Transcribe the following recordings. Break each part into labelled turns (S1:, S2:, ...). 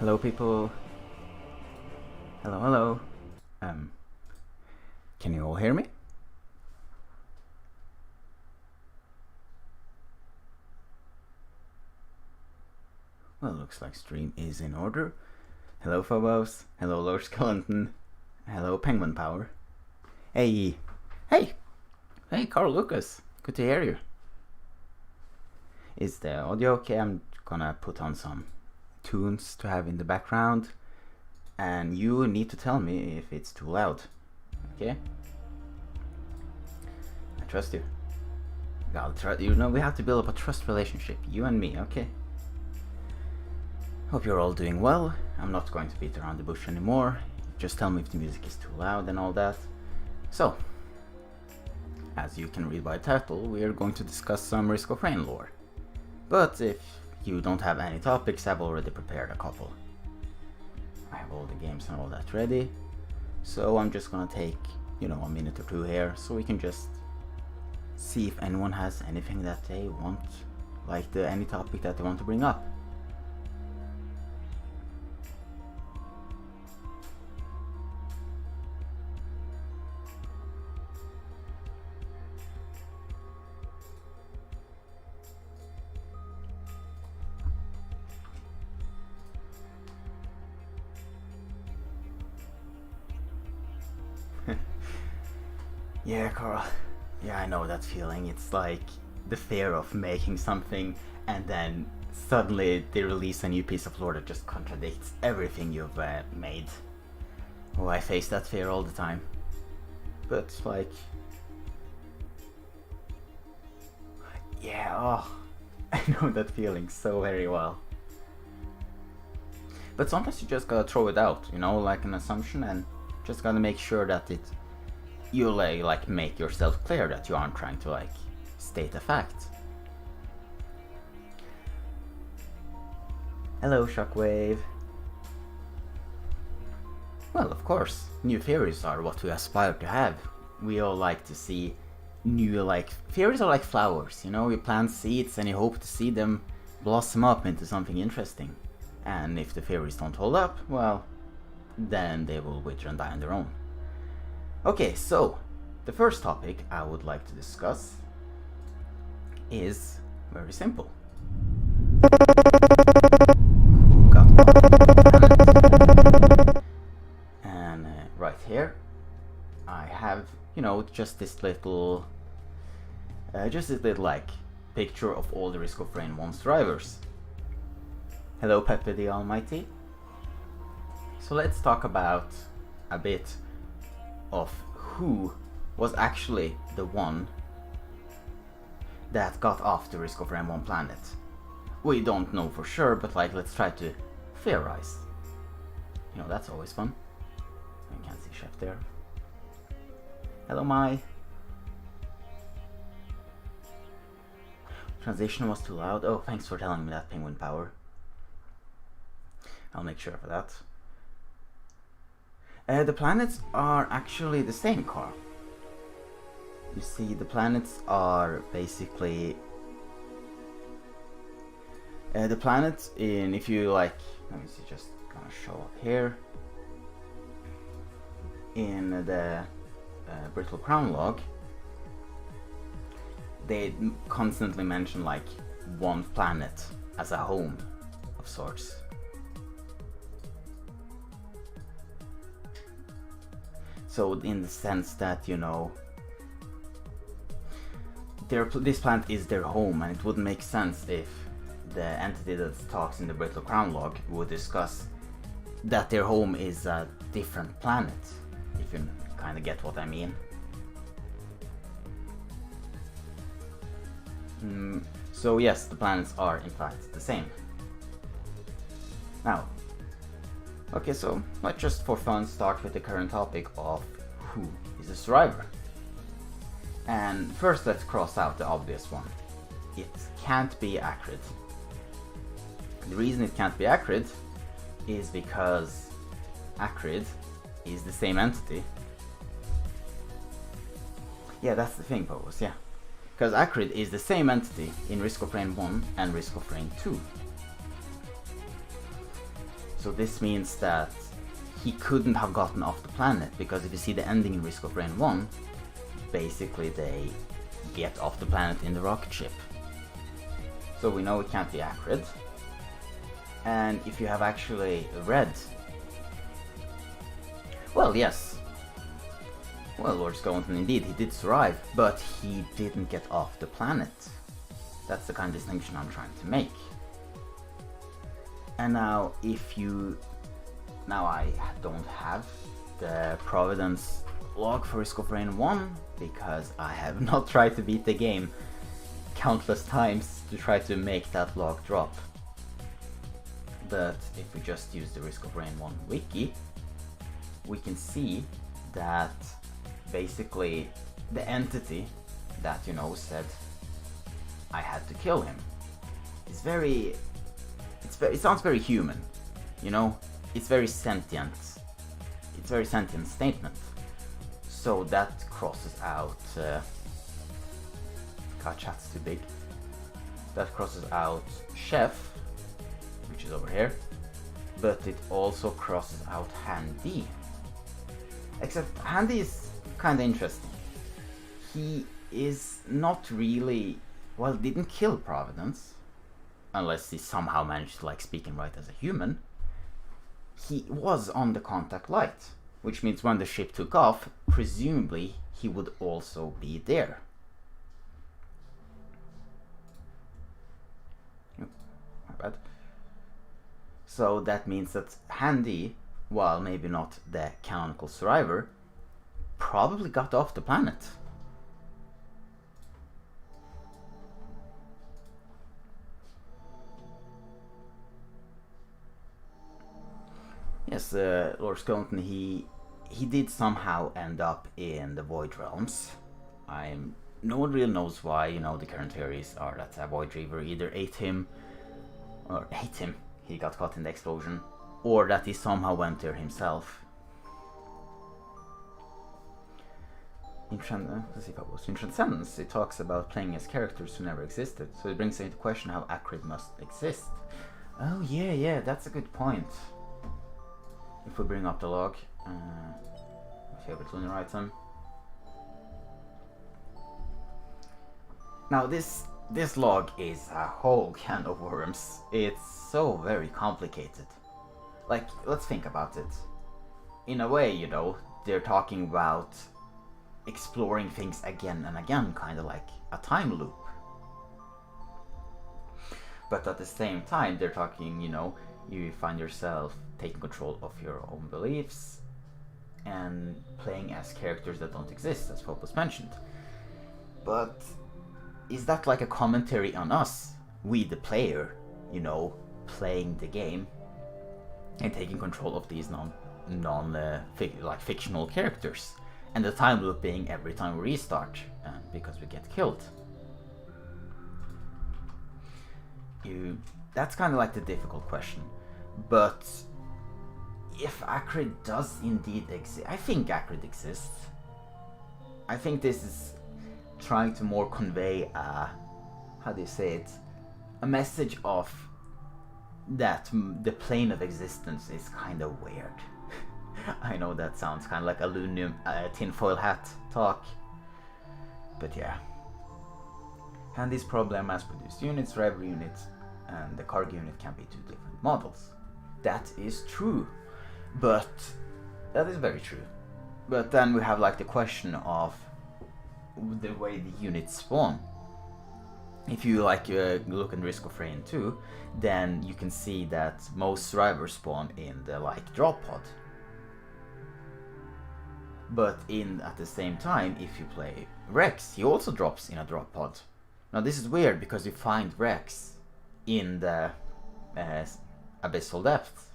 S1: Hello, people. Hello. Can you all hear me? Well, looks like stream is in order. Hello, Phobos. Hello, Lord Skeleton. Hello, Penguin Power. Hey, Carl Lucas. Good to hear you. Is the audio okay? I'm gonna put on some tunes to have in the background, and you need to tell me if it's too loud. Okay? I trust you. We have to build up a trust relationship, you and me. Okay? Hope you're all doing well. I'm not going to beat around the bush anymore. Just tell me if the music is too loud and all that. So, as you can read by the title, we are going to discuss some Risk of Rain lore. But if you don't have any topics, I've already prepared a couple. I have all the games and all that ready. So I'm just gonna take, a minute or two here, so we can just see if anyone has anything that they want, like any topic that they want to bring up. Yeah, Carl. Yeah, I know that feeling. It's like the fear of making something and then suddenly they release a new piece of lore that just contradicts everything you've made. Oh, I face that fear all the time. But yeah, I know that feeling so very well. But sometimes you just gotta throw it out, like an assumption, and just gotta make sure that you make yourself clear that you aren't trying to state a fact. Hello, Shockwave. Well, of course, new theories are what we aspire to have. We all like to see new, theories are like flowers, you plant seeds and you hope to see them blossom up into something interesting. And if the theories don't hold up, well, then they will wither and die on their own. Okay, so the first topic I would like to discuss is very simple. Who got what? And right here I have, just this little picture of all the Risk of Rain 1 drivers. Hello, Pepe the Almighty. So let's talk about a bit of who was actually the one that got off the Risk of Rain 1 planet. We don't know for sure, but let's try to theorize. That's always fun. I can't see Chef there. Hello, Mai. Transition was too loud. Oh, thanks for telling me that, Penguin Power. I'll make sure of that. The planets are actually the same, Carl. You see, the planets are basically the planets in, if you let me see, just gonna show up here in the Brittle Crown log. They constantly mention one planet as a home of sorts. So in the sense that, this planet is their home, and it wouldn't make sense if the entity that talks in the Brittle Crown log would discuss that their home is a different planet, if you kind of get what I mean. So yes, the planets are in fact the same. Now, okay, so let's just for fun start with the current topic of who is a survivor. And first let's cross out the obvious one. It can't be Acrid. The reason it can't be Acrid is because Acrid is the same entity. Yeah, that's the thing, Phobos, yeah. Because Acrid is the same entity in Risk of Rain 1 and Risk of Rain 2. So this means that he couldn't have gotten off the planet, because if you see the ending in Risk of Rain 1, basically they get off the planet in the rocket ship. So we know it can't be Acrid. And if you have actually read... Well, yes. Well, Lord Skeleton, indeed, he did survive, but he didn't get off the planet. That's the kind of distinction I'm trying to make. And now, if you... Now I don't have the Providence log for Risk of Rain 1, because I have not tried to beat the game countless times to try to make that log drop. But if we just use the Risk of Rain 1 wiki, we can see that basically the entity that, you know, said I had to kill him is very... it sounds very human, you know? It's very sentient. It's a very sentient statement. So that crosses out... God, chat's too big. That crosses out Chef, which is over here. But it also crosses out Handy. Except Handy is kinda interesting. He is not really... Well, didn't kill Providence. Unless he somehow managed to, like, speak and write as a human. He was on the contact light, which means when the ship took off, presumably he would also be there. Oh, my bad. So that means that Handy, while maybe not the canonical survivor, probably got off the planet. Yes, Lord Skeleton, he did somehow end up in the Void Realms. No one really knows why. You know, the current theories are that a Void Reaver either ate him, he got caught in the explosion, or that he somehow went there himself. In Transcendence, it talks about playing as characters who never existed, so it brings into question how Acrid must exist. Oh yeah, that's a good point. If we bring up the log, favorite lunar item. Now this log is a whole can of worms. It's so very complicated. Like, let's think about it. In a way, you know, they're talking about exploring things again and again, kind of like a time loop. But at the same time, they're talking, you know, you find yourself taking control of your own beliefs and playing as characters that don't exist, as Phobos mentioned. But is that like a commentary on us, we the player, you know, playing the game and taking control of these fictional characters, and the time loop being every time we restart because we get killed? That's kind of like the difficult question. But if Acrid does indeed exist, I think Acrid exists. I think this is trying to more convey how do you say it? A message of that the plane of existence is kind of weird. I know that sounds kind of like aluminum tinfoil hat talk, but yeah. Handy's probably mass-produced units for every unit, and the cargo unit can be 2 different models. That is true, but that is very true. But then we have like the question of the way the units spawn. If you like look in Risk of Rain 2, then you can see that most survivors spawn in the like drop pod. But at the same time, if you play Rex, he also drops in a drop pod. Now this is weird because you find Rex in the abyssal depths.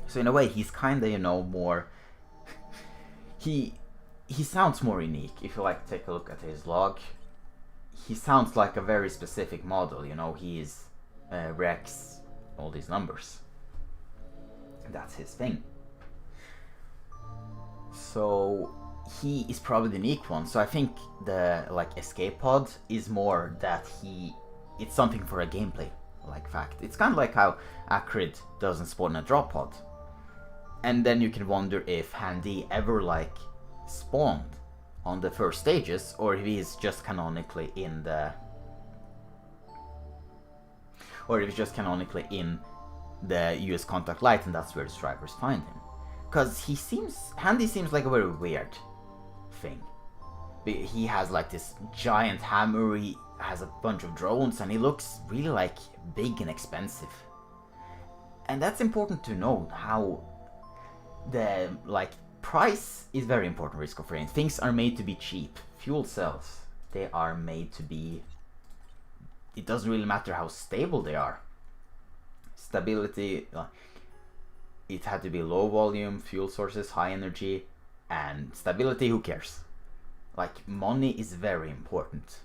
S1: So in a way, he's kind of, you know, more... he sounds more unique. If you like take a look at his log, he sounds like a very specific model, you know, he is Rex, all these numbers. That's his thing. So he is probably the unique one. So I think the like escape pod is more that it's something for a gameplay like fact. It's kind of like how Acrid doesn't spawn a drop pod. And then you can wonder if Handy ever like spawned on the first stages, or if he's just canonically in the US Contact Light, and that's where the strivers find him. Because Handy seems like a very weird thing. He has like this giant hammer, he has a bunch of drones, and he looks really like big and expensive. And that's important to know, how the like price is very important. Risk of rain, things are made to be cheap. Fuel cells, they are made to be, it doesn't really matter how stable they are. Stability, it had to be low volume fuel sources, high energy, and stability, who cares? Like, money is very important.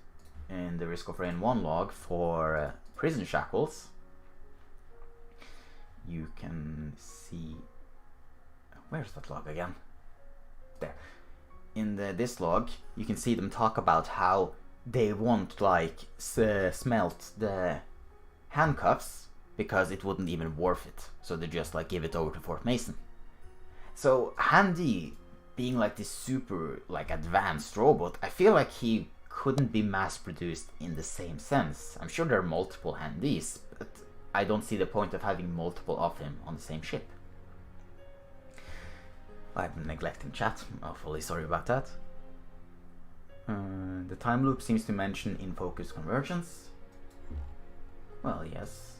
S1: In the Risk of Rain 1 log for prison shackles, you can see, where's that log again? There. In this log, you can see them talk about how they won't like smelt the handcuffs because it wouldn't even worth it. So they just like give it over to Fort Mason. So Handy, being like this super like advanced robot, I feel like he couldn't be mass produced in the same sense. I'm sure there are multiple Handys, but I don't see the point of having multiple of him on the same ship. I'm neglecting chat, I'm awfully sorry about that. The time loop seems to mention in focus convergence. Well, yes,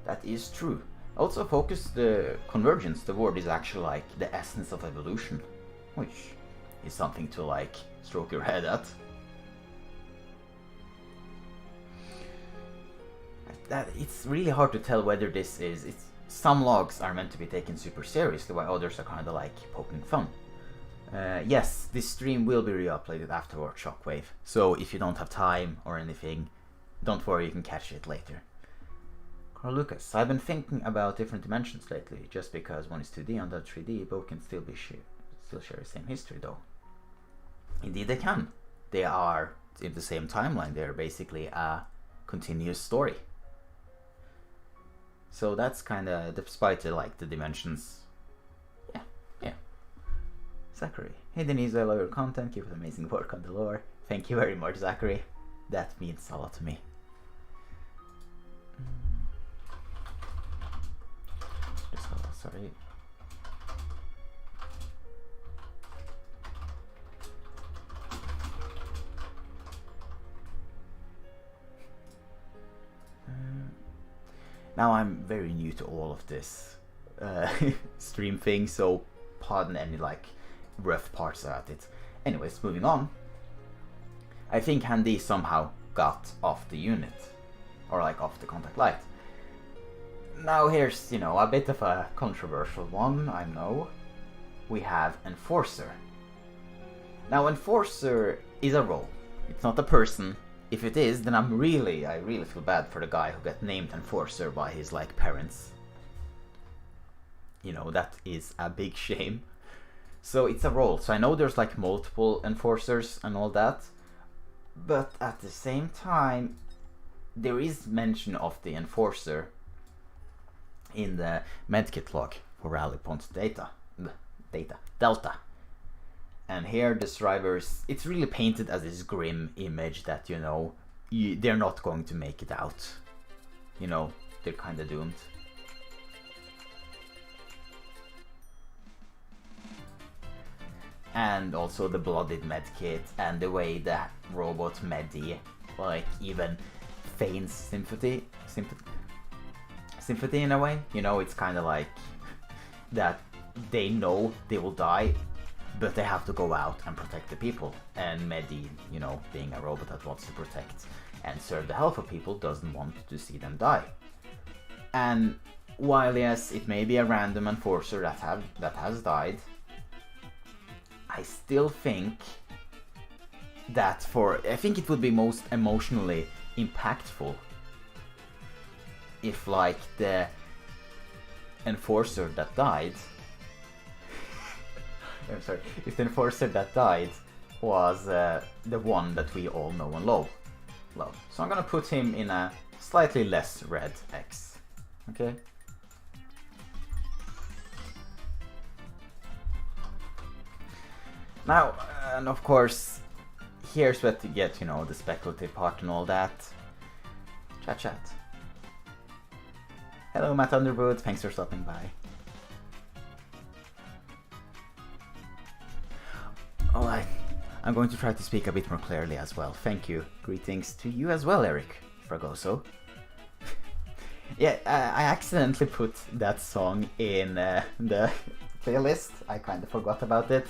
S1: that is true. Also, focus the convergence, the word is actually like the essence of evolution, which is something to like stroke your head at. It's really hard to tell whether this is, some logs are meant to be taken super seriously, while others are kind of like poking fun. Yes, this stream will be re-uploaded afterward, Shockwave, so if you don't have time or anything, don't worry, you can catch it later. Carl Lucas, I've been thinking about different dimensions lately. Just because one is 2D and the 3D, both can still share the same history though. Indeed they can. They are in the same timeline. They're basically a continuous story. So that's kind of, despite the dimensions. Yeah. Zachary, hey Denise, I love your content. Keep up amazing work on the lore. Thank you very much, Zachary. That means a lot to me. Sorry. Now I'm very new to all of this stream thing, so pardon any like rough parts at it. Anyways, moving on. I think Handy somehow got off the unit, or like off the contact light. Now here's, a bit of a controversial one, I know. We have Enforcer. Now Enforcer is a role, it's not a person. If it is, then I really feel bad for the guy who got named Enforcer by his like parents. That is a big shame. So it's a role, so I know there's like multiple Enforcers and all that, but at the same time, there is mention of the Enforcer in the medkit log for Rally Point Delta. And here the strivers, it's really painted as this grim image that, they're not going to make it out. They're kind of doomed. And also the blooded medkit and the way that robot Medi, like, even feigns sympathy in a way. It's kind of like that they know they will die, but they have to go out and protect the people. And Medi, being a robot that wants to protect and serve the health of people, doesn't want to see them die. And while yes, it may be a random Enforcer that has died, I still think that I think it would be most emotionally impactful if like the Enforcer that died I'm sorry, if the Enforcer that died was the one that we all know and love. low. So I'm gonna put him in a slightly less red X. Okay? Now, and of course, here's where to get, you know, the speculative part and all that. Chat. Hello, Matt Underwood. Thanks for stopping by. Alright, I'm going to try to speak a bit more clearly as well. Thank you. Greetings to you as well, Eric Fragoso. Yeah, I accidentally put that song in the playlist. I kind of forgot about it.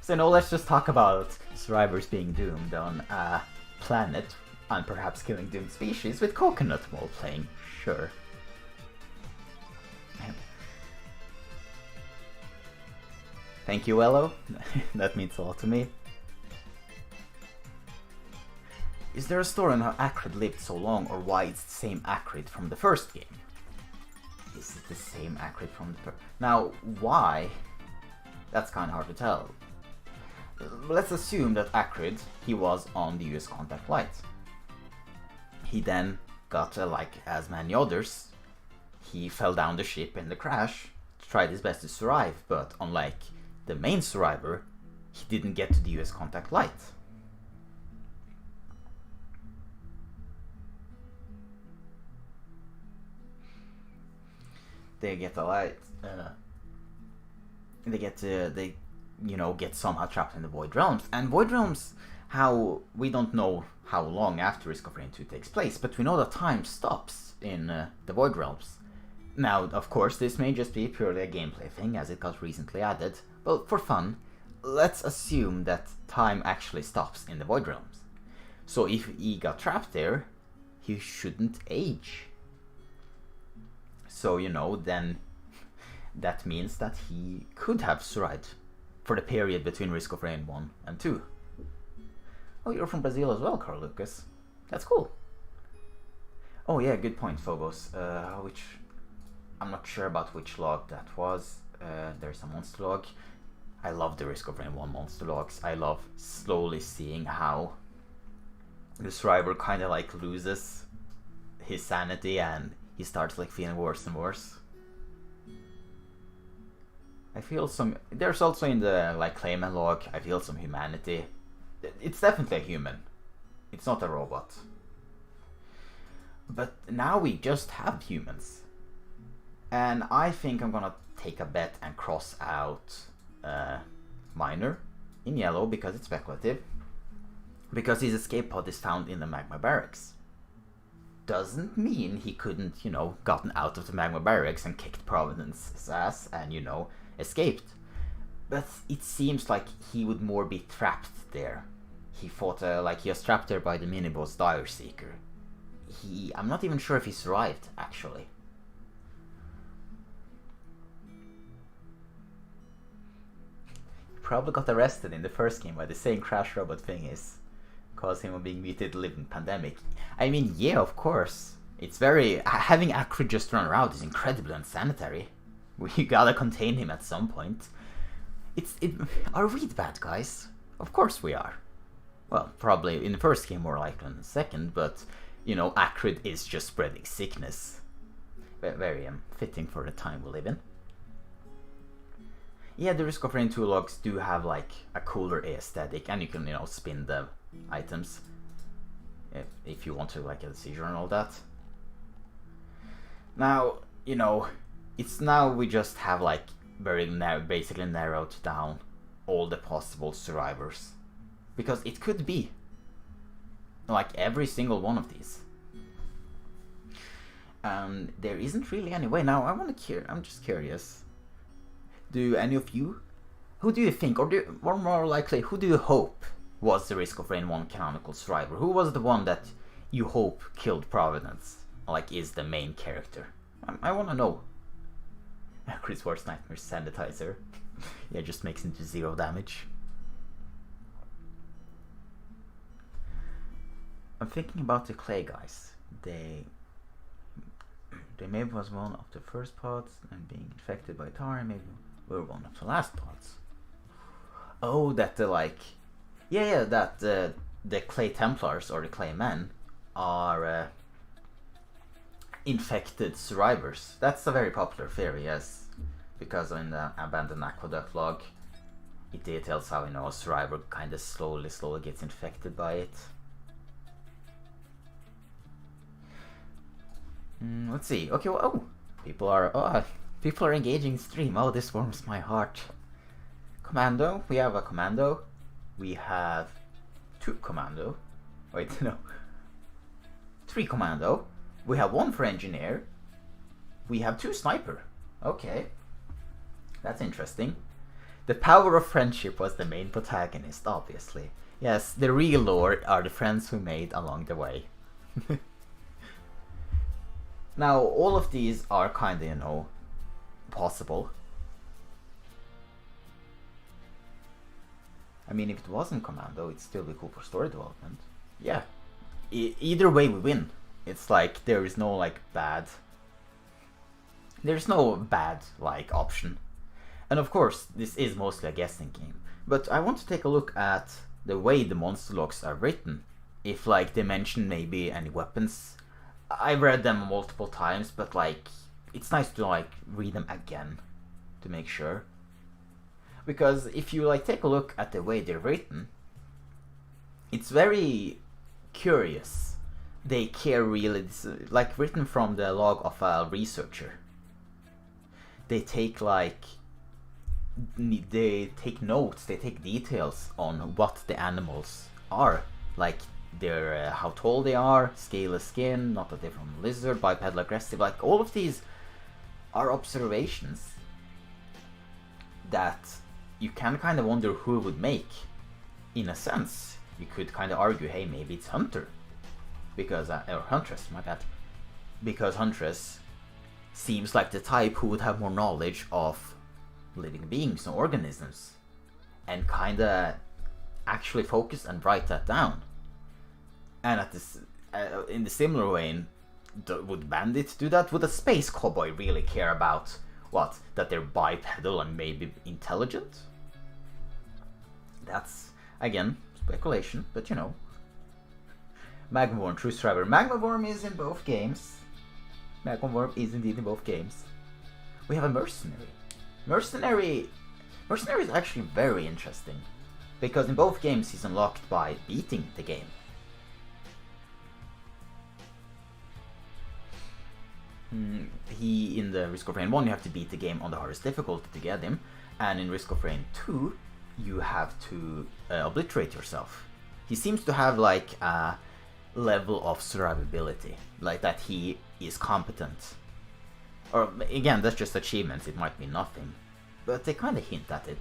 S1: So, no, let's just talk about survivors being doomed on a planet and perhaps killing doomed species with Coconut Mall playing. Sure. Thank you, Ello. That means a lot to me. Is there a story on how Acrid lived so long, or why it's the same Acrid from the first game? Is it the same Acrid from the first? Now, why? That's kind of hard to tell. Let's assume that Acrid, he was on the US contact flight. He then got, like as many others, he fell down the ship in the crash, tried his best to survive, but unlike the main survivor, he didn't get to the US contact light. They get a light. They you know, get somehow trapped in the Void Realms. And Void Realms, how we don't know how long after Risk of Rain 2 takes place, but we know that time stops in the Void Realms. Now, of course, this may just be purely a gameplay thing, as it got recently added, but for fun, let's assume that time actually stops in the Void Realms. So if he got trapped there, he shouldn't age. So, you know, then that means that he could have survived for the period between Risk of Rain 1 and 2. Oh, you're from Brazil as well, Carl Lucas. That's cool. Oh yeah, good point, Phobos. I'm not sure about which log that was. There's a monster log. I love the Risk of Rain 1 monster logs. I love slowly seeing how the survivor kind of like loses his sanity and he starts like feeling worse and worse. I feel some. There's also in the like Clayman log, I feel some humanity. It's definitely a human. It's not a robot. But now we just have humans. And I think I'm gonna take a bet and cross out Miner in yellow because it's speculative. Because his escape pod is found in the magma barracks. Doesn't mean he couldn't, you know, gotten out of the magma barracks and kicked Providence's ass and, you know, escaped. But it seems like he would more be trapped there. He fought, like he was trapped there by the mini-boss Dire Seeker. I'm not even sure if he survived, actually. He probably got arrested in the first game by the same crash robot thing is. Cause him of being muted to live in pandemic. I mean, yeah, of course. It's very... Having Acrid just run around is incredibly unsanitary. We gotta contain him at some point. Are we the bad guys? Of course we are. Well, probably in the first game more likely than the second, but, you know, Acrid is just spreading sickness. Very fitting for the time we live in. Yeah, the Risk of Rain 2 logs do have, like, a cooler aesthetic, and you can, you know, spin the items if you want to, like, get a seizure and all that. Now, you know, it's now we just have, like, basically narrowed down all the possible survivors. Because it could be, like, every single one of these. There isn't really any way. Now, I'm just curious. Do any of you, who do you think, or more likely, who do you hope was the Risk of Rain 1 canonical survivor? Who was the one that you hope killed Providence, like is the main character? I want to know. Chris Worst Nightmare Sanitizer. Yeah, just makes into 0 damage. I'm thinking about the Clay guys. They maybe was one of the first pods and being infected by tar, maybe were one of the last pods. Oh, that the like... Yeah, that the Clay Templars or the Clay Men are infected survivors. That's a very popular theory, yes, because in the Abandoned Aqueduct log, it details how, you know, a survivor kind of slowly gets infected by it. Let's see. Okay, well, oh, people are engaging in stream. Oh, this warms my heart. Commando. We have a commando. We have 2 commando. Wait, no. 3 commando. We have 1 for engineer. We have 2 sniper. Okay. That's interesting. The power of friendship was the main protagonist, obviously. Yes, the real lore are the friends we made along the way. Now, all of these are kinda, you know, possible. I mean, if it wasn't Commando, it'd still be cool for story development. Yeah. Either way we win. It's like, there is no, like, bad... There's no bad, like, option. And of course, this is mostly a guessing game. But I want to take a look at the way the monster logs are written. If, like, they mention maybe any weapons. I've read them multiple times, but, like, it's nice to, like, read them again to make sure. Because if you, like, take a look at the way they're written, it's very curious. They care really, like, written from the log of a researcher. They take, like, they take notes, they take details on what the animals are. Like, their how tall they are, scaleless skin, not that they're from a lizard, bipedal aggressive, like, all of these are observations that you can kind of wonder who would make. In a sense, you could kind of argue, hey, maybe it's Hunter. Because, or Huntress, my bad. Because Huntress seems like the type who would have more knowledge of living beings and organisms. And kinda actually focus and write that down. And at this, in the similar way, would Bandit do that? Would a space cowboy really care about, what, that they're bipedal and maybe intelligent? That's, again, speculation, but you know. Magmaworm, True Survivor. Magmaworm is in both games. Magmaworm is indeed in both games. We have a Mercenary. Mercenary is actually very interesting. Because in both games he's unlocked by beating the game. In the Risk of Rain 1 you have to beat the game on the hardest difficulty to get him. And in Risk of Rain 2 you have to obliterate yourself. He seems to have like a level of survivability. Like that he is competent. Or again, that's just achievements, it might be nothing. But they kind of hint at it.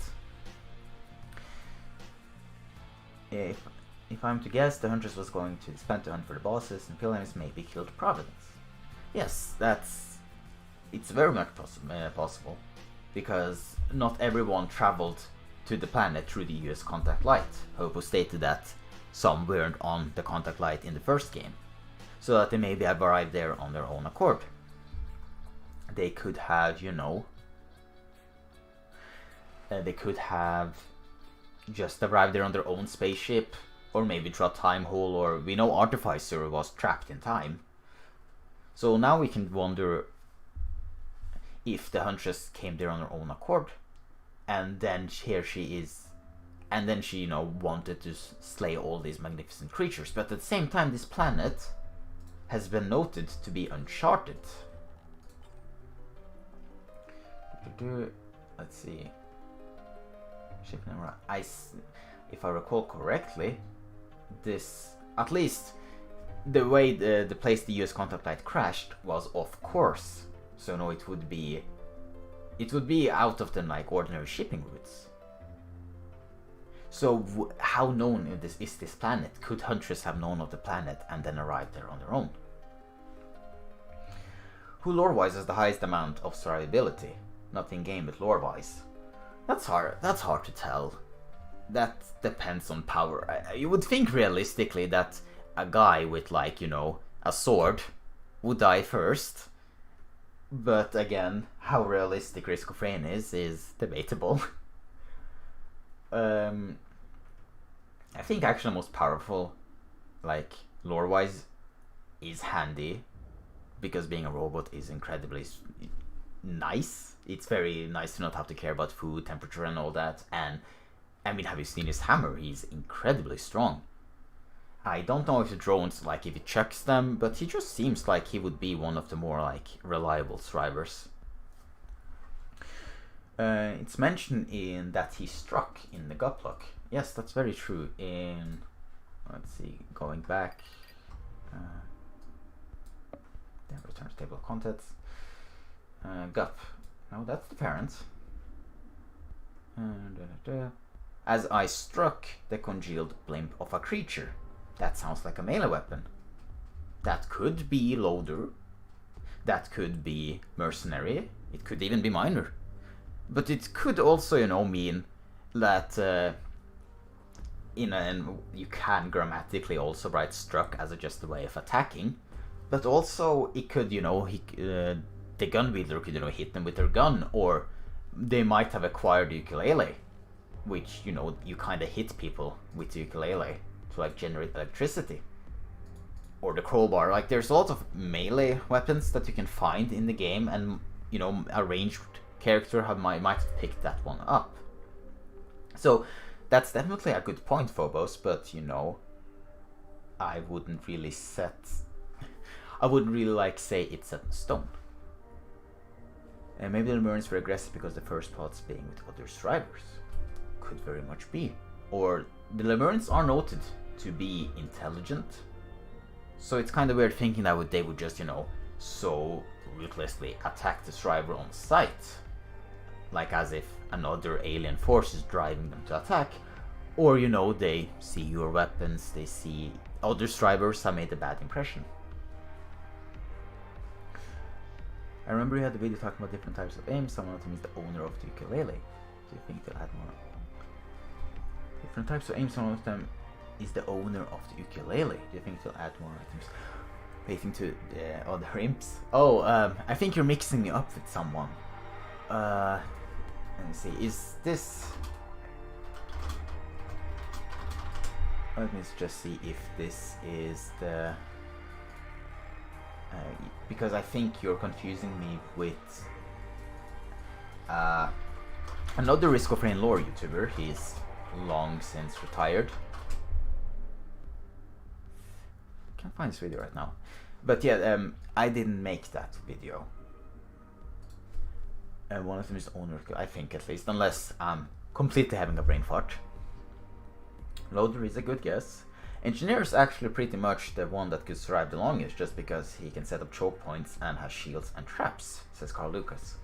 S1: If I'm to guess, the Huntress was going to spend to hunt for the bosses and Pilgrims maybe killed Providence. Yes, it's very much possible. Because not everyone traveled to the planet through the US Contact Light. Hopo stated that some weren't on the Contact Light in the first game. So that they maybe have arrived there on their own accord. They could have, you know, they could have just arrived there on their own spaceship, or maybe through a time hole, or we know Artificer was trapped in time. So now we can wonder if the Huntress came there on her own accord, and then here she is, and then she, you know, wanted to slay all these magnificent creatures. But at the same time, this planet has been noted to be uncharted. Let's see. If I recall correctly, this, at least the way the place the US Contact Light crashed was off course. So no, it would be out of the like ordinary shipping routes. So how known is this planet? Could Huntress have known of the planet and then arrived there on their own? Who lore-wise has the highest amount of survivability? Not in game, but lore-wise. That's hard to tell. That depends on power. You would think realistically that a guy with, like, you know, a sword would die first. But again, how realistic Risk of Rain is debatable. I think actually the most powerful, like, lore-wise, is handy, because being a robot is incredibly nice. It's very nice to not have to care about food, temperature, and all that. And I mean, have you seen his hammer? He's incredibly strong. I don't know if the drones, like, if he chucks them, but he just seems like he would be one of the more, like, reliable strivers. It's mentioned in that he struck in the gut block. Yes, that's very true. In, let's see, going back, then return to table of contents. Gup. No, that's the parent. As I struck the congealed blimp of a creature. That sounds like a melee weapon. That could be loader. That could be mercenary. It could even be minor. But it could also, you know, mean that you can grammatically also write struck as just a way of attacking. But also it could, you know, the gun wielder could, you know, hit them with their gun, or they might have acquired the ukulele, which, you know, you kind of hit people with the ukulele to, like, generate electricity. Or the crowbar. Like, there's a lot of melee weapons that you can find in the game, and, you know, a ranged character might have picked that one up. So that's definitely a good point, Phobos, but, you know, I wouldn't really like say it's set in stone. And maybe the Lemurians were aggressive because the first plots being with other strivers. Could very much be. Or the Lemurians are noted to be intelligent, so it's kind of weird thinking that they would just, you know, so ruthlessly attack the striver on sight, like as if another alien force is driving them to attack. Or, you know, they see your weapons, they see other strivers have made a bad impression. I remember you had a video talking about different types of imps. Some of them is the owner of the ukulele. Do you think they'll add more? Different types of imps, some of them is the owner of the ukulele. Do you think they'll add more items relating to the other imps? Oh, I think you're mixing me up with someone. Let me see, is this... Let me just see if this is the... because I think you're confusing me with another Risk of Rain lore YouTuber. He's long since retired. Can't find this video right now. But yeah, I didn't make that video. One of them is owner, I think, at least, unless I'm completely having a brain fart. Loader is a good guess. Engineer is actually pretty much the one that could survive the longest, just because he can set up choke points and has shields and traps, says Carl Lucas.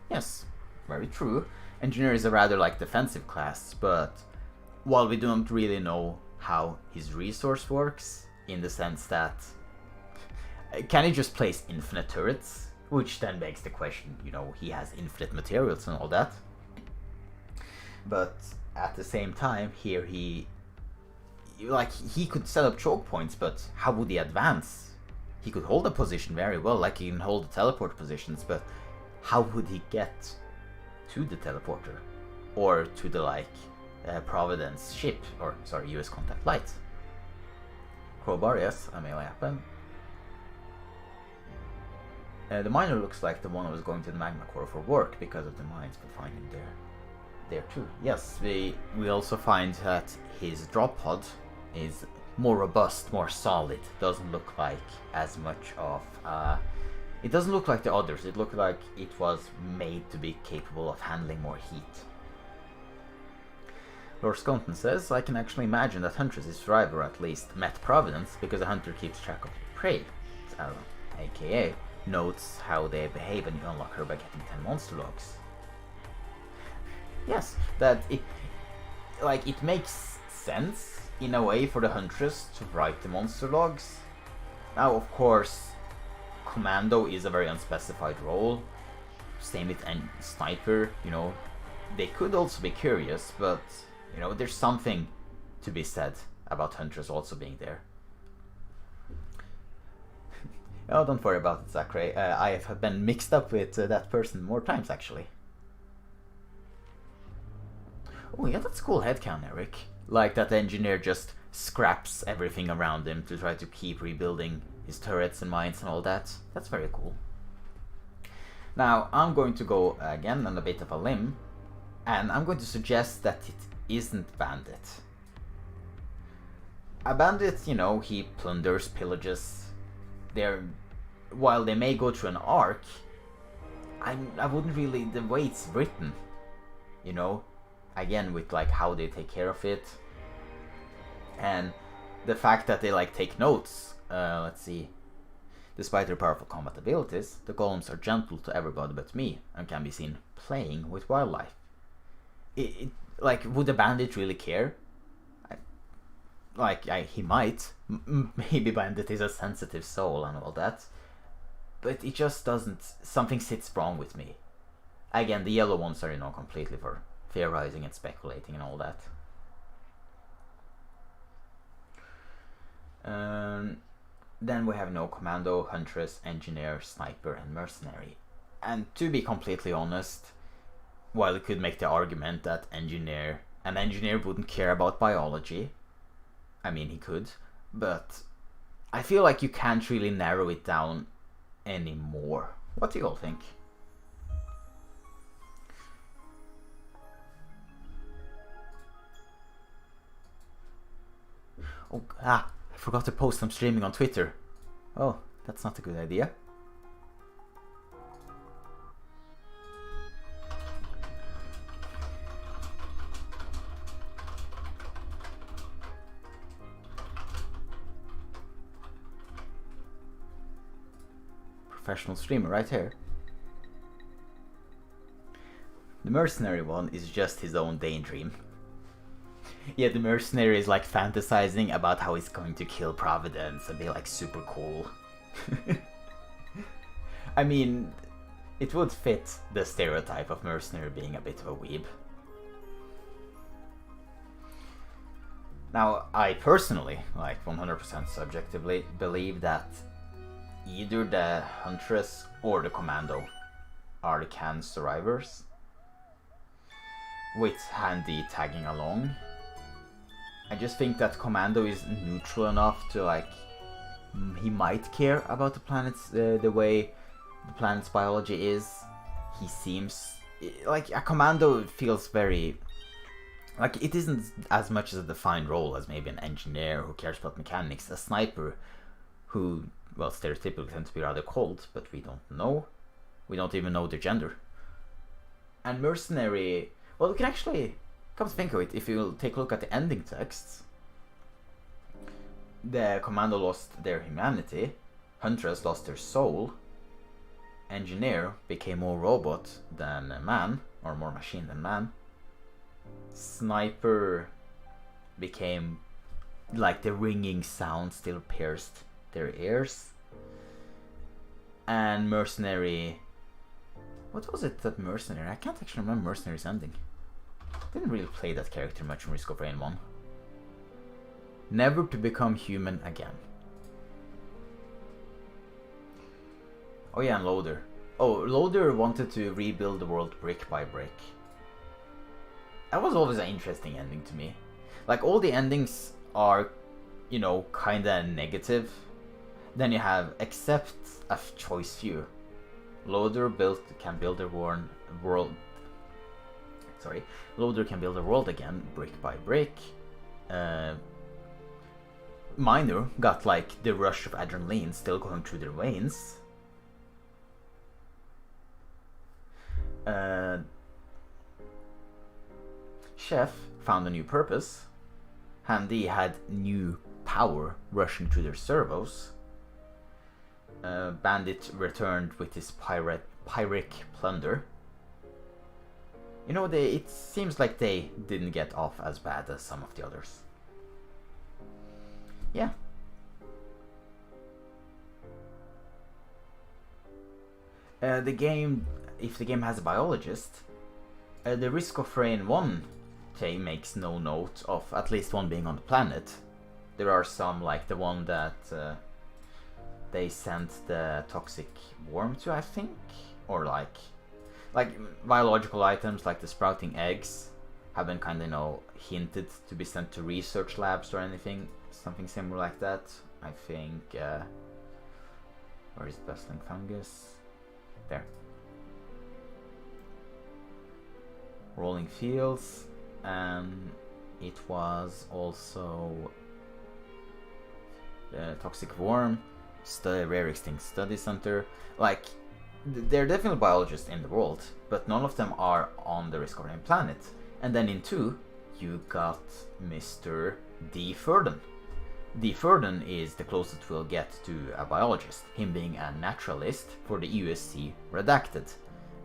S1: Yes, very true. Engineer is a rather, like, defensive class, but while we don't really know how his resource works, in the sense that can he just place infinite turrets? Which then begs the question, you know, he has infinite materials and all that. But at the same time, here he could set up choke points, but how would he advance? He could hold a position very well, like he can hold the teleport positions, but how would he get to the teleporter? Or to the, like, Providence ship, or, sorry, US Contact Light? Crowbar, yes, a melee weapon. The miner looks like the one who was going to the magma core for work because of the mines, but find him there too. Yes, we also find that his drop pod is more robust, more solid. Doesn't look like as much of it doesn't look like the others. It looked like it was made to be capable of handling more heat. Lord Sconton says, I can actually imagine that Huntress' driver at least met Providence because a hunter keeps track of the prey. AKA notes how they behave when you unlock her by getting 10 monster logs. Yes, that it makes sense in a way for the Huntress to write the monster logs. Now, of course, Commando is a very unspecified role. Same with Sniper, you know. They could also be curious, but, you know, there's something to be said about Huntress also being there. Oh, don't worry about it, Zachary. I have been mixed up with that person more times, actually. Oh yeah, that's cool headcanon, Eric. Like that engineer just scraps everything around him to try to keep rebuilding his turrets and mines and all that. That's very cool. Now, I'm going to go again on a bit of a limb, and I'm going to suggest that it isn't Bandit. A bandit, you know, he plunders, pillages. While they may go through an arc, I wouldn't really, the way it's written, you know, again with like how they take care of it, and the fact that they like take notes. Let's see. Despite their powerful combat abilities, the golems are gentle to everybody but me and can be seen playing with wildlife. Like, would a bandit really care? He might. Maybe Bandit is a sensitive soul and all that. But it just doesn't... Something sits wrong with me. Again, the yellow ones are, you know, completely for theorizing and speculating and all that. Then we have no commando, huntress, engineer, sniper, and mercenary. And to be completely honest, while it could make the argument that an engineer wouldn't care about biology, I mean, he could, but I feel like you can't really narrow it down anymore. What do you all think? Oh, I forgot to post I'm streaming on Twitter. Oh, that's not a good idea. Professional streamer right here. The mercenary one is just his own daydream. Yeah, the mercenary is like fantasizing about how he's going to kill Providence and be like super cool. I mean, it would fit the stereotype of mercenary being a bit of a weeb. Now, I personally, like 100% subjectively, believe that either the huntress or the commando are the can survivors, with Handy tagging along. I just think that commando is neutral enough to like, he might care about the planet's, the way the planet's biology is. He seems, like a commando feels very, like it isn't as much as a defined role as maybe an engineer who cares about mechanics, a sniper who, well, stereotypically tend to be rather cold, but we don't know. We don't even know their gender. And mercenary, well, we can actually, come to think of it, if you take a look at the ending texts, the commando lost their humanity, huntress lost their soul, engineer became more robot than a man, or more machine than man, sniper became like the ringing sound still pierced their ears, and mercenary, what was it that mercenary, I can't actually remember mercenary's ending. Didn't really play that character much in Risk of Rain 1. Never to become human again. Oh yeah, and Loader. Oh, Loader wanted to rebuild the world brick by brick. That was always an interesting ending to me. Like, all the endings are, you know, kinda negative. Then you have, except a choice few. Loader can build a world. Sorry, Loader can build a world again, brick by brick. Miner got like the rush of adrenaline still going through their veins. Chef found a new purpose. Handy had new power rushing through their servos. Bandit returned with his pyrrhic plunder. You know, it seems like they didn't get off as bad as some of the others. Yeah. The game, if the game has a biologist, the Risk of Rain 1 makes no note of at least one being on the planet. There are some, like the one that they sent the toxic worm to, I think, or like biological items like the sprouting eggs have been kind of, you know, hinted to be sent to research labs or anything, something similar like that. I think Where is bustling fungus? There. Rolling fields, and it was also the toxic worm, rare extinct study center. Like, there are definitely biologists in the world, but none of them are on the Risk of Rain planet. And then in 2, you got Mr. D. Furden. D. Furden is the closest we'll get to a biologist, him being a naturalist for the USC Redacted.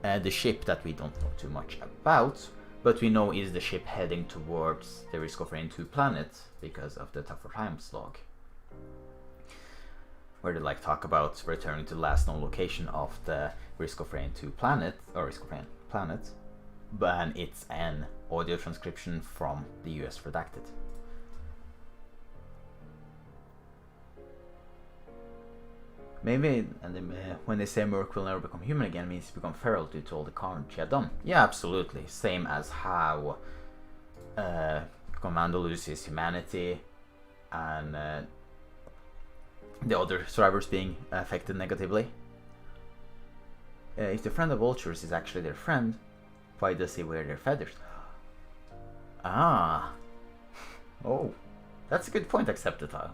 S1: The ship that we don't know too much about, but we know is the ship heading towards the Risk of Rain 2 planet because of the Tougher Times log, where they like talk about returning to the last known location of the Risk of Rain 2 planet, or Risk of Rain planet, but it's an audio transcription from the US Redacted. Maybe, and then, when they say Merc will never become human again, it means he's become feral due to all the carnage he had done. Yeah, absolutely. Same as how Commando loses humanity, and the other survivors being affected negatively. If the friend of vultures is actually their friend, why does he wear their feathers? Ah. Oh. That's a good point, Acceptile.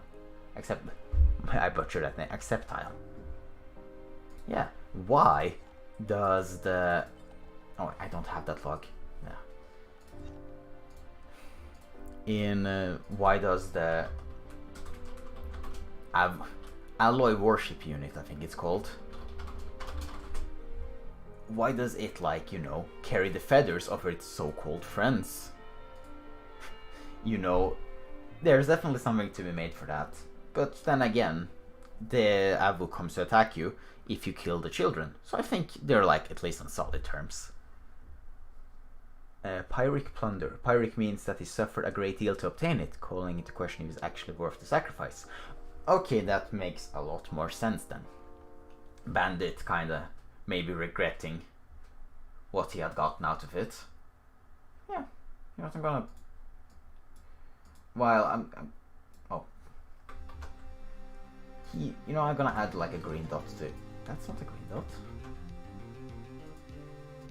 S1: I butchered that name. Acceptile. Yeah. Why does the... Oh, I don't have that log. Yeah. Why does the... Alloy Warship Unit, I think it's called. Why does it, like, you know, carry the feathers of its so-called friends? You know, there's definitely something to be made for that. But then again, the Avu comes to attack you if you kill the children. So I think they're, like, at least on solid terms. Pyrrhic plunder. Pyrrhic means that he suffered a great deal to obtain it, calling into question if it's actually worth the sacrifice. Okay, that makes a lot more sense then. Bandit kinda maybe regretting what he had gotten out of it. Yeah, you know what, I'm gonna... While I'm oh. You know, I'm gonna add like a green dot to it. That's not a green dot.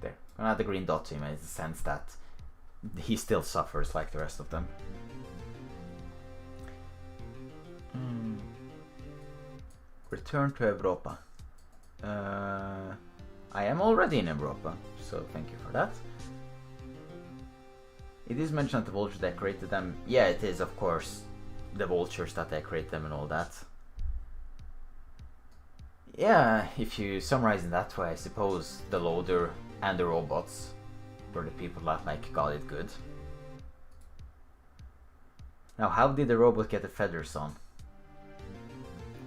S1: There. I'm gonna add a green dot to him in the sense that he still suffers like the rest of them. Return to Europa. I am already in Europa, so thank you for that. It is mentioned that the vultures decorated them. Yeah, it is, of course, the vultures that decorate them and all that. Yeah, if you summarize in that way, I suppose the loader and the robots were the people that, like, got it good. Now, how did the robot get the feathers on?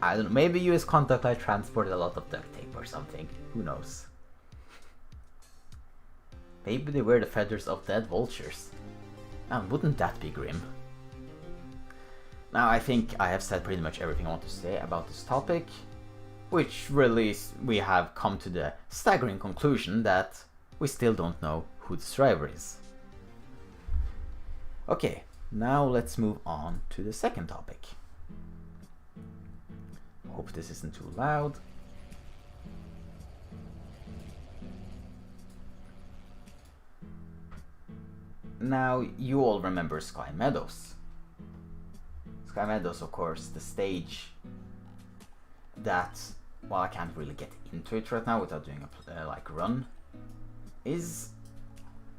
S1: I don't know, maybe US Contact Light transported a lot of duct tape or something. Who knows? Maybe they wear the feathers of dead vultures. And wouldn't that be grim? Now, I think I have said pretty much everything I want to say about this topic, which really we have come to the staggering conclusion that we still don't know who the driver is. Okay, now let's move on to the second topic. Hope this isn't too loud. Now, you all remember Sky Meadows. Sky Meadows, of course, the stage that, well, I can't really get into it right now without doing a like run, is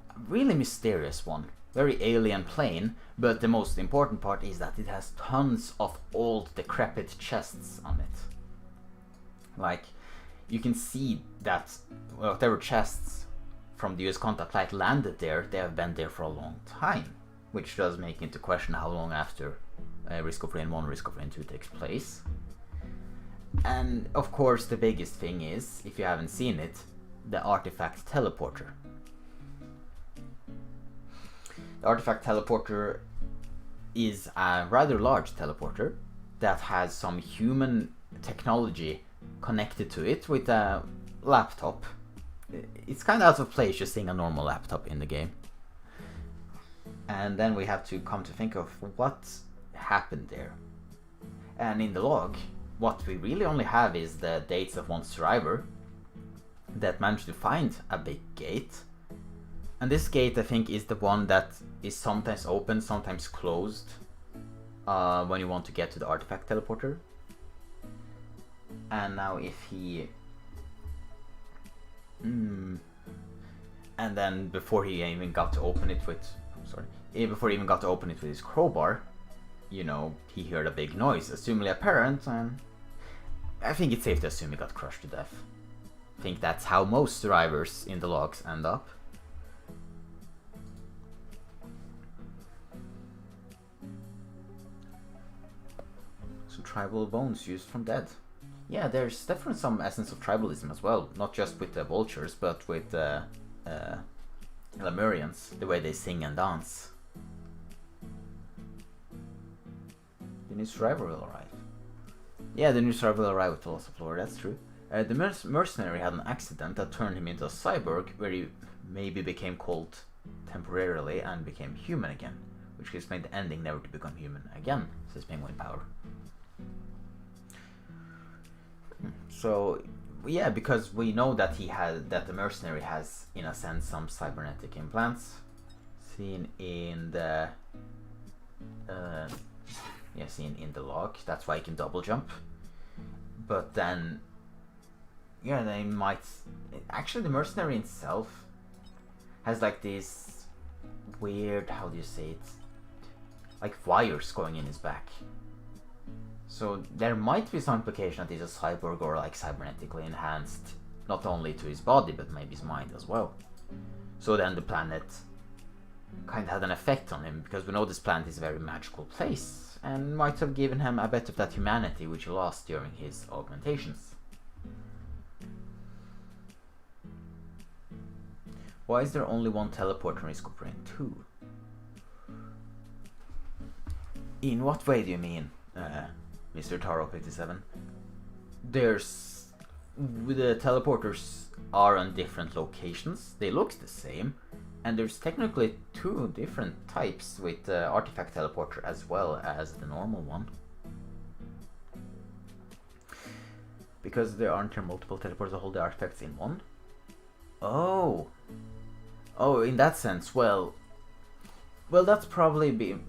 S1: a really mysterious one. Very alien plain, but the most important part is that it has tons of old decrepit chests on it. Like, you can see that whatever chests from the US Contact Light landed there, they have been there for a long time, which does make into question how long after Risk of Rain 1, Risk of Rain 2 takes place. And of course the biggest thing is, if you haven't seen it, the Artifact Teleporter. The Artifact Teleporter is a rather large teleporter that has some human technology connected to it with a laptop. It's kind of out of place just seeing a normal laptop in the game. And then we have to come to think of what happened there. And in the log, what we really only have is the dates of one survivor that managed to find a big gate. And this gate, I think, is the one that is sometimes open, sometimes closed, when you want to get to the artifact teleporter. And now if he... and then before he even got to open it with... before he even got to open it with his crowbar, you know, he heard a big noise, assumably apparent, and I think it's safe to assume he got crushed to death. I think that's how most survivors in the logs end up. So tribal bones used from dead. Yeah, there's definitely some essence of tribalism as well, not just with the vultures, but with the Lemurians, the way they sing and dance. The new survivor will arrive. Yeah, the new survivor will arrive with loss of lore, that's true. The mercenary had an accident that turned him into a cyborg, where he maybe became cold temporarily and became human again, which could explain the ending never to become human again, says Penguin Power. So, yeah, because we know that the mercenary has, in a sense, some cybernetic implants, seen in the, seen in the log. That's why he can double jump. But then, yeah, they might. Actually, the mercenary itself has like this weird, how do you say it? Like wires going in his back. So there might be some implication that he's a cyborg or like cybernetically enhanced, not only to his body but maybe his mind as well. So then the planet kind of had an effect on him, because we know this planet is a very magical place and might have given him a bit of that humanity which he lost during his augmentations. Why is there only one teleporter in Risk of Rain 2? In what way do you mean? Mr. Taro 57. The teleporters are on different locations. They look the same, and there's technically two different types with the artifact teleporter as well as the normal one. Because there aren't multiple teleporters to hold the artifacts in one. Oh, in that sense. Well, that's probably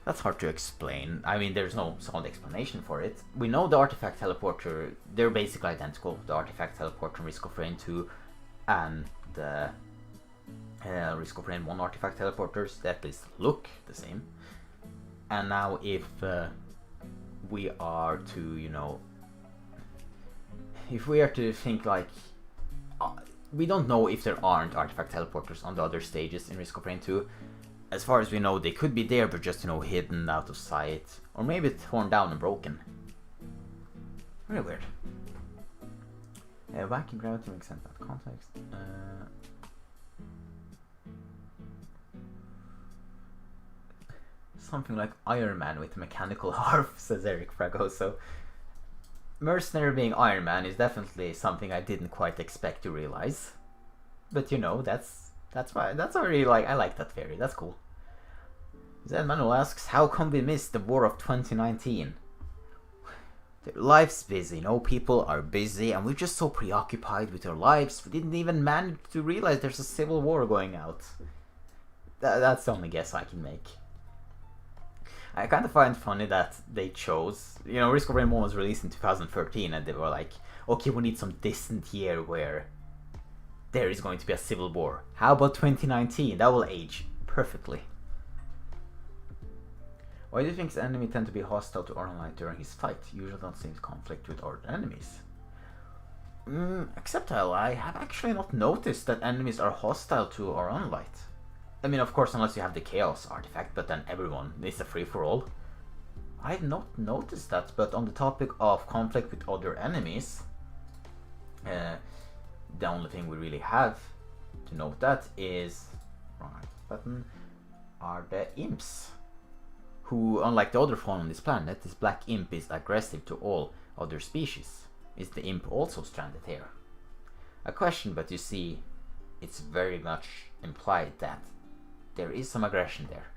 S1: That's hard to explain. I mean, there's no solid explanation for it. We know the artifact teleporter, they're basically identical. The artifact teleporter in Risk of Rain 2 and the Risk of Rain 1 artifact teleporters, they at least look the same. And now if we are to, if we are to think like, we don't know if there aren't artifact teleporters on the other stages in Risk of Rain 2. As far as we know, they could be there, but just, hidden out of sight. Or maybe torn down and broken. Very weird. Vacuum gravity makes sense out of context. Something like Iron Man with a mechanical harp, says Eric Fragoso. Mercenary being Iron Man is definitely something I didn't quite expect to realize. But, that's why I really like. I like that theory. That's cool. Zed Manuel asks, how come we missed the war of 2019? Life's busy. People are busy, and we're just so preoccupied with our lives. We didn't even manage to realize there's a civil war going out. That's the only guess I can make. I kind of find funny that they chose. Risk of Rain 1 was released in 2013, and they were like, okay, we need some distant year where there is going to be a civil war. How about 2019? That will age perfectly. Why do you think the enemy tend to be hostile to Ornlight during his fight? Usually don't seem to conflict with other enemies. Except I have actually not noticed that enemies are hostile to Ornlight. I mean, of course, unless you have the Chaos artifact, but then everyone is a free-for-all. I've not noticed that, but on the topic of conflict with other enemies, the only thing we really have to note that is, are the Imps. Who, unlike the other fauna on this planet, this black imp is aggressive to all other species. Is the imp also stranded here? A question, but you see, it's very much implied that there is some aggression there.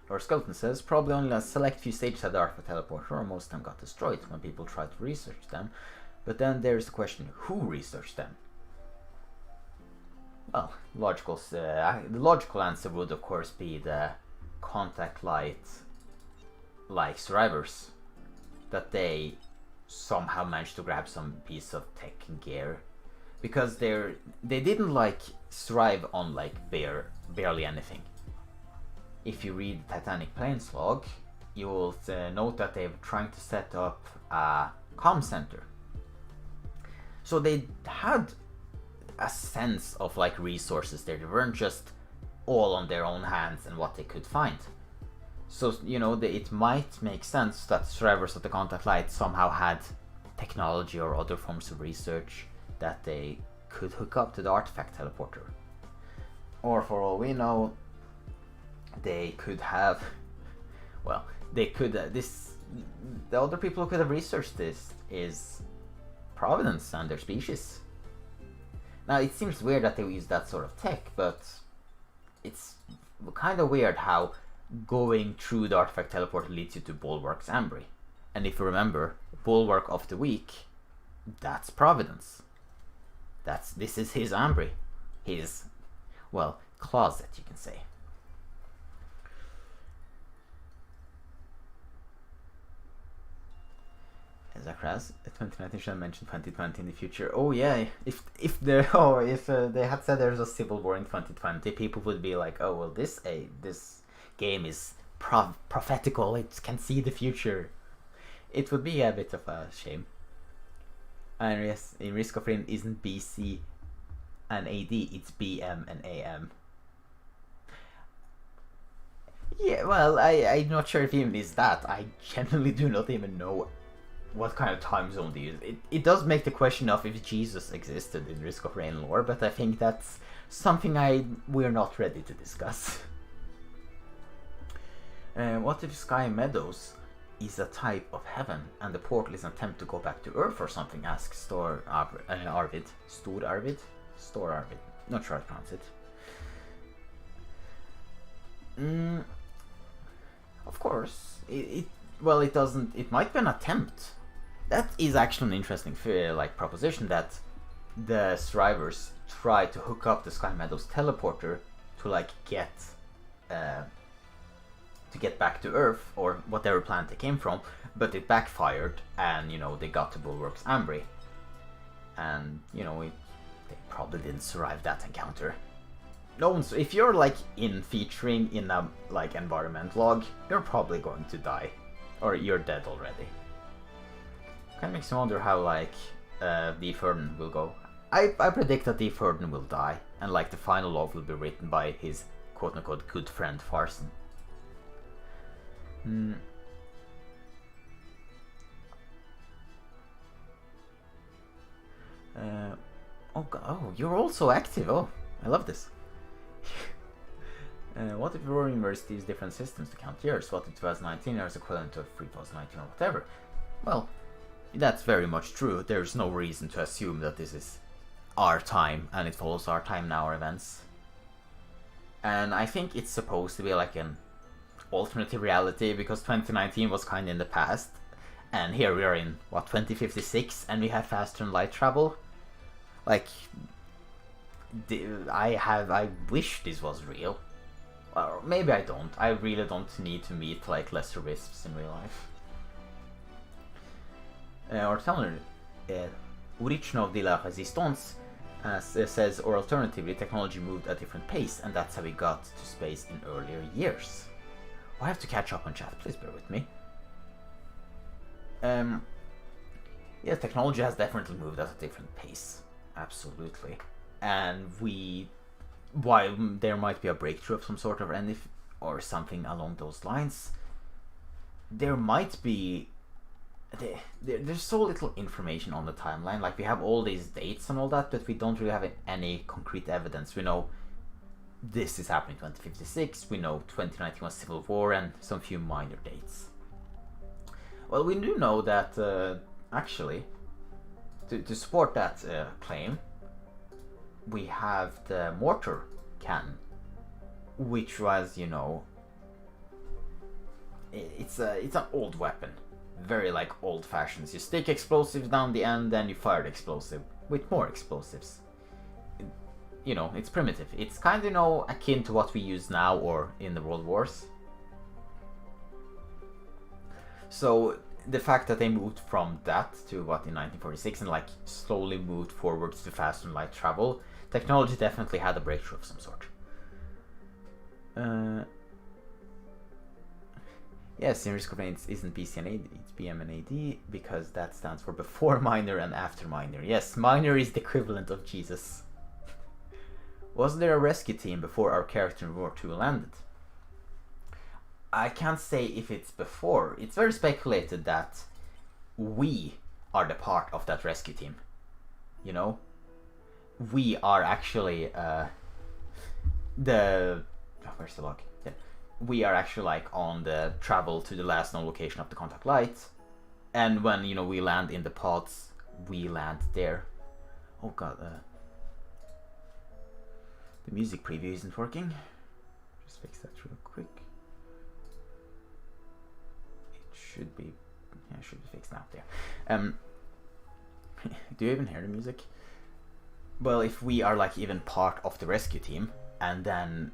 S1: or Skeleton says, probably only a select few stages had the artifact teleporter, or most of them got destroyed when people tried to research them. But then there's the question, who researched them? Well, the logical answer would of course be the contact light like survivors, that they somehow managed to grab some piece of tech and gear, because they didn't like strive on like barely anything. If you read Titanic Plains log, you will note that they were trying to set up a comm center, so they had a sense of like resources there. They weren't just all on their own hands and what they could find. So, you know, it might make sense that survivors of the contact light somehow had technology or other forms of research that they could hook up to the artifact teleporter. Or for all we know, they could have, well, they could, the other people who could have researched this is Providence and their species. Now, it seems weird that they use that sort of tech, but it's kind of weird how going through the artifact teleporter leads you to Bulwark's Ambry. And if you remember, Bulwark of the Week, that's Providence. This is his Ambry. His, well, closet, you can say. Zachras, 2019 should have mentioned 2020 in the future. Oh yeah, if they had said there's a civil war in 2020, people would be like, oh well, this game is prophetical. It can see the future. It would be a bit of a shame. And yes, in Risk of Rain isn't BC and AD, it's BM and AM. Yeah, well, I'm not sure if even is that. I genuinely do not even know what kind of time zone they use. It does make the question of if Jesus existed in Risk of Rain lore, but I think that's something we're not ready to discuss. What if Sky Meadows is a type of heaven and the portal is an attempt to go back to Earth or something? Asks Stor Arvid. Not sure how to pronounce it. Of course, it doesn't. It might be an attempt. That is actually an interesting proposition, that the survivors try to hook up the Sky Meadows teleporter to get back to Earth or whatever planet they came from, but it backfired, and they got to Bulwark's Ambry, and they probably didn't survive that encounter. No one's. If you're featuring in a environment log, you're probably going to die, or you're dead already. Kind of makes me wonder how the Ferdinand will go. I predict that the Ferdinand will die, and the final log will be written by his quote-unquote good friend Farson. Oh, you're also active. Oh, I love this. What if Aurora University use different systems to count years? What if 2019 is equivalent to 3019 or whatever? Well, that's very much true. There's no reason to assume that this is our time and it follows our time now, our events. And I think it's supposed to be an alternative reality, because 2019 was kind of in the past, and here we are in 2056, and we have faster than light travel. I wish this was real. Or maybe I don't. I really don't need to meet lesser wisps in real life. Or Teller, Original de la Resistance says, or alternatively, technology moved at a different pace, and that's how we got to space in earlier years. I have to catch up on chat, please bear with me. Yes, technology has definitely moved at a different pace. Absolutely. And while there might be a breakthrough of some sort, or something along those lines, there might be... There's so little information on the timeline. We have all these dates and all that, but we don't really have any concrete evidence. We know this is happening in 2056, we know 2019 was Civil War, and some few minor dates. Well, we do know that, actually, to support that claim, we have the mortar cannon, which was, it's an old weapon, very like old-fashioned. You stick explosives down the end, then you fire the explosive with more explosives. You know, it's primitive. It's kind of, you know, akin to what we use now or in the World Wars. So the fact that they moved from that to what in 1946 and like slowly moved forwards to fast and light travel, technology definitely had a breakthrough of some sort. Yes, in Risk of Rain isn't BC and AD, it's BM and AD because that stands for before minor and after minor. Yes, minor is the equivalent of Jesus. Was there a rescue team before our character in War 2 landed? I can't say if it's before. It's very speculated that we are the part of that rescue team. You know? We are actually where's the log? Yeah. We are actually like on the travel to the last known location of the contact light. And when, you know, we land in the pods, we land there. Oh god, the music preview isn't working. Just fix that real quick. It should be fixed now. There. Do you even hear the music? Well, if we are like even part of the rescue team, and then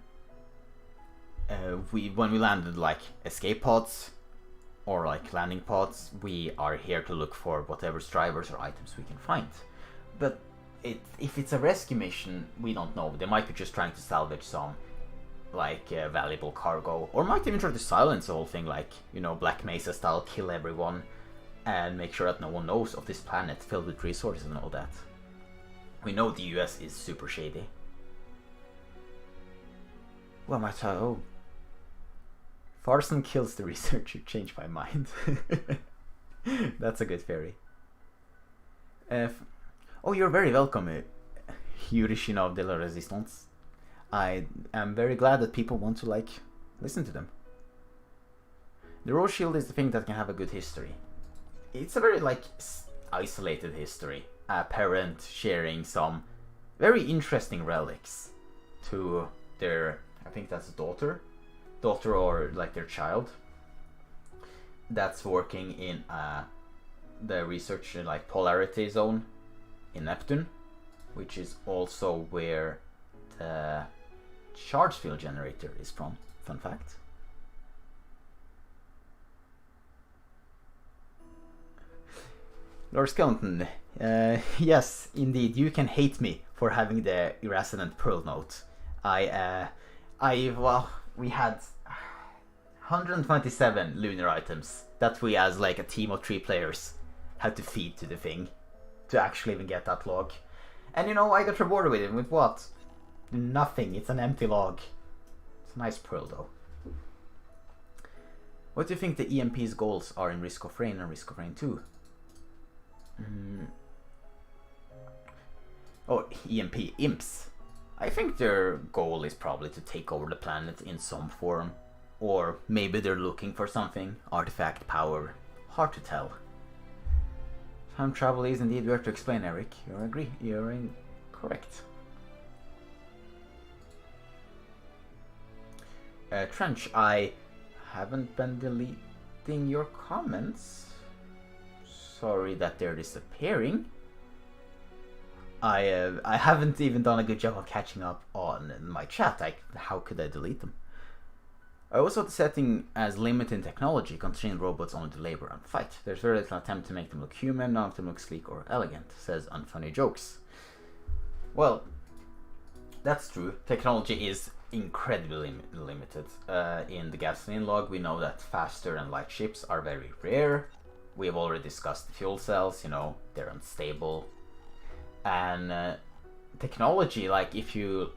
S1: when we landed like escape pods or like landing pods, we are here to look for whatever drivers or items we can find. But if it's a rescue mission, we don't know. They might be just trying to salvage some like valuable cargo, or might even try to silence the whole thing, like, you know, Black Mesa style, kill everyone and make sure that no one knows of this planet filled with resources and all that. We know the US is super shady. Well, my child, oh. Farson kills the researcher, changed my mind. That's a good fairy. Oh, you're very welcome, Yurishina de la Resistance. I am very glad that people want to, like, listen to them. The Rose Shield is the thing that can have a good history. It's a very, like, isolated history. A parent sharing some very interesting relics to their, I think that's a daughter or, like, their child. That's working in the research, like, polarity zone in Neptune, which is also where the charge field generator is from. Fun fact. Lord Skeleton, yes, indeed, you can hate me for having the irresident pearl note. Well, we had 127 lunar items that we, as like a team of 3 players, had to feed to the thing to actually even get that log. And you know, I got rewarded with it with what? Nothing. It's an empty log. It's a nice pearl though. What do you think the EMP's goals are in Risk of Rain and Risk of Rain 2? Oh, EMP, Imps. I think their goal is probably to take over the planet in some form. Or maybe they're looking for something. Artifact, power. Hard to tell. Time travel is indeed worth to explain, Eric. You're incorrect. Trench, I haven't been deleting your comments. Sorry that they're disappearing. I haven't even done a good job of catching up on my chat. How could I delete them? I also have the setting as limited technology, constrained robots only to labor and fight. There's very little attempt to make them look human, none of them look sleek or elegant, says Unfunny Jokes. Well, that's true. Technology is incredibly limited. In the gasoline log, we know that faster and light ships are very rare. We have already discussed the fuel cells, you know, they're unstable. And technology, like if you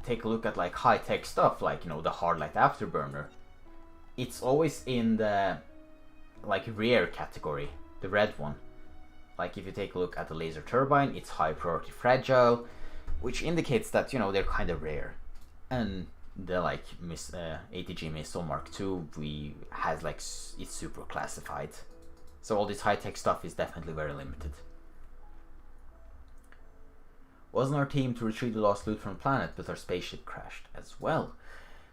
S1: take a look at like high-tech stuff, like, you know, the hard light afterburner, it's always in the like rare category, the red one. Like if you take a look at the laser turbine, it's high priority fragile, which indicates that, you know, they're kind of rare. And the like ATG missile Mark II has like it's super classified. So all this high-tech stuff is definitely very limited. Wasn't our team to retrieve the lost loot from the planet, but our spaceship crashed as well,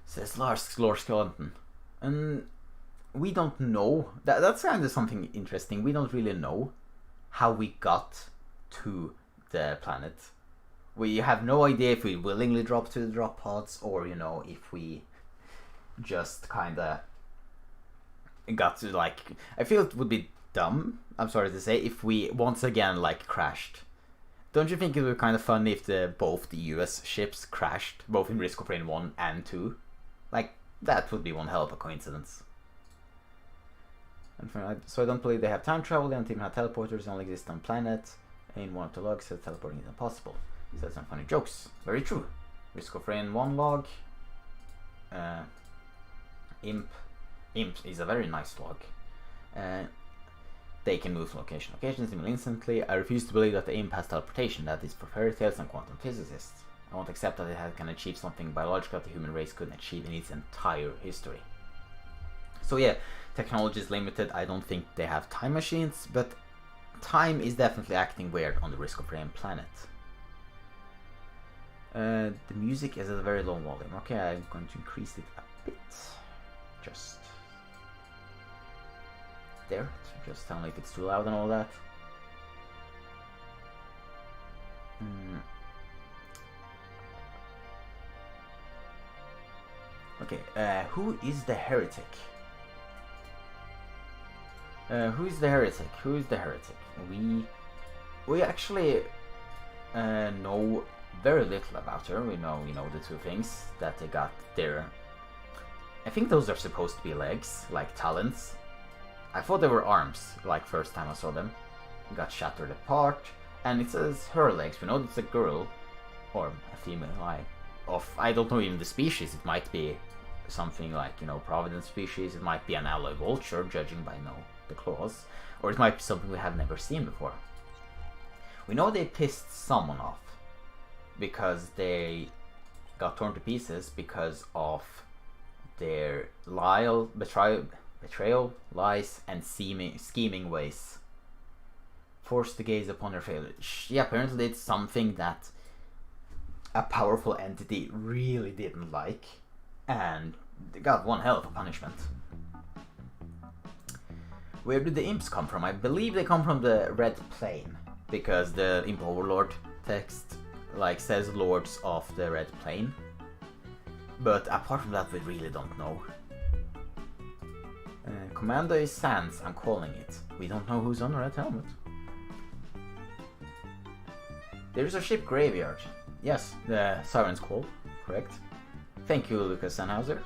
S1: says Lord Skeleton. And we don't know. That's kind of something interesting. We don't really know how we got to the planet. We have no idea if we willingly dropped to the drop pods, or, you know, if we just kind of got to, like, I feel it would be dumb, I'm sorry to say, if we once again, like, crashed. Don't you think it would be kind of funny if both the US ships crashed, both in Risk of Rain 1 and 2? Like, that would be one hell of a coincidence. So I don't believe they have time travel. They don't even have teleporters. They only exist on planet. In one of the logs says teleporting is impossible. He said some funny jokes. Very true. Risk of Rain 1 log. Imps is a very nice log. They can move from location to location seemingly instantly. I refuse to believe that the Imp has teleportation. That is for fairy tales and quantum physicists. I won't accept that it can achieve something biological that the human race couldn't achieve in its entire history. So yeah, technology is limited. I don't think they have time machines, but time is definitely acting weird on the Risk of Rain planet. The music is at a very low volume. Okay, I'm going to increase it a bit. Just there. Just tell me if it's too loud and all that. Okay, who is the heretic? Who is the heretic? Who is the heretic? We actually know very little about her. We know the two things that they got there. I think those are supposed to be legs, like talons. I thought they were arms, like first time I saw them. Got shattered apart, and it says her legs. We know it's a girl, or a female. I don't know even the species. It might be something like, Providence species. It might be an alloy vulture, judging by the claws, or it might be something we have never seen before. We know they pissed someone off because they got torn to pieces because of their betrayal, lies, and scheming ways. Forced to gaze upon her failure. Yeah, apparently it's something that a powerful entity really didn't like, and they got one hell of a punishment. Where do the imps come from? I believe they come from the Red Plain, because the Imp Overlord text says Lords of the Red Plain. But apart from that, we really don't know. Commando is Sans, I'm calling it. We don't know who's on the red helmet. There's a ship graveyard. Yes, the Siren's Call, correct. Thank you, Lucas Sennhauser.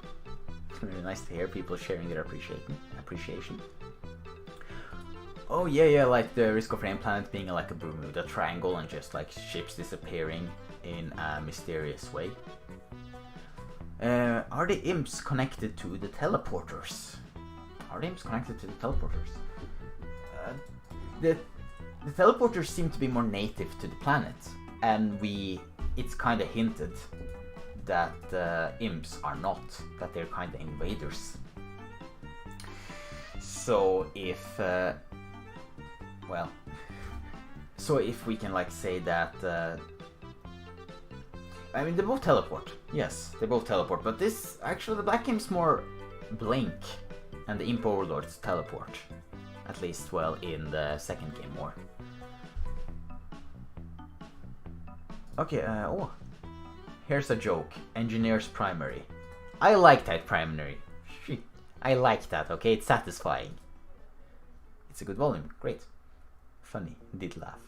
S1: Really nice to hear people sharing their appreciation. Oh yeah, like the Risk of Rain planet being like a Bermuda Triangle and just like ships disappearing in a mysterious way. Are the imps connected to the teleporters? The teleporters seem to be more native to the planet, and it's kind of hinted that the imps are not, that they're kind of invaders. So if we can say that, I mean, they both teleport. Yes, they both teleport, but the Black Imps more blink, and the Imp Overlords teleport. At least, in the second game more. Okay, here's a joke. Engineer's primary. I like that primary. Shit. I like that, okay? It's satisfying. It's a good volume. Great. Funny. Did laugh.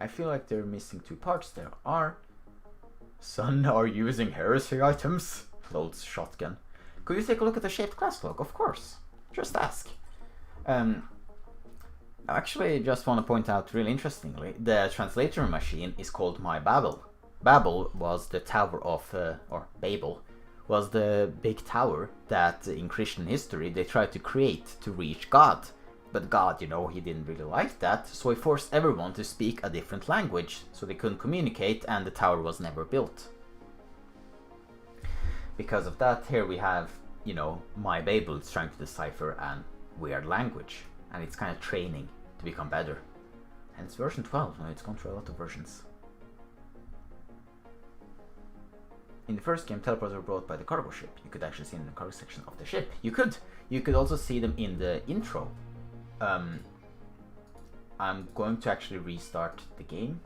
S1: I feel like they're missing two parts. There are. Son, are you using heresy items? Loads shotgun. Could you take a look at the shaped class log? Of course. Just ask. I actually just want to point out really interestingly, the translator machine is called My Babel. Babel was the tower of, or Babel, was the big tower that in Christian history they tried to create to reach God. But God, he didn't really like that, so he forced everyone to speak a different language, so they couldn't communicate, and the tower was never built. Because of that, here we have, My Babel is trying to decipher a weird language, and it's kind of training to become better. And it's version 12, now it's gone through a lot of versions. in the first game, teleporters were brought by the cargo ship. You could actually see them in the cargo section of the ship. You could also see them in the intro. I'm going to actually restart the game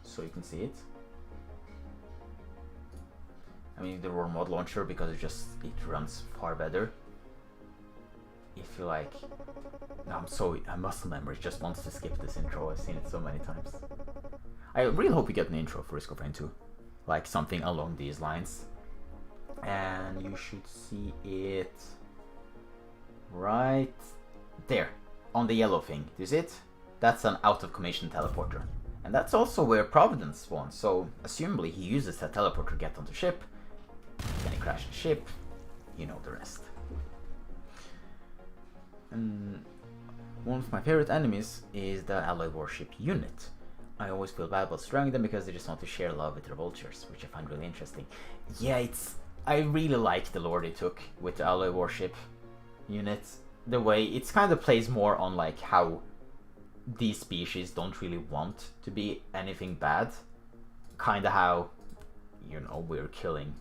S1: so you can see it. I mean the raw mod launcher because it runs far better. If you like, I'm muscle memory just wants to skip this intro. I've seen it so many times. I really hope we get an intro for Risk of Rain 2, like something along these lines. And you should see it right there on the yellow thing. Do you see it? That's an out of commission teleporter, and that's also where Providence spawns. So assumably he uses that teleporter to get onto ship. Then he crashed the ship. You know the rest. And one of my favorite enemies is the alloy warship unit. I always feel bad about destroying them because they just want to share love with their vultures, which I find really interesting. Yeah, I really like the lore they took with the alloy warship unit. The way it kind of plays more on like how these species don't really want to be anything bad. Kind of how, you know, we're killing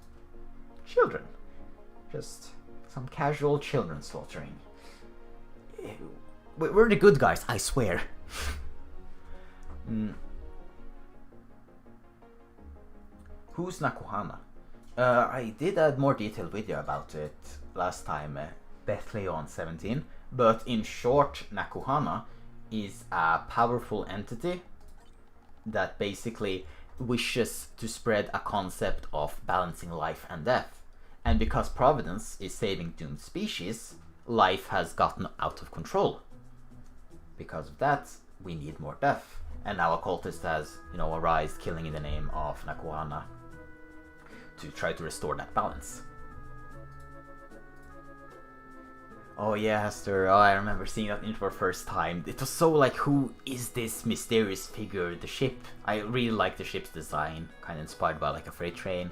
S1: children. Just some casual children slaughtering. We're the good guys, I swear. Who's Nakayama? I did a more detailed video about it last time, Bethleon 17, but in short, Nakayama is a powerful entity that basically wishes to spread a concept of balancing life and death. And because Providence is saving doomed species, life has gotten out of control. Because of that, we need more death. And now a cultist has, you know, arisen, killing in the name of Nakayama to try to restore that balance. Oh yeah, Hester, I remember seeing that intro for the first time. It was so like, who is this mysterious figure? The ship. I really like the ship's design, kind of inspired by like a freight train.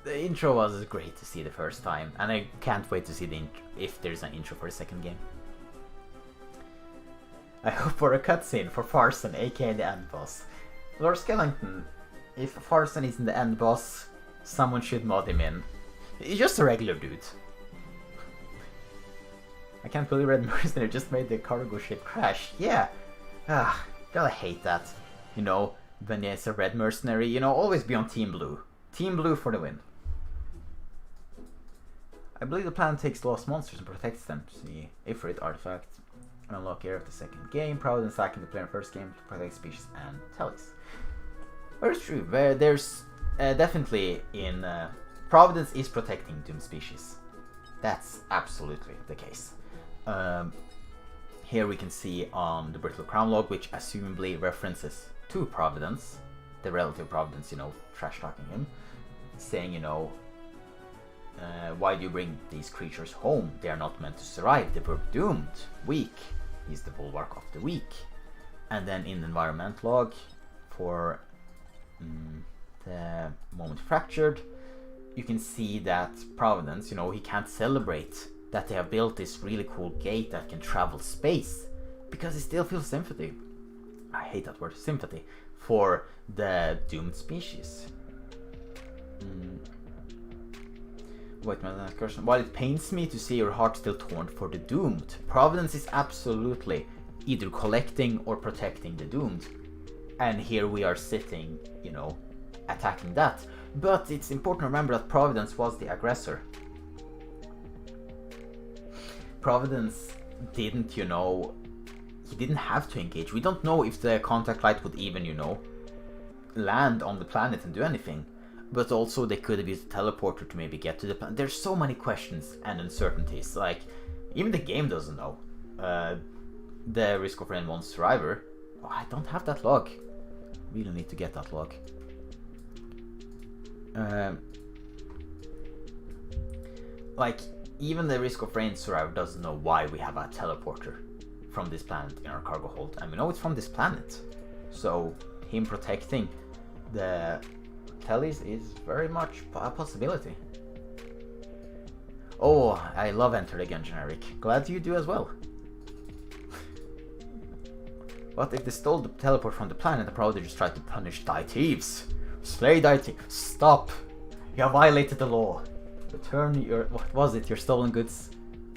S1: The intro was great to see the first time, and I can't wait to see if there's an intro for the second game. I hope for a cutscene for Farson, aka the end boss. Lord Skellington, if Farson isn't the end boss, someone should mod him in. He's just a regular dude. I can't believe Red Mercenary just made the cargo ship crash. Yeah. Gotta hate that. You know, when it's a Red Mercenary, you know, always be on Team Blue. Team Blue for the win. I believe the planet takes lost monsters and protects them. See, Ifrit artifact. Unlock here of the second game. Providence attacking the player in the first game to protect species and tellies. Very true. There's definitely in Providence is protecting doomed species. That's absolutely the case. Here we can see on the Brittle Crown log, which assumably references to Providence, the relative Providence, you know, trash talking him, saying, you know, why do you bring these creatures home? They are not meant to survive. They were doomed. Weak. He's the bulwark of the weak. And then in the environment log for the moment fractured, you can see that Providence, you know, he can't celebrate that they have built this really cool gate that can travel space because he still feels sympathy. I hate that word, sympathy, for the doomed species. Wait a minute, question. While it pains me to see your heart still torn for the doomed, Providence is absolutely either collecting or protecting the doomed. And here we are sitting, you know, attacking that. But it's important to remember that Providence was the aggressor. Providence didn't, you know, he didn't have to engage. We don't know if the contact light would even, you know, land on the planet and do anything. But also they could have used a teleporter to maybe get to the planet. There's so many questions and uncertainties. Like, even the game doesn't know. The Risk of Rain 1 Survivor. Oh, I don't have that log. Really need to get that log. Like, even the Risk of Rain Survivor doesn't know why we have a teleporter from this planet in our cargo hold. And we know it's from this planet. So, him protecting the tellies is very much a possibility. Oh, I love Enter the Gungeon, Eric. Glad you do as well. What if they stole the teleport from the planet and probably just tried to punish thy thieves? Slay thy thieves. Stop. You have violated the law. Return your... What was it? Your stolen goods?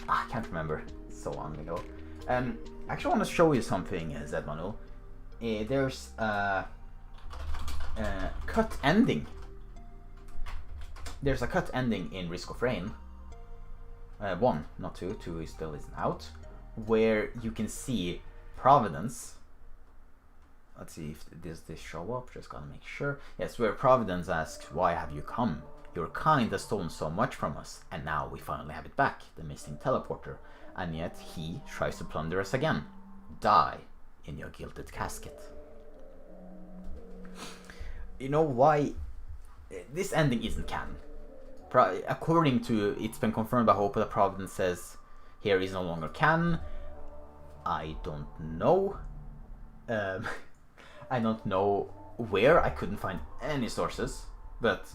S1: I can't remember. So long ago. I actually want to show you something, Zedmanu. There's a cut ending. There's a cut ending in Risk of Rain. 1, not 2. 2 still isn't out. Where you can see Providence. Let's see if does this show up. Just gotta make sure. Yes, where Providence asks, "Why have you come? Your kind has stolen so much from us, and now we finally have it back, the missing teleporter. And yet he tries to plunder us again. Die in your gilded casket." You know why? This ending isn't canon. According to, it's been confirmed by Hope that Providence says here is no longer canon. I don't know. I don't know where. I couldn't find any sources, but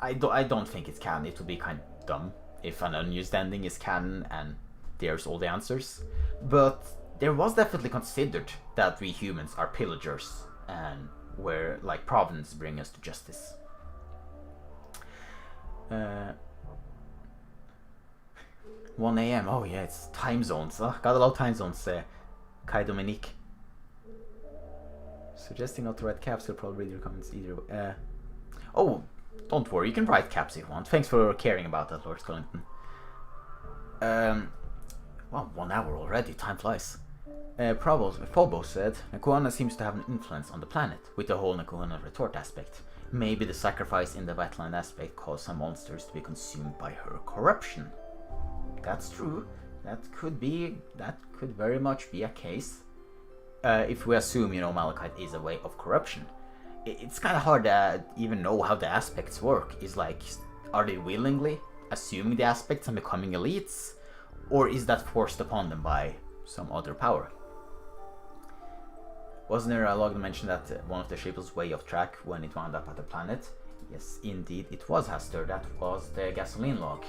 S1: I don't think it's canon. It would be kind of dumb if an unused ending is canon and there's all the answers. But there was definitely considered that we humans are pillagers and where like Providence bring us to justice. 1 a.m. Oh yeah, it's time zones. Oh, gotta love time zones. Kai Dominique. Suggesting not to write caps, you'll probably read your comments either way. Oh, don't worry, you can write caps if you want. Thanks for caring about that, Lord Scullington. Well, 1 hour already, time flies. Phobos said, Nakuana seems to have an influence on the planet, with the whole Nakuana retort aspect. Maybe the sacrifice in the wetland aspect caused some monsters to be consumed by her corruption. That's true. That could very much be a case. If we assume, Malachite is a way of corruption. It's kind of hard to even know how the aspects work. Is like, are they willingly assuming the aspects and becoming elites? Or is that forced upon them by some other power? Wasn't there a log that mentioned that one of the ships was way off track when it wound up at the planet? Yes, indeed it was, Haster. That was the gasoline log,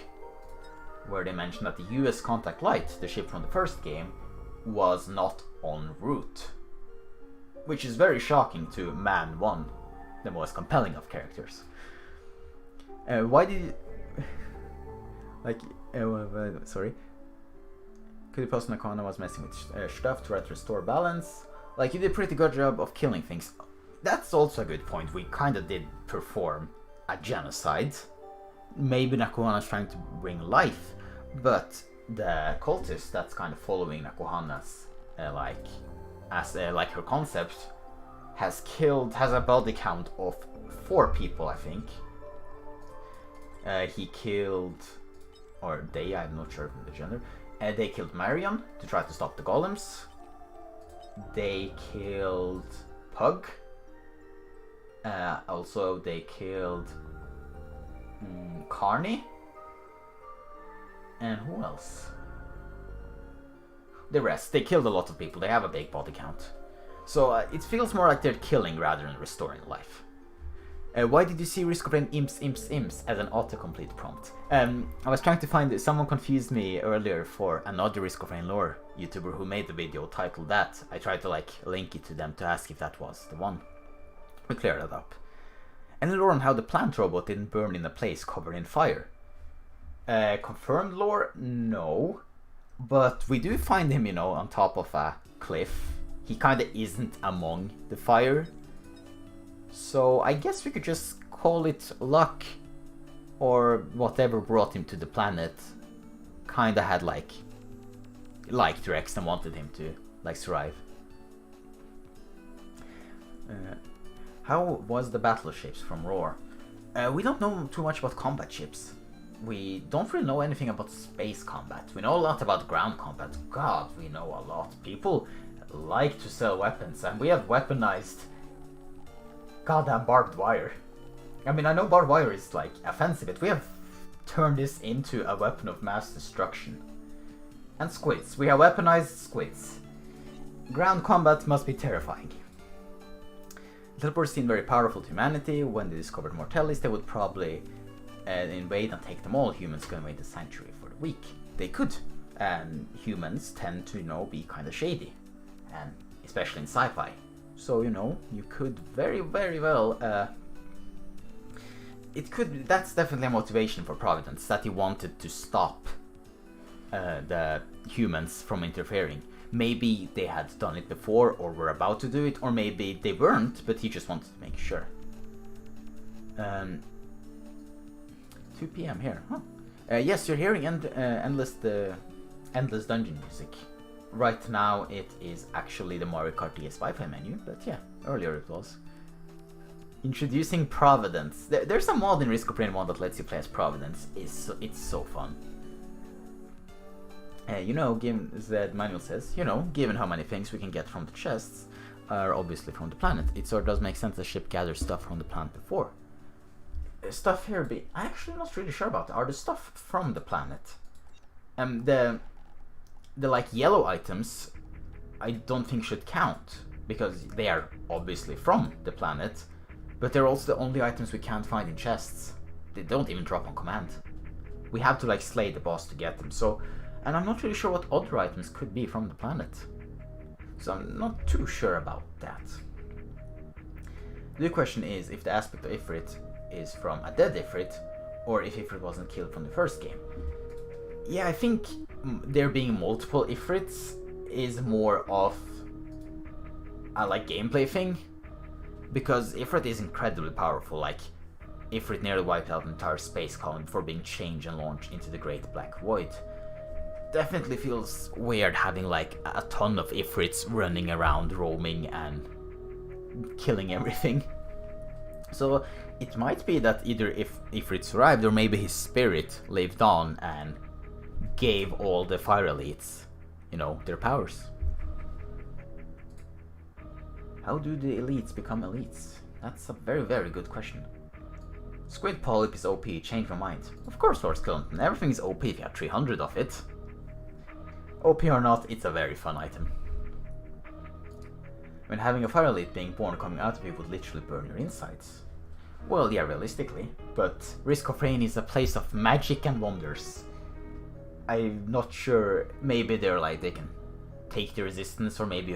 S1: where they mentioned that the US Contact Light, the ship from the first game, was not en route. Which is very shocking to Man 1, the most compelling of characters. Why did you... sorry. Could you post Nakana was messing with stuff to try to restore balance? Like, you did a pretty good job of killing things. That's also a good point. We kinda did perform a genocide. Maybe Nakuhana's trying to bring life, but the cultist that's kind of following Nakuhana's like her concept has a body count of 4 people, I think. He killed, or they, I'm not sure of the gender. They killed Marion to try to stop the golems. They killed Pug. Also, they killed Carney. And who else? The rest. They killed a lot of people. They have a big body count. So it feels more like they're killing rather than restoring life. Why did you see Risk of Rain Imps as an autocomplete prompt? I was trying to find... Someone confused me earlier for another Risk of Rain lore YouTuber who made the video titled that. I tried to link it to them to ask if that was the one. We cleared that up. Any lore on how the plant robot didn't burn in a place covered in fire? Confirmed lore? No. But we do find him, on top of a cliff. He kinda isn't among the fire. So I guess we could just call it luck, or whatever brought him to the planet kinda had liked Rex and wanted him to survive. How was the battleships from Roar? We don't know too much about combat ships. We don't really know anything about space combat. We know a lot about ground combat. God, we know a lot. People like to sell weapons, and we have weaponized goddamn barbed wire. I mean, I know barbed wire is offensive, but we have turned this into a weapon of mass destruction. And squids. We have weaponized squids. Ground combat must be terrifying. Teleporters seem very powerful to humanity. When they discovered Mortalis, they would probably invade and take them all. Humans can invade the sanctuary for the weak. They could. And humans tend to, be kind of shady. And especially in sci-fi. So, you could very, very well it could. That's definitely a motivation for Providence, that he wanted to stop the humans from interfering. Maybe they had done it before or were about to do it, or maybe they weren't, but he just wanted to make sure. 2 p.m. here. Huh. Yes, you're hearing endless dungeon music. Right now it is actually the Mario Kart DS Wi-Fi menu, but yeah, earlier it was. Introducing Providence. There's a mod in Risk of Rain 1 that lets you play as Providence. It's so fun. Given, the manual says, given how many things we can get from the chests are obviously from the planet, it sort of does make sense the ship gathers stuff from the planet before. Stuff here, I'm actually not really sure about. Are the stuff from the planet? The like yellow items, I don't think should count, because they are obviously from the planet, but they're also the only items we can't find in chests. They don't even drop on command. We have to like slay the boss to get them, so, and I'm not really sure what other items could be from the planet. So I'm not too sure about that. The question is if the aspect of Ifrit is from a dead Ifrit, or if Ifrit wasn't killed from the first game. Yeah, I think there being multiple Ifrits is more of a like gameplay thing, because Ifrit is incredibly powerful. Like Ifrit nearly wiped out an entire space colony before being changed and launched into the Great Black Void. Definitely feels weird having like a ton of Ifrits running around, roaming and killing everything. So it might be that either Ifrit survived, or maybe his spirit lived on and gave all the fire elites, their powers. How do the elites become elites? That's a very, very good question. Squid Polyp is OP, change my mind. Of course, Lord Skeleton, everything is OP if you have 300 of it. OP or not, it's a very fun item. When having a fire elite being born coming out of you would literally burn your insides. Well, yeah, realistically, but Risk of Rain is a place of magic and wonders. I'm not sure, maybe they're like, they can take the resistance, or maybe,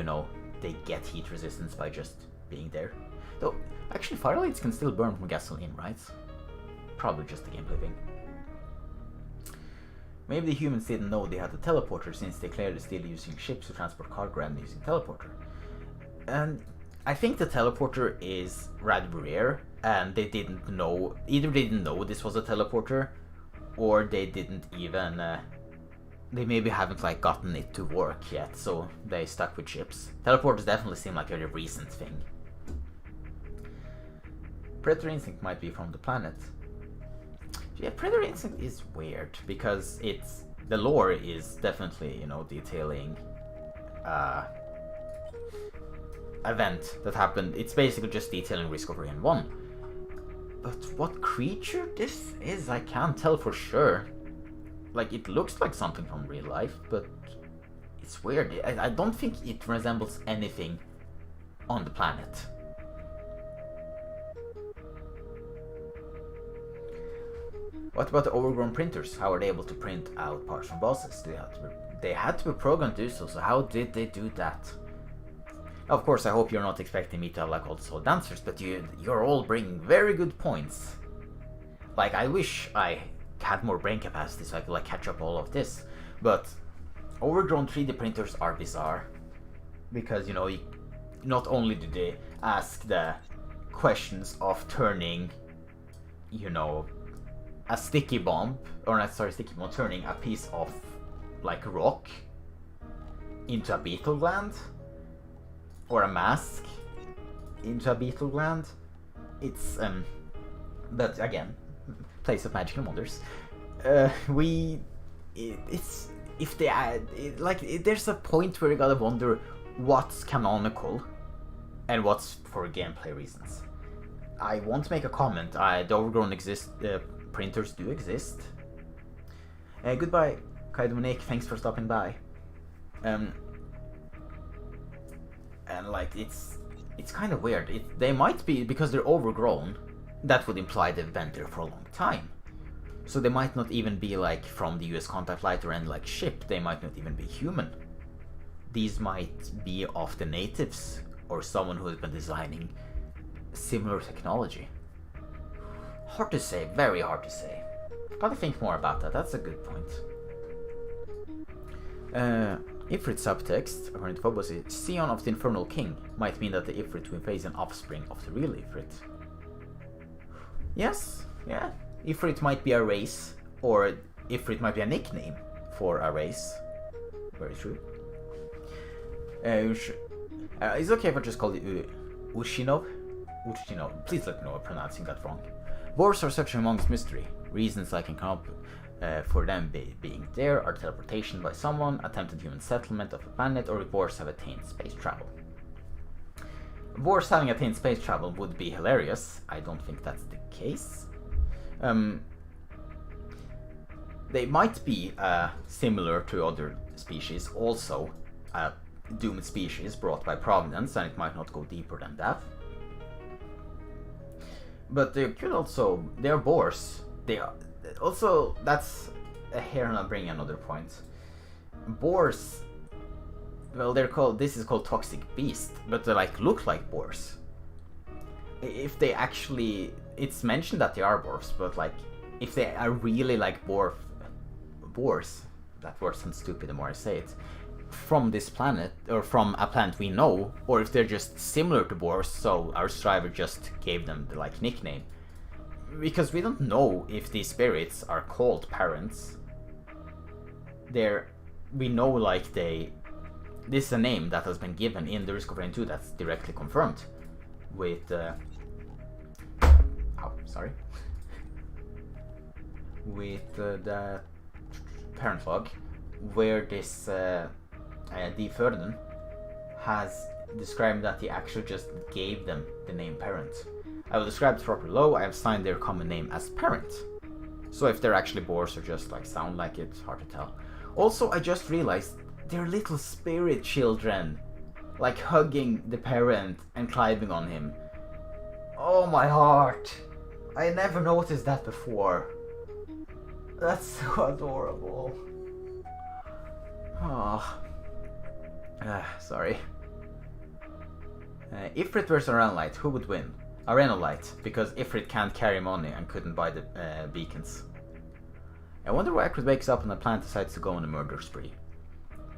S1: they get heat resistance by just being there. Though, actually, fire elites can still burn from gasoline, right? Probably just a gameplay thing. Maybe the humans didn't know they had a teleporter, since they clearly still using ships to transport cargo and using teleporter. And I think the teleporter is rather rare, and they didn't know, either they didn't know this was a teleporter, or they didn't even, they maybe haven't like gotten it to work yet, so they stuck with ships. Teleporters definitely seem like a very recent thing. Predator Instinct might be from the planet. Yeah, Predator Instinct is weird, because the lore is definitely, detailing event that happened. It's basically just detailing Risk of Rain 1. But what creature this is, I can't tell for sure. Like, it looks like something from real life, but it's weird. I don't think it resembles anything on the planet. What about the overgrown printers? How are they able to print out parts from bosses? They had to be programmed to do so how did they do that? Of course, I hope you're not expecting me to have like all the solid answers, but you're all bringing very good points. Like, I wish I had more brain capacity so I could like catch up all of this, but overgrown 3D printers are bizarre, because not only do they ask the questions of turning a sticky bomb, turning a piece of like rock into a beetle gland, or a mask into a beetle gland. It's but again, place of magic and wonders. There's a point where you gotta wonder what's canonical and what's for gameplay reasons. I want to make a comment. The overgrown printers do exist. Goodbye, Kaido Monique, thanks for stopping by. And like, it's kind of weird. They might be, because they're overgrown, that would imply they've been there for a long time. So they might not even be like from the US Contact Light or any like ship. They might not even be human. These might be of the natives, or someone who has been designing similar technology. Hard to say, very hard to say. Gotta think more about that, that's a good point. Ifrit subtext, according to Phobos, is Scion of the Infernal King might mean that the Ifrit will face an offspring of the real Ifrit. Yes, yeah. Ifrit might be a race, or Ifrit might be a nickname for a race. Very true. It's okay if I just call it Ushinov? Ushinov. Please let me know if I'm pronouncing that wrong. Wars are such a amongst mystery. Reasons I can come up for them being there are teleportation by someone, attempted human settlement of a planet, or if wars have attained space travel. Wars having attained space travel would be hilarious. I don't think that's the case. They might be similar to other species, also a doomed species brought by Providence, and it might not go deeper than that. But they could also, they're boars. They are also, that's here, and I'll bring another point. Boars, well, they're called, this is called toxic beast, but they like look like boars. If they actually, it's mentioned that they are boars, but like if they are really like boars, that word sounds stupid the more I say it, from this planet, or from a planet we know, or if they're just similar to boars, so our striver just gave them the like nickname. Because we don't know if these spirits are called parents. We know like this is a name that has been given in the Risk of Rain 2 that's directly confirmed with with the parent log, where this D. Ferdinand has described that he actually just gave them the name parent. I will describe the proper below. I have signed their common name as parent. So if they're actually boars or just like sound like it, it's hard to tell. Also, I just realized they're little spirit children, like hugging the parent and climbing on him. Oh my heart! I never noticed that before. That's so adorable. Oh. Sorry. Ifrit versus Arenolite, who would win? Arenolite, because Ifrit can't carry money and couldn't buy the beacons. I wonder why Acrid wakes up and the planet decides to go on a murder spree.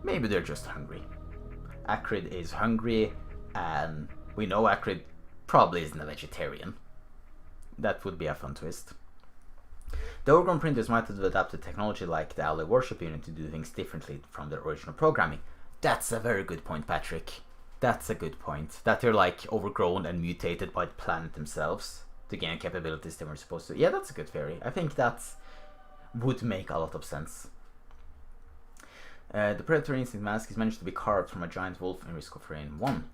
S1: Maybe they're just hungry. Acrid is hungry, and we know Acrid probably isn't a vegetarian. That would be a fun twist. The Orgon printers might have adapted technology like the Ally Worship Unit to do things differently from their original programming. That's a very good point, Patrick. That's a good point. That they're like overgrown and mutated by the planet themselves to gain capabilities they weren't supposed to. Yeah, that's a good theory. I think that would make a lot of sense. The Predator Instinct mask is managed to be carved from a giant wolf in Risk of Rain 1.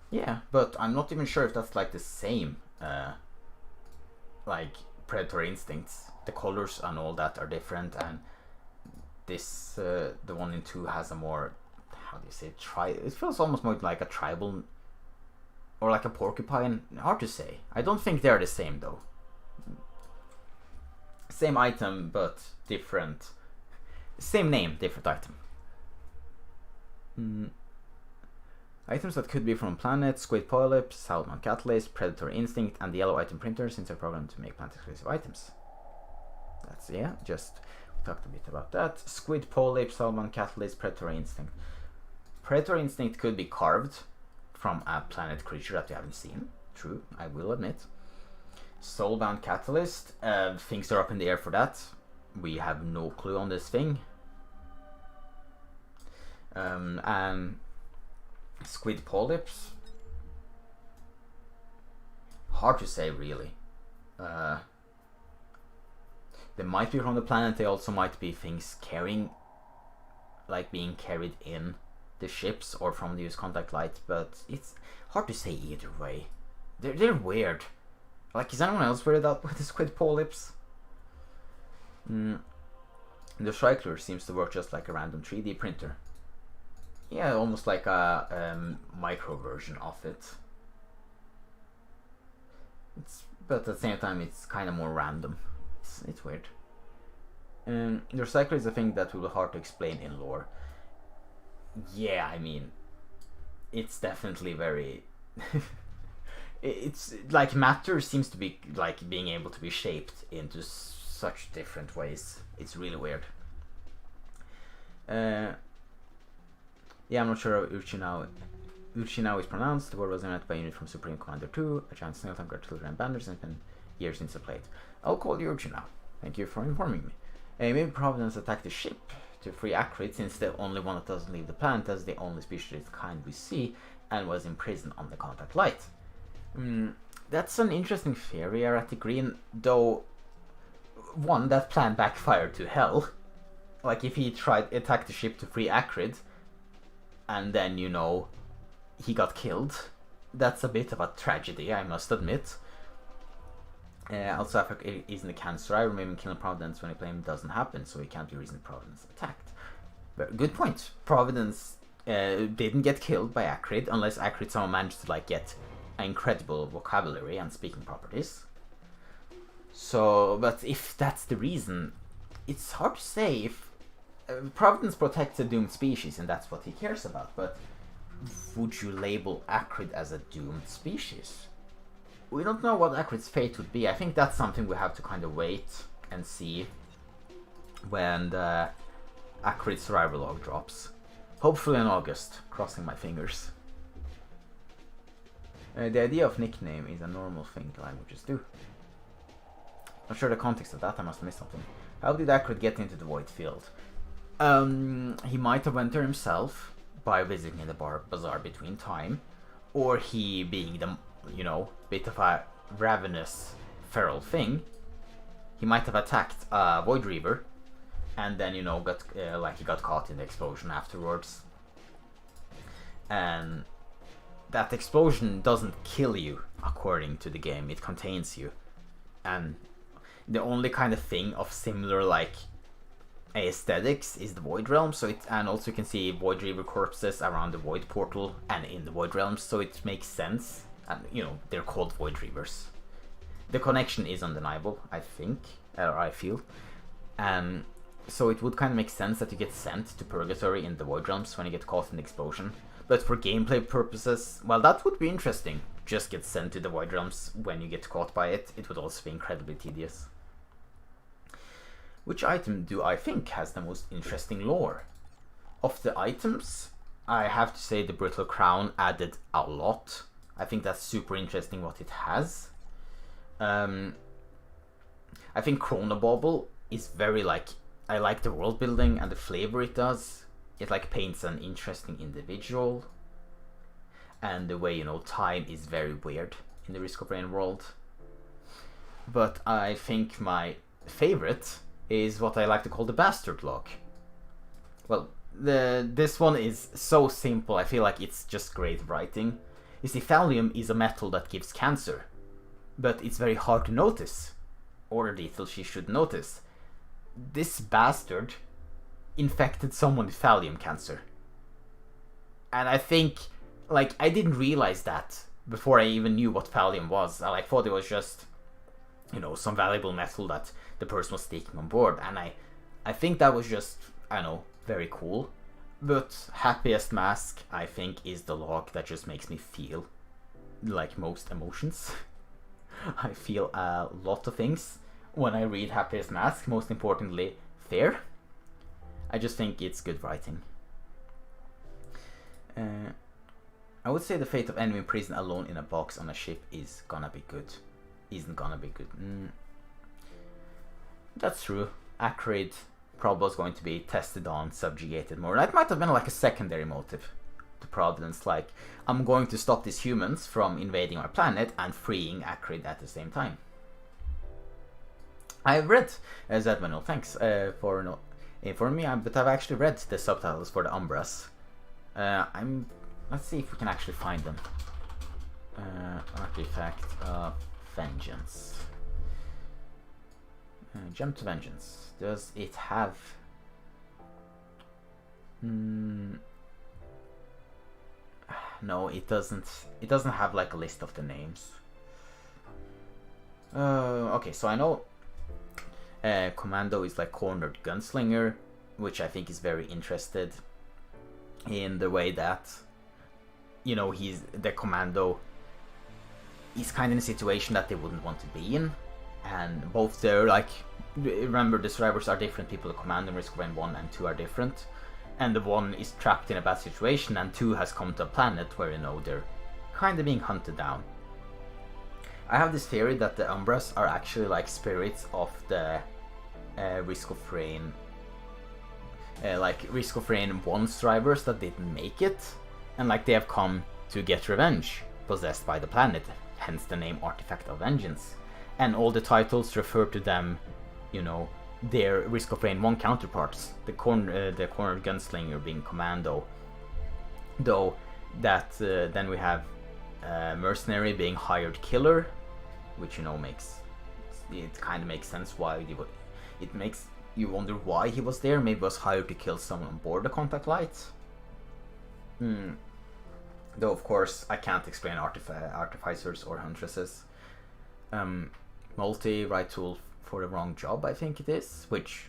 S1: Yeah, but I'm not even sure if that's like the same like Predator Instincts. The colors and all that are different, and this the one in 2 has a more, how do you say, it feels almost more like a tribal or like a porcupine. Hard to say. I don't think they're the same though. Same item but different. Same name, different item. Items that could be from planet, Squid Polyps, Salmon Catalyst, Predator Instinct, and the yellow item printer, since they're programmed to make planet exclusive items. That's, yeah, just talked a bit about that. Squid Polyps, Salmon Catalyst, Predator Instinct. Predator Instinct could be carved from a planet creature that we haven't seen. True, I will admit. Soulbound Catalyst, things are up in the air for that. We have no clue on this thing. And Squid Polyps, hard to say really. They might be from the planet. They also might be things carrying, like being carried in the ships or from the US contact light, but it's hard to say either way. They're weird. Like, is anyone else weirded out with the Squid Polyps? The Cycler seems to work just like a random 3D printer. Yeah, almost like a micro version of it. But at the same time, it's kind of more random. It's weird. The Recycler is a thing that will be hard to explain in lore. Yeah, I mean, it's definitely very... it's like matter seems to be like being able to be shaped into such different ways. It's really weird. Yeah, I'm not sure how Uchinao is pronounced. The word was invented by a unit from Supreme Commander 2, a giant snail type artillery and banders, and it's been years since I played. I'll call you Uchinao. Thank you for informing me. Maybe Providence attacked the ship to free Acrid, since the only one that doesn't leave the planet as the only species of its kind we see, and was imprisoned on the contact light. That's an interesting theory, Erratic Green, though one, that plan backfired to hell. Like, if he tried attack the ship to free Acrid, and then, you know, he got killed, that's a bit of a tragedy, I must admit. Also, Africa isn't a cancer. I remember killing Providence when I play him doesn't happen, so he can't be reason Providence attacked. But good point. Providence didn't get killed by Acrid, unless Acrid somehow managed to like get incredible vocabulary and speaking properties. So, but if that's the reason, it's hard to say. If Providence protects a doomed species and that's what he cares about, but would you label Acrid as a doomed species? We don't know what Acrid's fate would be. I think that's something we have to kind of wait and see when the Acrid survival log drops. Hopefully in August, crossing my fingers. The idea of nickname is a normal thing languages do. Not sure the context of that, I must have missed something. How did Acrid get into the Void Field? He might have went there himself by visiting the bazaar between time, or he being the, you know, bit of a ravenous feral thing, he might have attacked a Void Reaver, and then, you know, got he got caught in the explosion afterwards. And that explosion doesn't kill you, according to the game, it contains you. And the only kind of thing of similar, like, aesthetics is the Void Realm, so it, and also you can see Void Reaver corpses around the Void Portal and in the Void Realms, so it makes sense. And, you know, they're called Void Reavers. The connection is undeniable, I think, or I feel. So it would kind of make sense that you get sent to Purgatory in the Void Realms when you get caught in the explosion. But for gameplay purposes, well, that would be interesting. Just get sent to the Void Realms when you get caught by it. It would also be incredibly tedious. Which item do I think has the most interesting lore? Of the items, I have to say the Brittle Crown added a lot. I think that's super interesting what it has. I think Chronobauble is very, like, I like the world building and the flavor it does. It like paints an interesting individual. And the way, you know, time is very weird in the Risk of Rain world. But I think my favorite is what I like to call the Bastard Log. Well, this one is so simple, I feel like it's just great writing. You see, thallium is a metal that gives cancer, but it's very hard to notice, or details she should notice. This bastard infected someone with thallium cancer. And I think, like, I didn't realize that before I even knew what thallium was. I thought it was just, you know, some valuable metal that the person was taking on board. And I think that was just, I don't know, very cool. But Happiest Mask, I think, is the log that just makes me feel like most emotions. I feel a lot of things when I read Happiest Mask, most importantly, fear. I just think it's good writing. I would say the fate of enemy in prison alone in a box on a ship is gonna be good. Isn't gonna be good. That's true. Acrid probably was going to be tested on, subjugated more. That might have been like a secondary motive to Providence, like, I'm going to stop these humans from invading our planet and freeing Acrid at the same time. I've read Zedmanuel, thanks for informing me, but I've actually read the subtitles for the Umbras. Let's see if we can actually find them. Artifact of Vengeance. Jump to Vengeance. Does it have... No, it doesn't. It doesn't have like a list of the names. Okay, so I know Commando is like cornered gunslinger, which I think is very interested in the way that, you know, he's the Commando is kind of in a situation that they wouldn't want to be in, and both they're like, remember the survivors are different people. The command in Risk of Rain 1 and 2 are different, and the 1 is trapped in a bad situation, and 2 has come to a planet where, you know, they're kind of being hunted down. I have this theory that the Umbras are actually like spirits of the Risk of Rain, like Risk of Rain 1 survivors that didn't make it, and like they have come to get revenge, possessed by the planet, hence the name Artifact of Vengeance. And all the titles refer to them, you know, their Risk of Rain 1 counterparts, the cornered gunslinger being Commando, though that then we have Mercenary being Hired Killer, which, you know, kind of makes sense why it makes you wonder why he was there. Maybe he was hired to kill someone on board the Contact Light. Though of course I can't explain artificers or huntresses. Multi, right tool for the wrong job, I think it is, which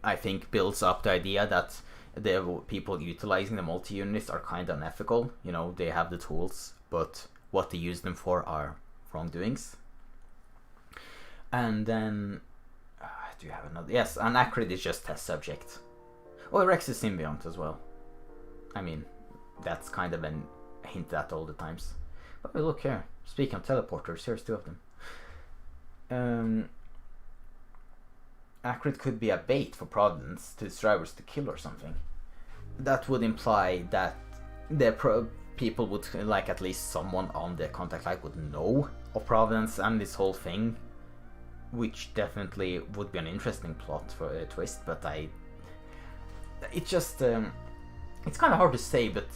S1: I think builds up the idea that the people utilizing the multi-units are kind of unethical. You know, they have the tools, but what they use them for are wrongdoings. And then, do you have another? Yes, an Acrid is just test subject. Oh, Rex is symbiont as well. I mean, that's kind of been hinted at all the times. But look here, speaking of teleporters, here's 2 of them. Acrid could be a bait for Providence to its drivers to kill or something. That would imply that the people would, like, at least someone on the Contact Light would know of Providence and this whole thing, which definitely would be an interesting plot for a twist, but it's just it's kind of hard to say, but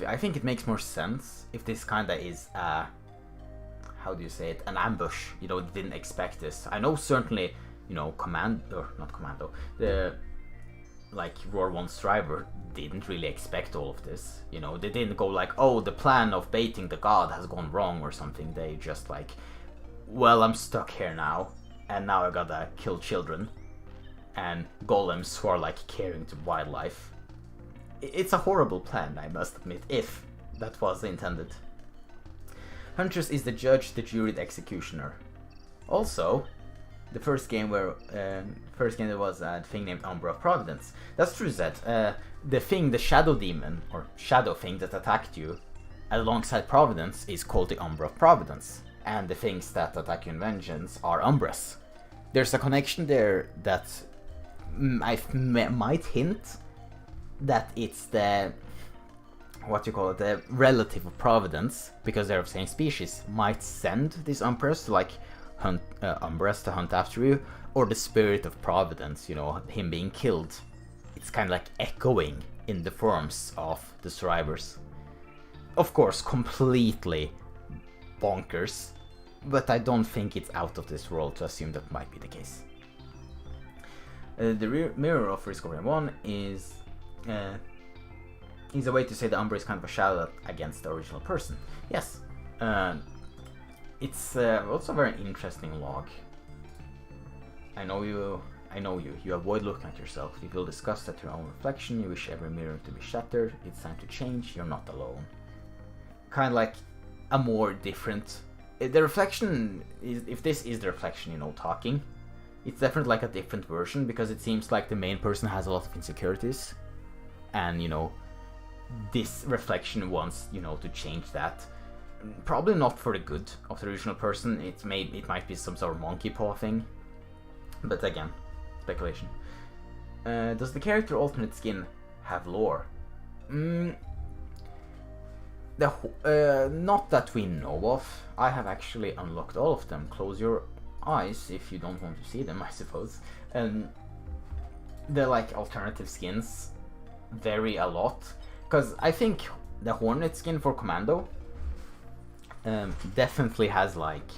S1: I think it makes more sense if this kind of is how do you say it, an ambush. You know, they didn't expect this. I know certainly, you know, the like Roar 1 Striver didn't really expect all of this. You know, they didn't go like, oh, the plan of baiting the god has gone wrong or something. They just like, well, I'm stuck here now, and now I gotta kill children and golems who are like caring to wildlife. It's a horrible plan, I must admit, if that was intended. Huntress is the judge, the jury, the executioner. Also, the first game there was a thing named Umbra of Providence. That's true, Zed. The shadow demon, or shadow thing that attacked you alongside Providence is called the Umbra of Providence. And the things that attack you in Vengeance are Umbras. There's a connection there that might hint that it's the, the relative of Providence, because they're of the same species, might send these Umbras to like hunt Umbras to hunt after you, or the spirit of Providence, you know, him being killed. It's kind of like echoing in the forms of the survivors. Of course, completely bonkers, but I don't think it's out of this world to assume that might be the case. The mirror of Risk of Rain 1 is a way to say the Umbra is kind of a shadow against the original person. Yes, it's also a very interesting log. I know you. You avoid looking at yourself. You feel disgust at your own reflection. You wish every mirror to be shattered. It's time to change. You're not alone. Kind of like a more different. The reflection is, if this is the reflection, you know, talking, it's definitely like a different version, because it seems like the main person has a lot of insecurities, and you know, this reflection wants, you know, to change that. Probably not for the good of the original person. It might be some sort of monkey paw thing, but again, speculation. Does the character alternate skin have lore? Not that we know of. I have actually unlocked all of them. Close your eyes if you don't want to see them, I suppose. They're like alternative skins vary a lot, because I think the Hornet skin for Commando definitely has like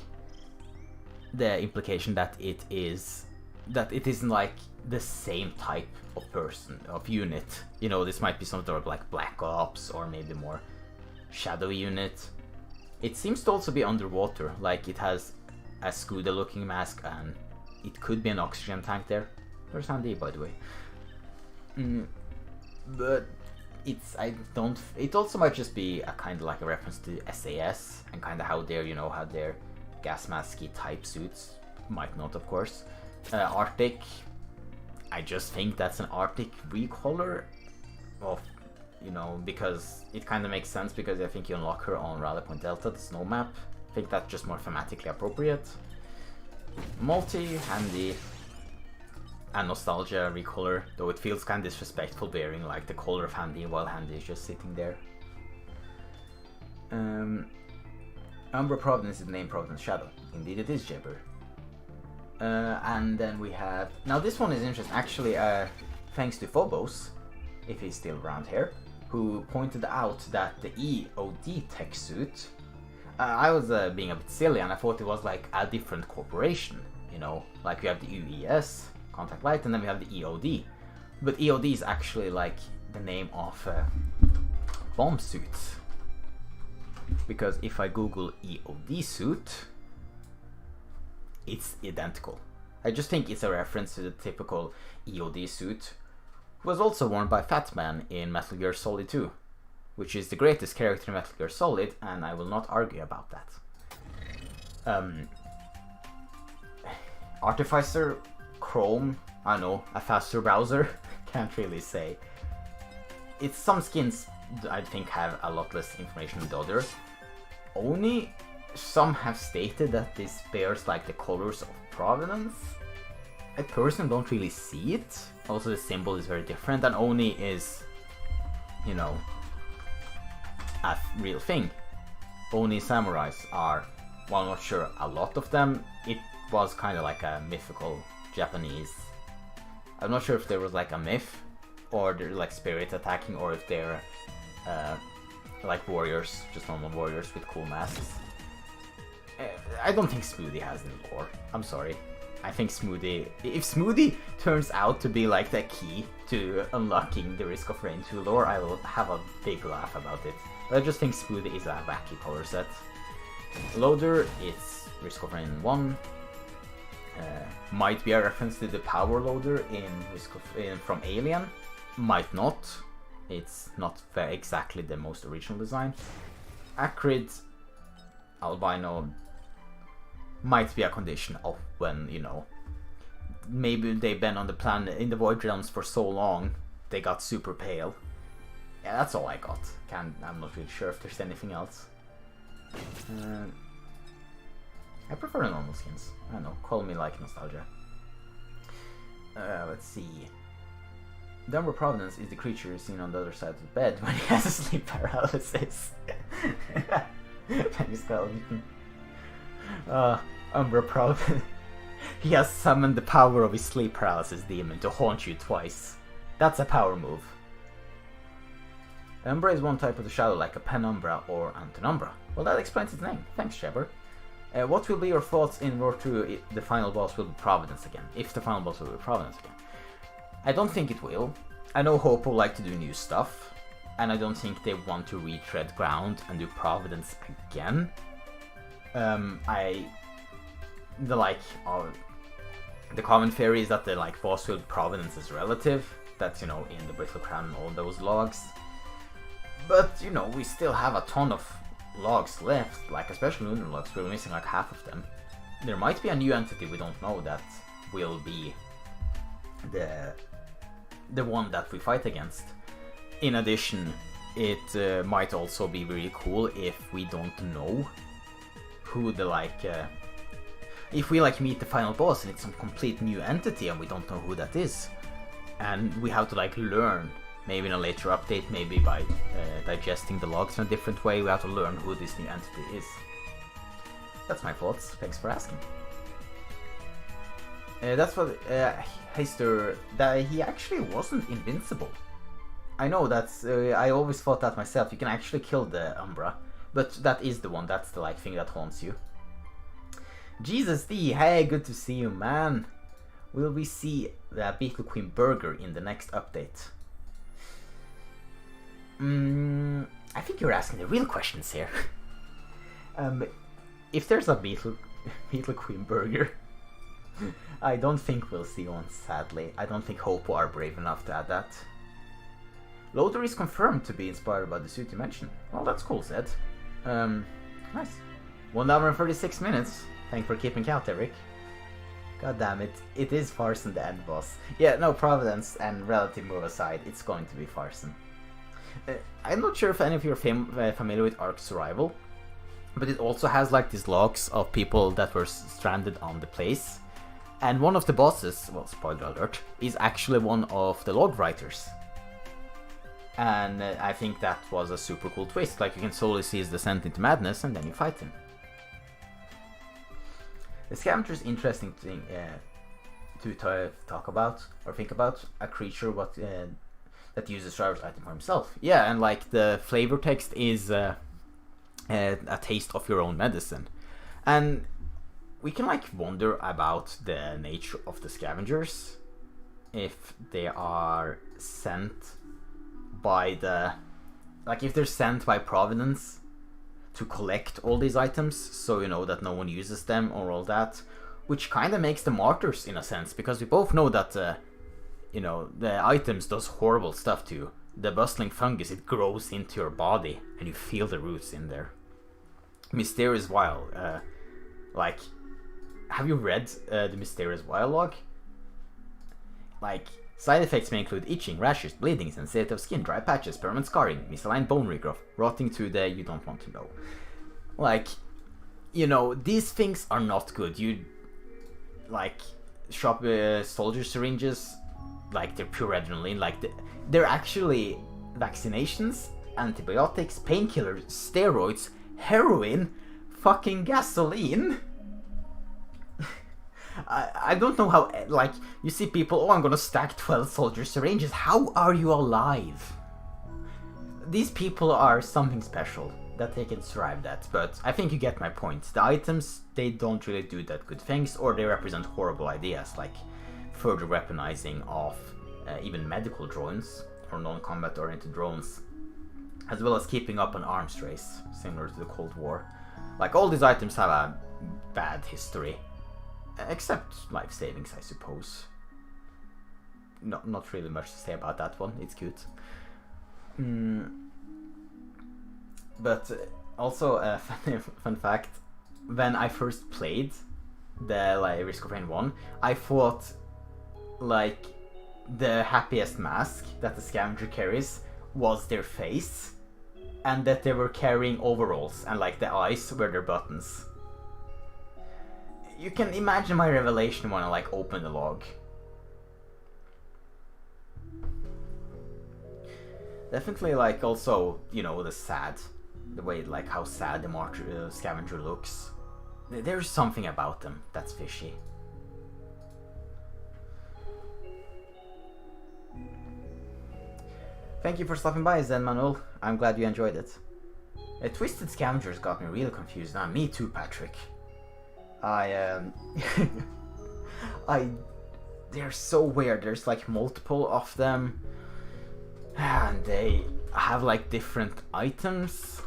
S1: the implication that it isn't like the same type of person, of unit. You know, this might be some sort of like Black Ops or maybe more shadow unit. It seems to also be underwater, like it has a Scuda looking mask, and it could be an oxygen tank there. There's Andy, by the way. But it also might just be a kind of like a reference to SAS and kind of how their gas masky type suits, might not of course. Arctic, I just think that's an Arctic recolor of, because it kind of makes sense, because I think you unlock her on Rally Point Delta, the snow map. I think that's just more thematically appropriate. Multi, handy, and nostalgia recolor, though it feels kind of disrespectful wearing like the color of Handy while Handy is just sitting there. Umbra Providence is the name Providence Shadow. Indeed it is, Jibber. And then we have, now this one is interesting actually, thanks to Phobos, if he's still around here, who pointed out that the EOD tech suit, I was being a bit silly and I thought it was like a different corporation, like we have the UES, Contact Light, and then we have the EOD. But EOD is actually like the name of bomb suits. Because if I Google EOD suit, it's identical. I just think it's a reference to the typical EOD suit, who was also worn by Fat Man in Metal Gear Solid 2, which is the greatest character in Metal Gear Solid, and I will not argue about that. Artificer, Chrome, I don't know, a faster browser, can't really say. It's some skins I think have a lot less information than the other. Only some have stated that this bears like the colors of Providence. I personally don't really see it. Also the symbol is very different, and Oni is, a real thing. Oni samurais are, well, I'm not sure a lot of them. It was kind of like a mythical Japanese. I'm not sure if there was like a myth, or they're like spirit attacking, or if they're like warriors, just normal warriors with cool masks. I don't think Smoothie has the lore. I'm sorry. I think Smoothie, if Smoothie turns out to be like the key to unlocking the Risk of Rain 2 lore, I will have a big laugh about it. But I just think Smoothie is a wacky color set. Loader, it's Risk of Rain 1. Might be a reference to the power loader from Alien. Might not. It's not exactly the most original design. Acrid, albino, might be a condition of when, maybe they've been on the planet in the Void Realms for so long, they got super pale. Yeah, that's all I got. I'm not really sure if there's anything else. I prefer the normal skins. I don't know, call me like nostalgia. Let's see. Dumber Providence is the creature seen on the other side of the bed when he has a sleep paralysis. Penny Skeleton. Umbra Providence. He has summoned the power of his sleep paralysis demon to haunt you twice. That's a power move. Umbra is one type of the shadow, like a Penumbra or Antenumbra. Well, that explains its name. Thanks, Shepard. What will be your thoughts in War 2 the final boss will be Providence again? If the final boss will be Providence again. I don't think it will. I know Hope will like to do new stuff, and I don't think they want to retread ground and do Providence again. The common theory is that the boss will Providence is relative. That's in the Brittle Crown and all those logs. But we still have a ton of logs left, especially lunar logs. We're missing half of them. There might be a new entity we don't know that will be the one that we fight against. In addition, it might also be really cool if we don't know who if we meet the final boss and it's some complete new entity and we don't know who that is, and we have to learn, maybe in a later update, maybe by digesting the logs in a different way, we have to learn who this new entity is. That's my thoughts. Thanks for asking. That's what Heister, that he actually wasn't invincible. I know that's I always thought that myself. You can actually kill the Umbra, but that is the one. That's the thing that haunts you. Jesus D, hey, good to see you, man. Will we see the Beetle Queen burger in the next update? I think you're asking the real questions here. If there's a Beetle Queen burger, I don't think we'll see one, sadly. I don't think Hopo are brave enough to add that. Loader is confirmed to be inspired by the suit you mentioned. Well, that's cool, Zed. Nice. 1 hour and 36 minutes. Thanks for keeping count, Eric. God damn it. It is Farson the end boss. Yeah, no, Providence and relative move aside, it's going to be Farson. I'm not sure if any of you are familiar with Ark Survival, but it also has like these logs of people that were stranded on the place. And one of the bosses, well, spoiler alert, is actually one of the log writers. And I think that was a super cool twist. Like, you can slowly see his descent into madness, and then you fight him. The Scavenger's interesting thing to talk about, or think about, a creature that uses driver's item for himself. Yeah, and like, the flavor text is a taste of your own medicine. And we can like wonder about the nature of the Scavengers, if they are sent by the, like, if they're sent by Providence to collect all these items, so you know that no one uses them or all that, which kind of makes them martyrs in a sense, because we both know that you know, the items does horrible stuff to you. The bustling fungus, it grows into your body and you feel the roots in there. Mysterious Vial, like, have you read the Mysterious Vial log? Like, side effects may include itching, rashes, bleeding, sensitivity of skin, dry patches, permanent scarring, misaligned bone regrowth, rotting to the you don't want to know. Like, you know, these things are not good. You, like, shop soldier syringes, like, they're pure adrenaline. Like, they're actually vaccinations, antibiotics, painkillers, steroids, heroin, fucking gasoline. I don't know how, like, you see people, oh, I'm gonna stack 12 soldier syringes. How are you alive? These people are something special that they can survive that, but I think you get my point. The items, they don't really do that good things, or they represent horrible ideas, like further weaponizing of even medical drones, or non-combat oriented drones, as well as keeping up an arms race, similar to the Cold War. Like, all these items have a bad history. Except life savings, I suppose. Not really much to say about that one. It's cute. But also a fun fact: when I first played the like Risk of Rain 1, I thought like the happiest mask that the Scavenger carries was their face, and that they were carrying overalls and like the eyes were their buttons. You can imagine my revelation when I like open the log. Definitely, like, also, you know, the way, like, how sad the Scavenger looks. There's something about them that's fishy. Thank you for stopping by, Zen Manuel. I'm glad you enjoyed it. Twisted Scavengers got me really confused. Now, me too, Patrick. They're so weird. There's like multiple of them, and they have like different items.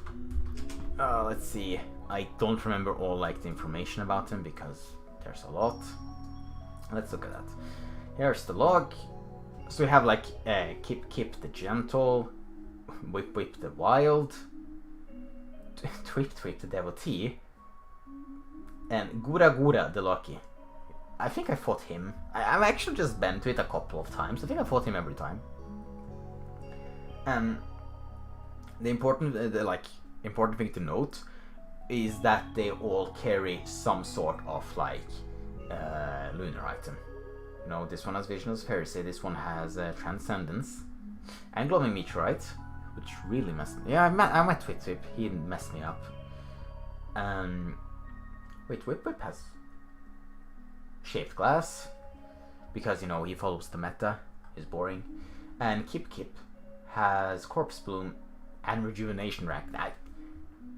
S1: Let's see. I don't remember all like the information about them because there's a lot. Let's look at that. Here's the log. So we have like Kip the Gentle, Whip the Wild, Twip the Devotee, and Gura the Lucky. I think I fought him. I've actually just been to it a couple of times. I think I fought him every time. And the important thing to note is that they all carry some sort of like lunar item. You know, this one has Vision of Heresy, this one has Transcendence, and Glowing Meteorite, which really messed me. Yeah, I met Twip. He messed me up. Wait, Whip has Shaped Glass, because, you know, he follows the meta, he's boring. And Kip has Corpse Bloom and Rejuvenation Rack,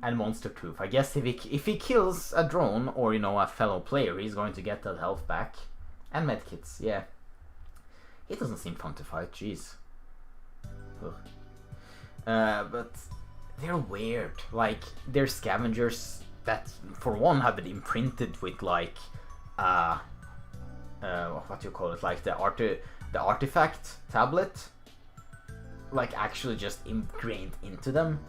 S1: and Monster Tooth. I guess if he kills a drone, or, you know, a fellow player, he's going to get that health back. And medkits, yeah. It doesn't seem fun to fight, jeez. But they're weird. Like, they're Scavengers that, for one, have been imprinted with like what do you call it, like the artifact tablet, like actually just ingrained into them.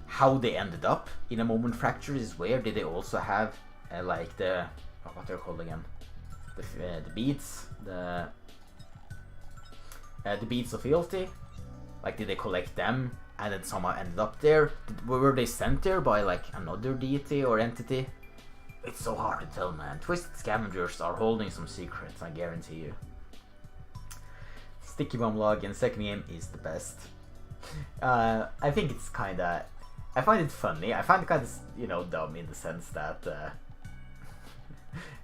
S1: How they ended up in a moment fracture is weird. Did they also have like the what they're called again? The beads, the beads of fealty. Like, did they collect them and then somehow ended up there? Were they sent there by like another deity or entity? It's so hard to tell, man. Twisted Scavengers are holding some secrets, I guarantee you. Sticky Bomb log in second game is the best. I think it's kinda... I find it funny. I find it kind of, you know, dumb in the sense that...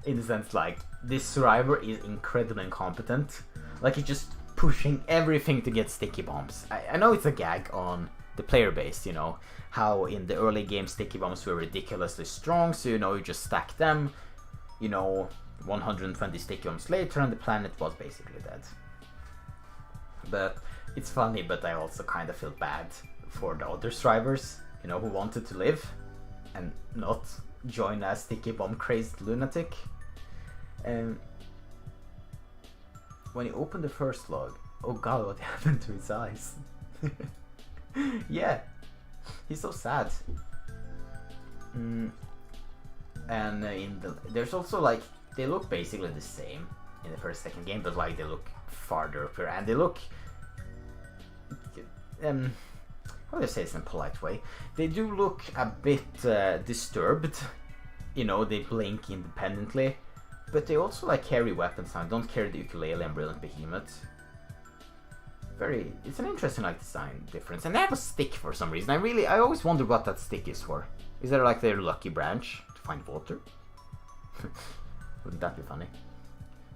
S1: in the sense, like, this survivor is incredibly incompetent. Like, he's just pushing everything to get sticky bombs. I know it's a gag on the player base, you know, how in the early game sticky bombs were ridiculously strong, so, you know, you just stack them, you know, 120 sticky bombs later and the planet was basically dead. But it's funny, but I also kind of feel bad for the other survivors, you know, who wanted to live and not join a sticky bomb crazed lunatic. When you open the first log, oh god, what happened to his eyes? Yeah, he's so sad. And there's also like, they look basically the same in the first second game, but like they look farther up here, and they look how do I say this in a polite way? They do look a bit disturbed, you know, they blink independently, but they also like carry weapons now, don't carry the ukulele and Brilliant Behemoth. It's an interesting like design difference, and they have a stick for some reason. I always wonder what that stick is for. Is there like their lucky branch to find water? Wouldn't that be funny?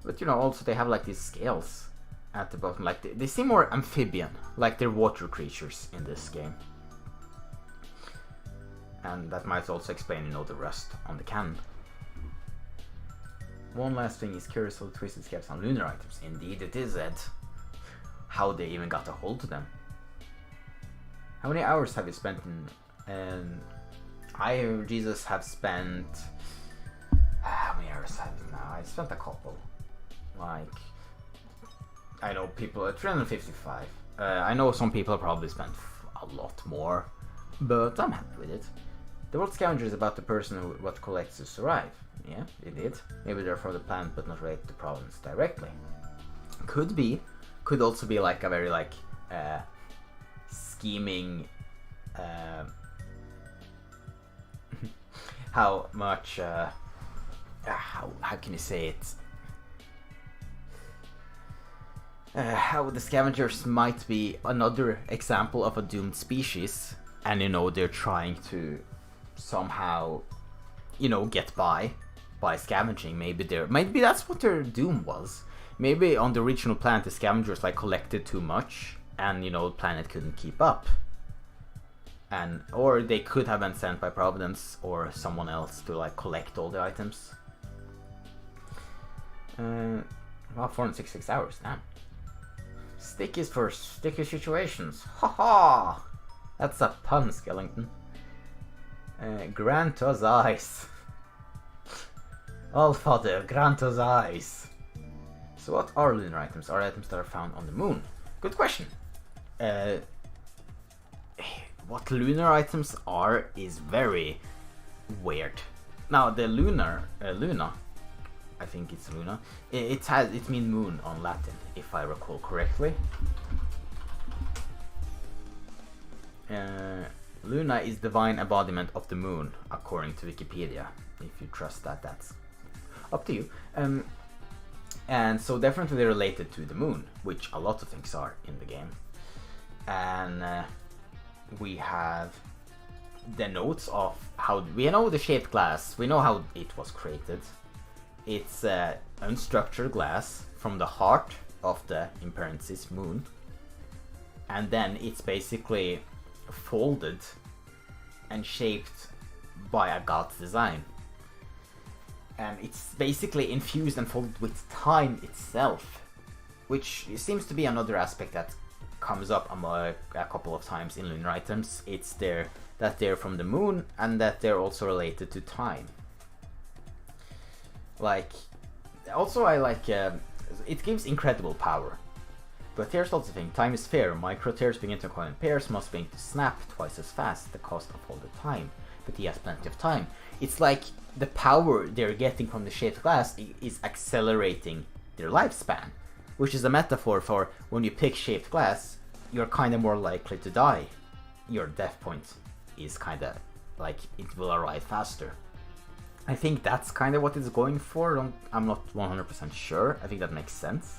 S1: But you know, also they have like these scales at the bottom, like they seem more amphibian, like they're water creatures in this game. And that might also explain, you know, the rust on the cannon. One last thing is curious how Twisted Scabs on lunar items. Indeed it is, Ed. How they even got a hold to them. How many hours have you spent in... I, Jesus, have spent... how many hours have you now? I spent a couple. Like... I know people... 355. I know some people probably spent a lot more. But I'm happy with it. The World Scavenger is about the person who what collects to survive. Yeah, it did. Maybe they're for the planet but not related to province directly. Could be. Could also be like a very like scheming how much how can you say it, how the scavengers might be another example of a doomed species, and you know they're trying to somehow, you know, get by scavenging. Maybe that's what their doom was. Maybe on the original planet the scavengers like collected too much and, you know, the planet couldn't keep up. And or they could have been sent by Providence or someone else to like collect all the items. Well, 466 hours, damn. Stickies for sticky situations. Haha! That's a pun, Skellington. Grant us eyes. Allfather, grant us eyes. So what are lunar items? Are items that are found on the moon? Good question. What lunar items are is very weird. Now the Luna, I think it's Luna. It means moon on Latin, if I recall correctly. Luna is divine embodiment of the moon, according to Wikipedia. If you trust that, that's up to you. And so definitely related to the moon, which a lot of things are in the game. And we have the notes of how we know the shaped glass. We know how it was created. It's unstructured glass from the heart of the, in parentheses, moon. And then it's basically folded and shaped by a god's design. And it's basically infused and folded with time itself, which seems to be another aspect that comes up a couple of times in lunar items. It's that they're from the moon and that they're also related to time. Like, also I like, it gives incredible power. But here's also the thing, time is fair. Micro tears begin to coil in pairs, must begin to snap twice as fast, the cost of all the time. But he has plenty of time. It's like the power they're getting from the shaped glass is accelerating their lifespan, which is a metaphor for when you pick shaped glass, you're kind of more likely to die. Your death point is kind of like it will arrive faster. I think that's kind of what it's going for. I'm not 100% sure. I think that makes sense.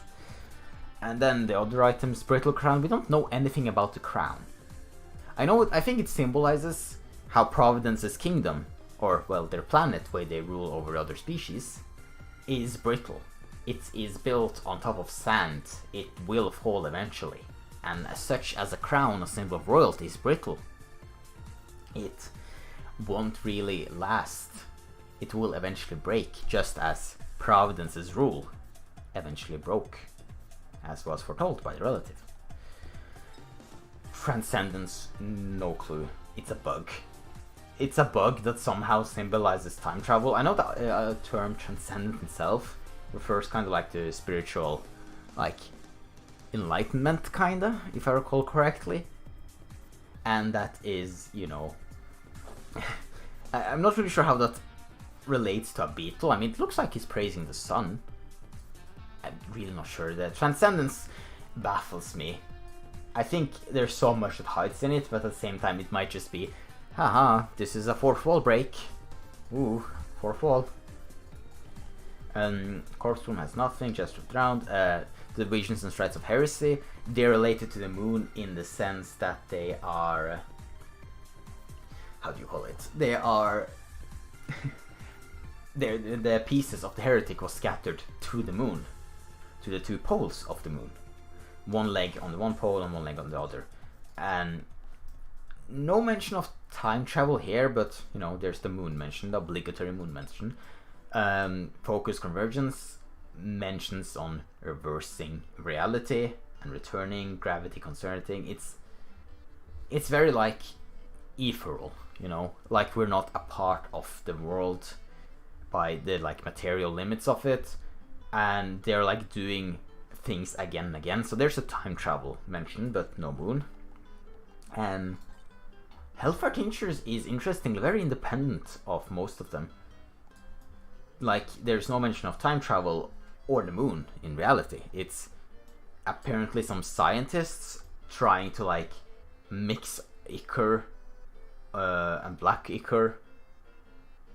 S1: And then the other items, Brittle Crown, we don't know anything about the crown. I think it symbolizes how Providence's kingdom, or well, their planet where they rule over other species, is brittle. It is built on top of sand. It will fall eventually. And as such, as a crown, a symbol of royalty, is brittle. It won't really last. It will eventually break, just as Providence's rule eventually broke, as was foretold by the relative. Transcendence, no clue. It's a bug. It's a bug that somehow symbolizes time travel. I know the term transcendent itself refers kind of like to spiritual, like, enlightenment, kinda, if I recall correctly. And that is, you know... I'm not really sure how that relates to a beetle. I mean, it looks like he's praising the sun. I'm really not sure. The transcendence baffles me. I think there's so much that hides in it, but at the same time it might just be, haha, this is a fourth wall break. Ooh, fourth wall. Corpse Room has nothing, just drowned. The Visions and Strides of Heresy, they're related to the moon in the sense that they are... how do you call it? They are... the pieces of the heretic was scattered to the moon, to the two poles of the moon. One leg on the one pole and one leg on the other. And no mention of time travel here, but you know, there's the moon mentioned, the obligatory moon mention. Focus convergence, mentions on reversing reality and returning, gravity concerning. It's very like ethereal, you know, like we're not a part of the world by the like material limits of it, and they're like doing things again and again. So there's a time travel mentioned, but no moon. And Hellfire Tinctures is interestingly very independent of most of them. Like, there's no mention of time travel or the moon in reality. It's apparently some scientists trying to like mix ichor and black ichor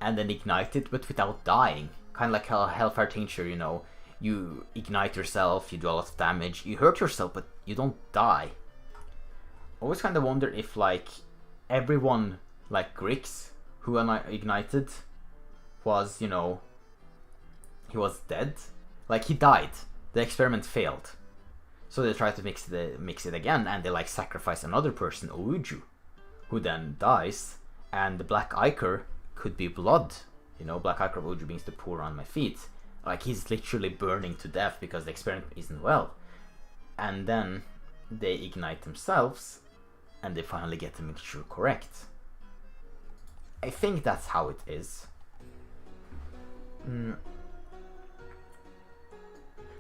S1: and then ignite it, but without dying. Kind of like how Hellfire Tincture, you know, you ignite yourself, you do a lot of damage, you hurt yourself, but you don't die. Always kind of wonder if like everyone like Grix, who ignited, was, you know, he was dead. Like, he died. The experiment failed. So they tried to mix it again, and they like sacrifice another person, Ouju, who then dies, and the black ichor could be blood. You know, black ichor of Ouju begins to pour on my feet. Like, he's literally burning to death because the experiment isn't well. And then they ignite themselves, and they finally get the mixture correct. I think that's how it is.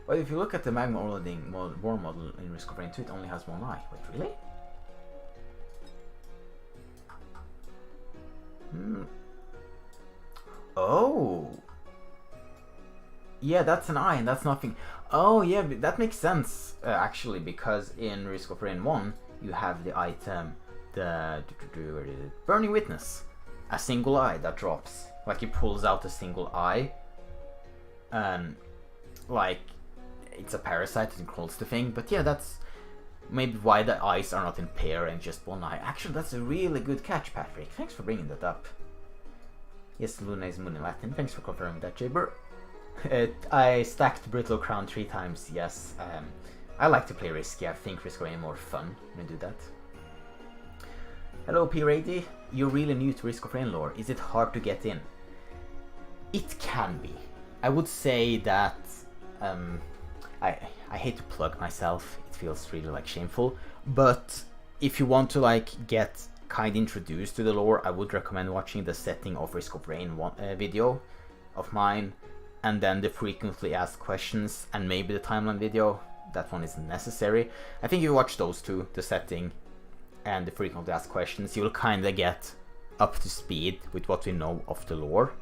S1: But if you look at the magma overloading worm model in Risk of Rain 2, it only has one eye. Wait, really? Oh! Yeah, that's an eye and that's nothing. Oh yeah, that makes sense actually, because in Risk of Rain 1 you have the item, the Burning Witness. A single eye that drops. Like, he pulls out a single eye. And like, it's a parasite that controls the thing. But yeah, that's maybe why the eyes are not in pair and just one eye. Actually, that's a really good catch, Patrick. Thanks for bringing that up. Yes, Luna is moon in Latin. Thanks for confirming that, Jaber. I stacked Brittle Crown 3 times, yes. I like to play risky. I think Risk of Rain more fun when I do that. Hello, P-Rady. You're really new to Risk of Rain lore. Is it hard to get in? It can be. I would say that... I hate to plug myself. It feels really like shameful. But if you want to like get kind of introduced to the lore, I would recommend watching the Setting of Risk of Rain video of mine, and then the Frequently Asked Questions, and maybe the Timeline video. that one isn't necessary. I think if you watch those two, the setting and the frequently asked questions, you'll kind of get up to speed with what we know of the lore.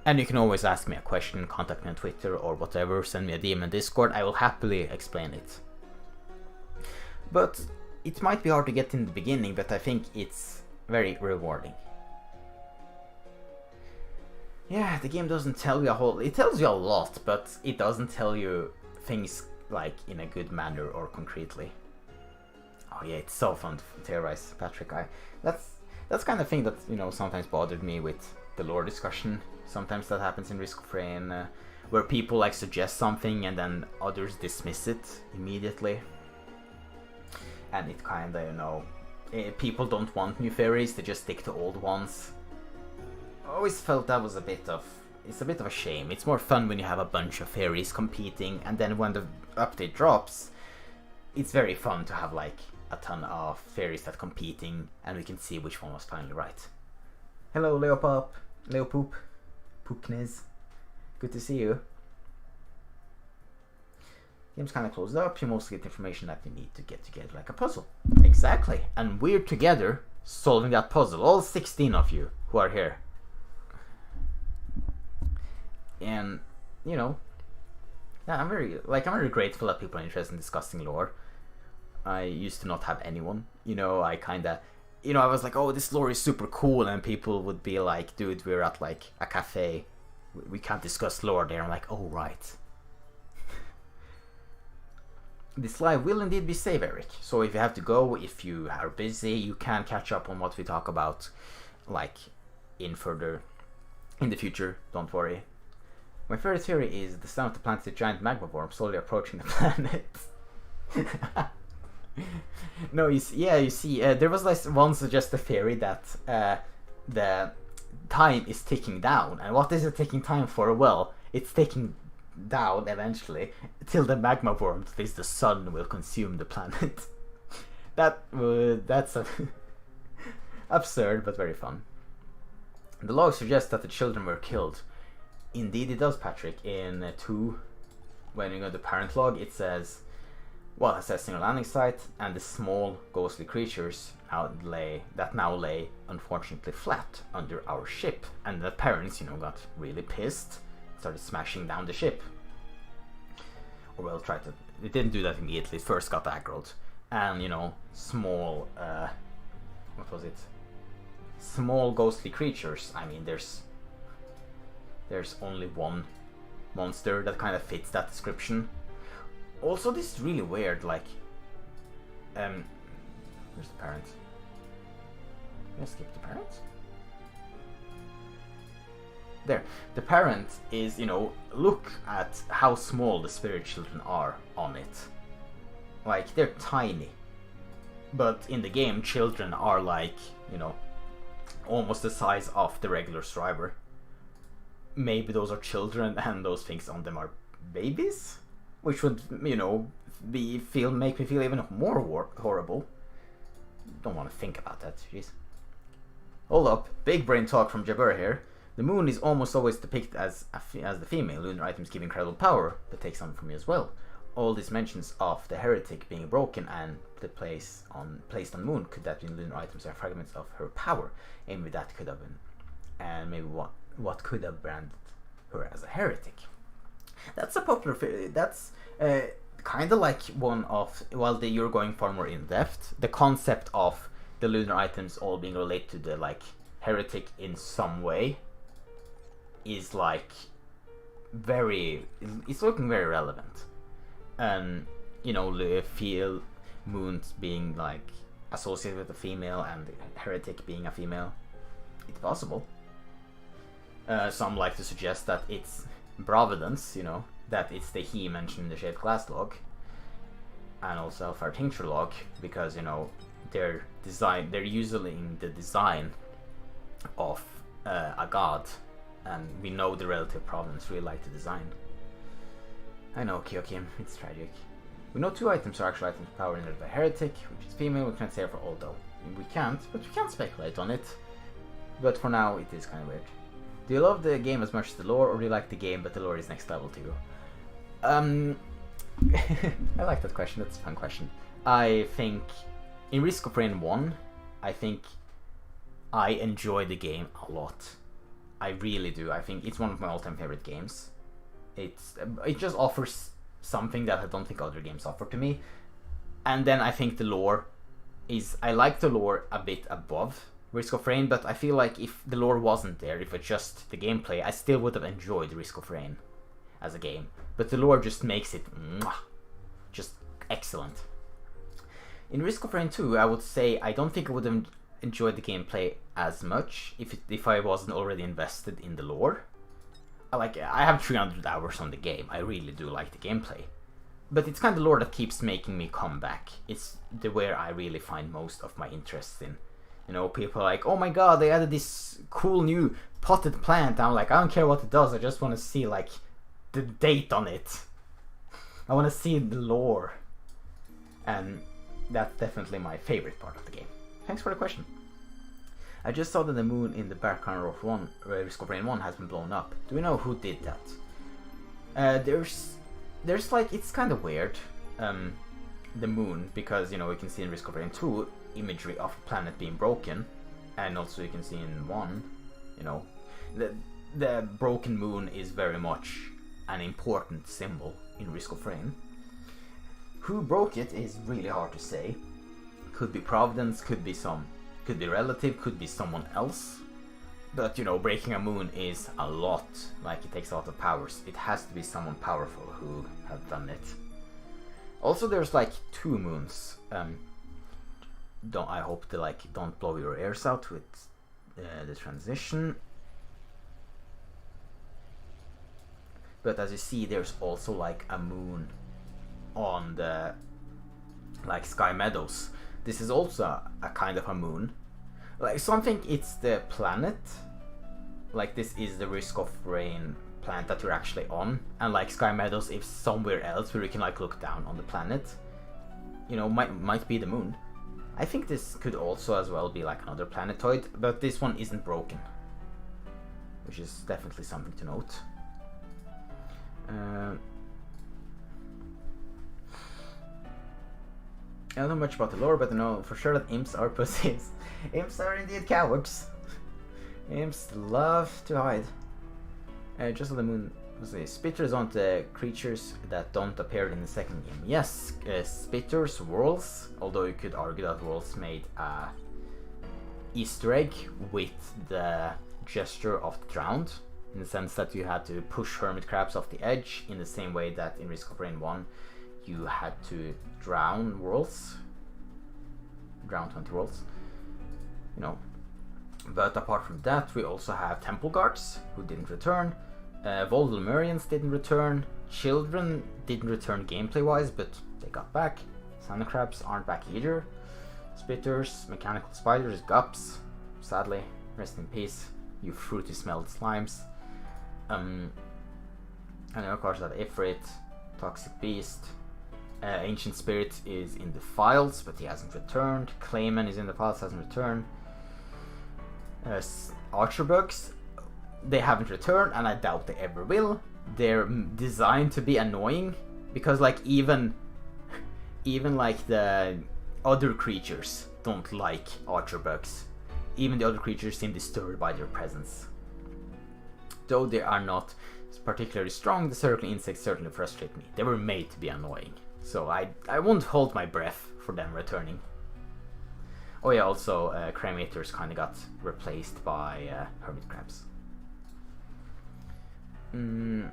S1: And you can always ask me a question, contact me on Twitter or whatever, send me a DM in Discord, I will happily explain it. But it might be hard to get in the beginning, but I think it's very rewarding. Yeah, the game doesn't tell you it tells you a lot, but it doesn't tell you things like in a good manner or concretely. Oh yeah, it's so fun to theorize, Patrick. That's kind of thing that, you know, sometimes bothered me with the lore discussion. Sometimes that happens in Risk of Rain, where people like suggest something and then others dismiss it immediately. And it kind of, you know, people don't want new fairies, they just stick to old ones. I always felt that was it's a bit of a shame. It's more fun when you have a bunch of fairies competing, and then when the update drops, it's very fun to have like a ton of fairies that competing, and we can see which one was finally right. Hello, Leopop, Leopoop, Poopkniz. Good to see you. Game's kind of closed up. You mostly get information that you need to get together like a puzzle. Exactly. And we're together solving that puzzle. All 16 of you who are here. And, you know, yeah, I'm very grateful that people are interested in discussing lore. I used to not have anyone. You know, I was like, oh, this lore is super cool, and people would be like, dude, we're at like a cafe. We can't discuss lore there. I'm like, oh, right. This live will indeed be saved, Eric. So if you have to go, if you are busy, you can catch up on what we talk about, like, in the future. Don't worry. My favorite theory is the sound of the planet is a giant magma worm slowly approaching the planet. No, you see, there was like one suggested theory that the time is ticking down. And what is it ticking time for? Well, it's ticking down eventually till the magma worm, that is the sun, will consume the planet. That's absurd but very fun. The log suggests that the children were killed. Indeed it does, Patrick. In 2, when you go to the parent log, it says, while assessing a landing site, and the small ghostly creatures now lay unfortunately flat under our ship. And the parents, you know, got really pissed, started smashing down the ship. Or well, it didn't do that immediately, it first got aggroed. And, you know, small ghostly creatures, I mean, there's only one monster that kind of fits that description. Also, this is really weird, like, where's the parent? Can I skip the parent? There. The parent is, you know, look at how small the spirit children are on it. Like, they're tiny. But in the game, children are like, you know, almost the size of the regular striver. Maybe those are children and those things on them are babies? Which would, you know, make me feel even more horrible. Don't want to think about that, jeez. Hold up, big brain talk from Jabber here. The moon is almost always depicted as the female. Lunar items give incredible power, but take some from me as well. All these mentions of the heretic being broken and the placed on the moon, could that mean lunar items are fragments of her power? And maybe that could have been, and maybe what could have branded her as a heretic? That's a popular theory. That's kind of like one of, well, you're going far more in depth. The concept of the lunar items all being related to the like heretic in some way is like it's looking very relevant. You know, the feel moons being like associated with a female and the heretic being a female. It's possible. Some like to suggest that it's Providence, you know, that it's the he mentioned in the Shade Glass log, and also our Tincture log, because, you know, they're using the design of a god, and we know the relative Providence really like the design. I know, Kyokim, it's tragic. We know 2 items are actual items of power in the heretic, which is female. We can't say for although we can't, but we can speculate on it. But for now, it is kind of weird. Do you love the game as much as the lore, or do you like the game but the lore is next level to you? I like that question. That's a fun question. I think in Risk of Rain 1, I think I enjoy the game a lot. I really do. I think it's one of my all-time favorite games. It just offers something that I don't think other games offer to me. And then I think the lore is... I like the lore a bit above Risk of Rain, but I feel like if the lore wasn't there, if it's just the gameplay, I still would have enjoyed Risk of Rain as a game. But the lore just makes it just excellent. In Risk of Rain 2, I would say I don't think I would have enjoyed the gameplay as much if I wasn't already invested in the lore. I have 300 hours on the game. I really do like the gameplay. But it's kind of lore that keeps making me come back. It's the where I really find most of my interest in. You know, people are like, oh my god, they added this cool new potted plant. I'm like, I don't care what it does. I just want to see, like, the date on it. I want to see the lore. And that's definitely my favorite part of the game. Thanks for the question. I just saw that the moon in the background of Risk of Rain 1 has been blown up. Do we know who did that? There's like, it's kind of weird, the moon, because, you know, we can see in Risk of Rain 2 imagery of a planet being broken, and also you can see in 1, you know, the broken moon is very much an important symbol in Risk of Rain. Who broke it is really hard to say. Could be Providence, could be relative, could be someone else. But, you know, breaking a moon is a lot. Like, it takes a lot of powers. It has to be someone powerful who have done it. Also, there's like 2 moons. I hope they don't blow your ears out with the transition. But as you see, there's also like a moon on the Sky Meadows. This is also a kind of a moon. Like, something it's the planet. Like, this is the Risk of Rain planet that you're actually on. And like Sky Meadows is somewhere else where you can like look down on the planet. You know, might be the moon. I think this could also as well be like another planetoid, but this one isn't broken. Which is definitely something to note. I don't know much about the lore, but I know for sure that imps are pussies. Imps are indeed cowards. Imps love to hide. Just on the moon, spitters aren't the creatures that don't appear in the second game. Yes, spitters, whorls, although you could argue that whorls made a Easter egg with the gesture of the drowned, in the sense that you had to push hermit crabs off the edge, in the same way that in Risk of Rain 1 you had to drown whorls. Drown 20 whorls. You know. But apart from that, we also have temple guards who didn't return. Voldemurians didn't return. Children didn't return gameplay-wise, but they got back. Sand crabs aren't back either. Spitters, mechanical spiders, gups, sadly, rest in peace, you fruity smelled slimes. And then of course that Ifrit, toxic beast. Ancient Spirit is in the files, but he hasn't returned. Clayman is in the files, hasn't returned. Archer bugs, they haven't returned, and I doubt they ever will. They're designed to be annoying, because like even like the other creatures don't like archer bugs. Even the other creatures seem disturbed by their presence. Though they are not particularly strong, the circling insects certainly frustrate me. They were made to be annoying, so I won't hold my breath for them returning. Oh yeah, also Cremator's kind of got replaced by hermit crabs. And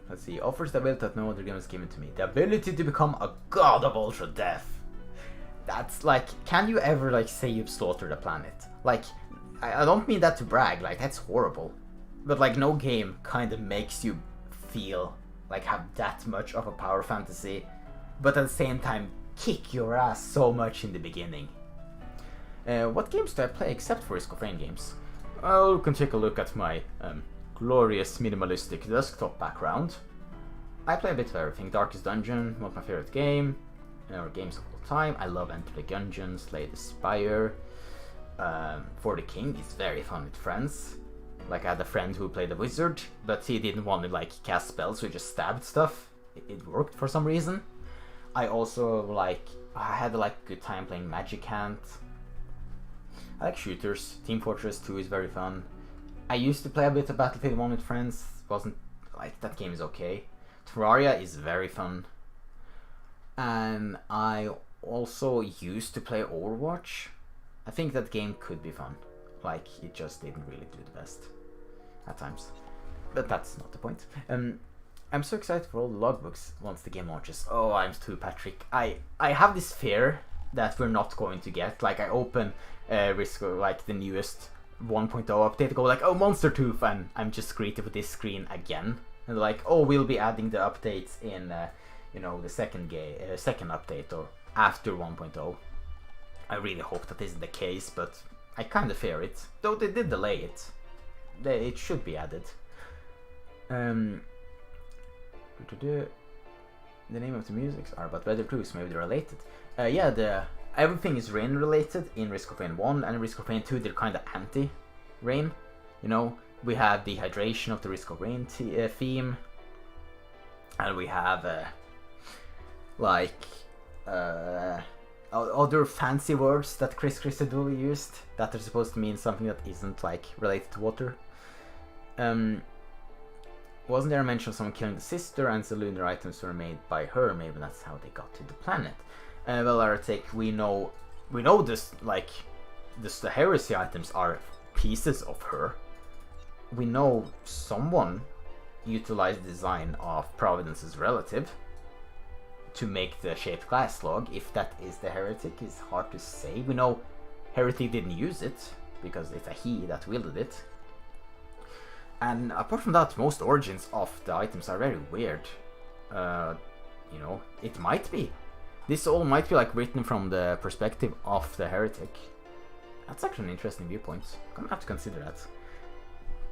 S1: let's see, offers the ability that no other game has given to me. The ability to become a god of ultra death. That's like, can you ever like say you've slaughtered a planet? Like, I don't mean that to brag, like that's horrible. But like no game kind of makes you feel like have that much of a power fantasy, but at the same time kick your ass so much in the beginning. What games do I play except for Risk of Rain games? Well, you can take a look at my glorious minimalistic desktop background. I play a bit of everything. Darkest Dungeon, one of my favorite games of all time. I love Enter the Gungeon, Slay the Spire. For the King is very fun with friends. Like, I had a friend who played a wizard, but he didn't want to, like, cast spells, so he just stabbed stuff. It worked for some reason. I also, like, I had, like, good time playing Magic Hand. I like shooters. Team Fortress 2 is very fun. I used to play a bit of Battlefield 1 with friends. Wasn't, like, that game is okay. Terraria is very fun. And I also used to play Overwatch. I think that game could be fun. Like, it just didn't really do the best at times. But that's not the point. I'm so excited for all the logbooks once the game launches. Oh, I'm too Patrick. I have this fear that we're not going to get. Like, I open Risco, like the newest 1.0 update, go like, oh, Monster Tooth, and I'm just greeted with this screen again. And they're like, oh, we'll be adding the updates in, you know, the second update or after 1.0. I really hope that isn't the case, but I kind of fear it. Though they did delay it. It should be added. The name of the musics are about Weather Clues, maybe they're related. Yeah, everything is rain related in Risk of Rain 1, and in Risk of Rain 2 they're kind of anti-rain. You know, we have the hydration of the Risk of Rain theme, and we have other fancy words that Chris Christodoulou used that are supposed to mean something that isn't, like, related to water. Wasn't there a mention of someone killing the sister and the lunar items were made by her? Maybe that's how they got to the planet. Well, Aratek, we know this, like, the heresy items are pieces of her. We know someone utilized the design of Providence's relative to make the shaped glass log. If that is the heretic, is hard to say. We know Heretic didn't use it because it's a he that wielded it. And apart from that, most origins of the items are very weird. You know, it might be. This all might be, like, written from the perspective of the heretic. That's actually an interesting viewpoint. I'm gonna have to consider that.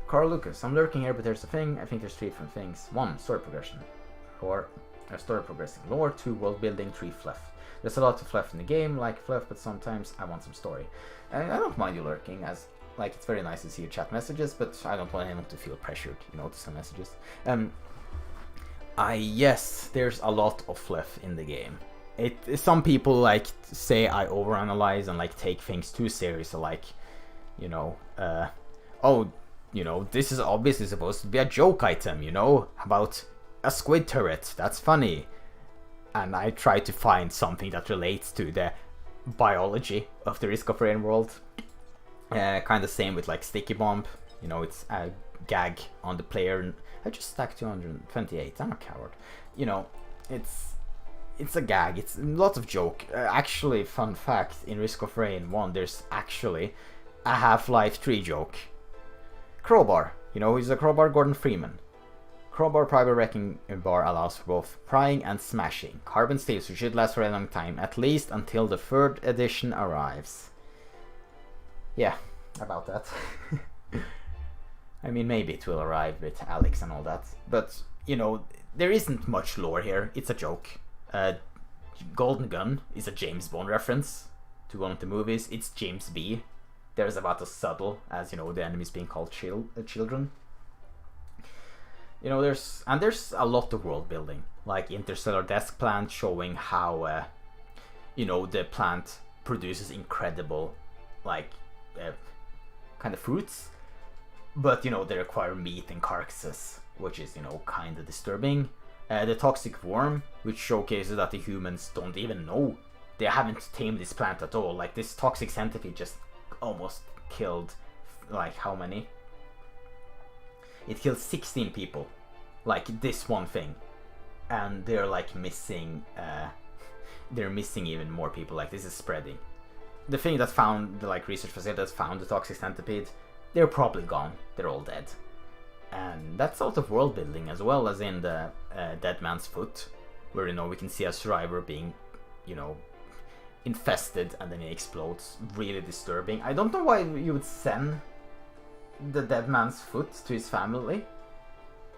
S1: Carl Lucas, I'm lurking here, but there's a thing. I think there's 3 different things. 1, story progression. Or story progressing lore. 2, world building. 3, fluff. There's a lot of fluff in the game, like fluff, but sometimes I want some story. And I don't mind you lurking, as, like, it's very nice to see your chat messages, but I don't want anyone to feel pressured, you know, to send messages. Yes, there's a lot of fluff in the game. Some people, like, say I overanalyze and, like, take things too serious, like, you know, oh, you know, this is obviously supposed to be a joke item, you know, about a squid turret, that's funny. And I try to find something that relates to the biology of the Risk of Rain world. Kind of same with, like, Sticky Bomb, you know, it's a gag on the player. I just stacked 228, I'm a coward. You know, it's a gag, it's lots of joke. Actually, fun fact, in Risk of Rain 1 there's actually a Half-Life 3 joke. Crowbar, you know, he's a crowbar Gordon Freeman. Crowbar Private Wrecking Bar allows for both prying and smashing. Carbon steel, so should last for a long time, at least until the 3rd edition arrives. Yeah, about that. I mean, maybe it will arrive with Alex and all that, but, you know, there isn't much lore here, it's a joke. Golden Gun is a James Bond reference to one of the movies. It's James B. There's about as subtle as, you know, the enemies being called children. You know, there's a lot of world building, like Interstellar Desk Plant showing how, you know, the plant produces incredible, like, kind of fruits, but, you know, they require meat and carcasses, which is, you know, kind of disturbing. The Toxic Worm, which showcases that the humans don't even know. They haven't tamed this plant at all. Like, this Toxic Centipede just almost killed, like, how many? It killed 16 people. Like, this one thing. And they're, like, missing, they're missing even more people. Like, this is spreading. The thing that found, the, like, research facility that found the Toxic Centipede, they're probably gone. They're all dead. And that's sort of world building, as well as in the Dead Man's Foot, where, you know, we can see a survivor being, you know, infested and then he explodes. Really disturbing. I don't know why you would send the Dead Man's Foot to his family,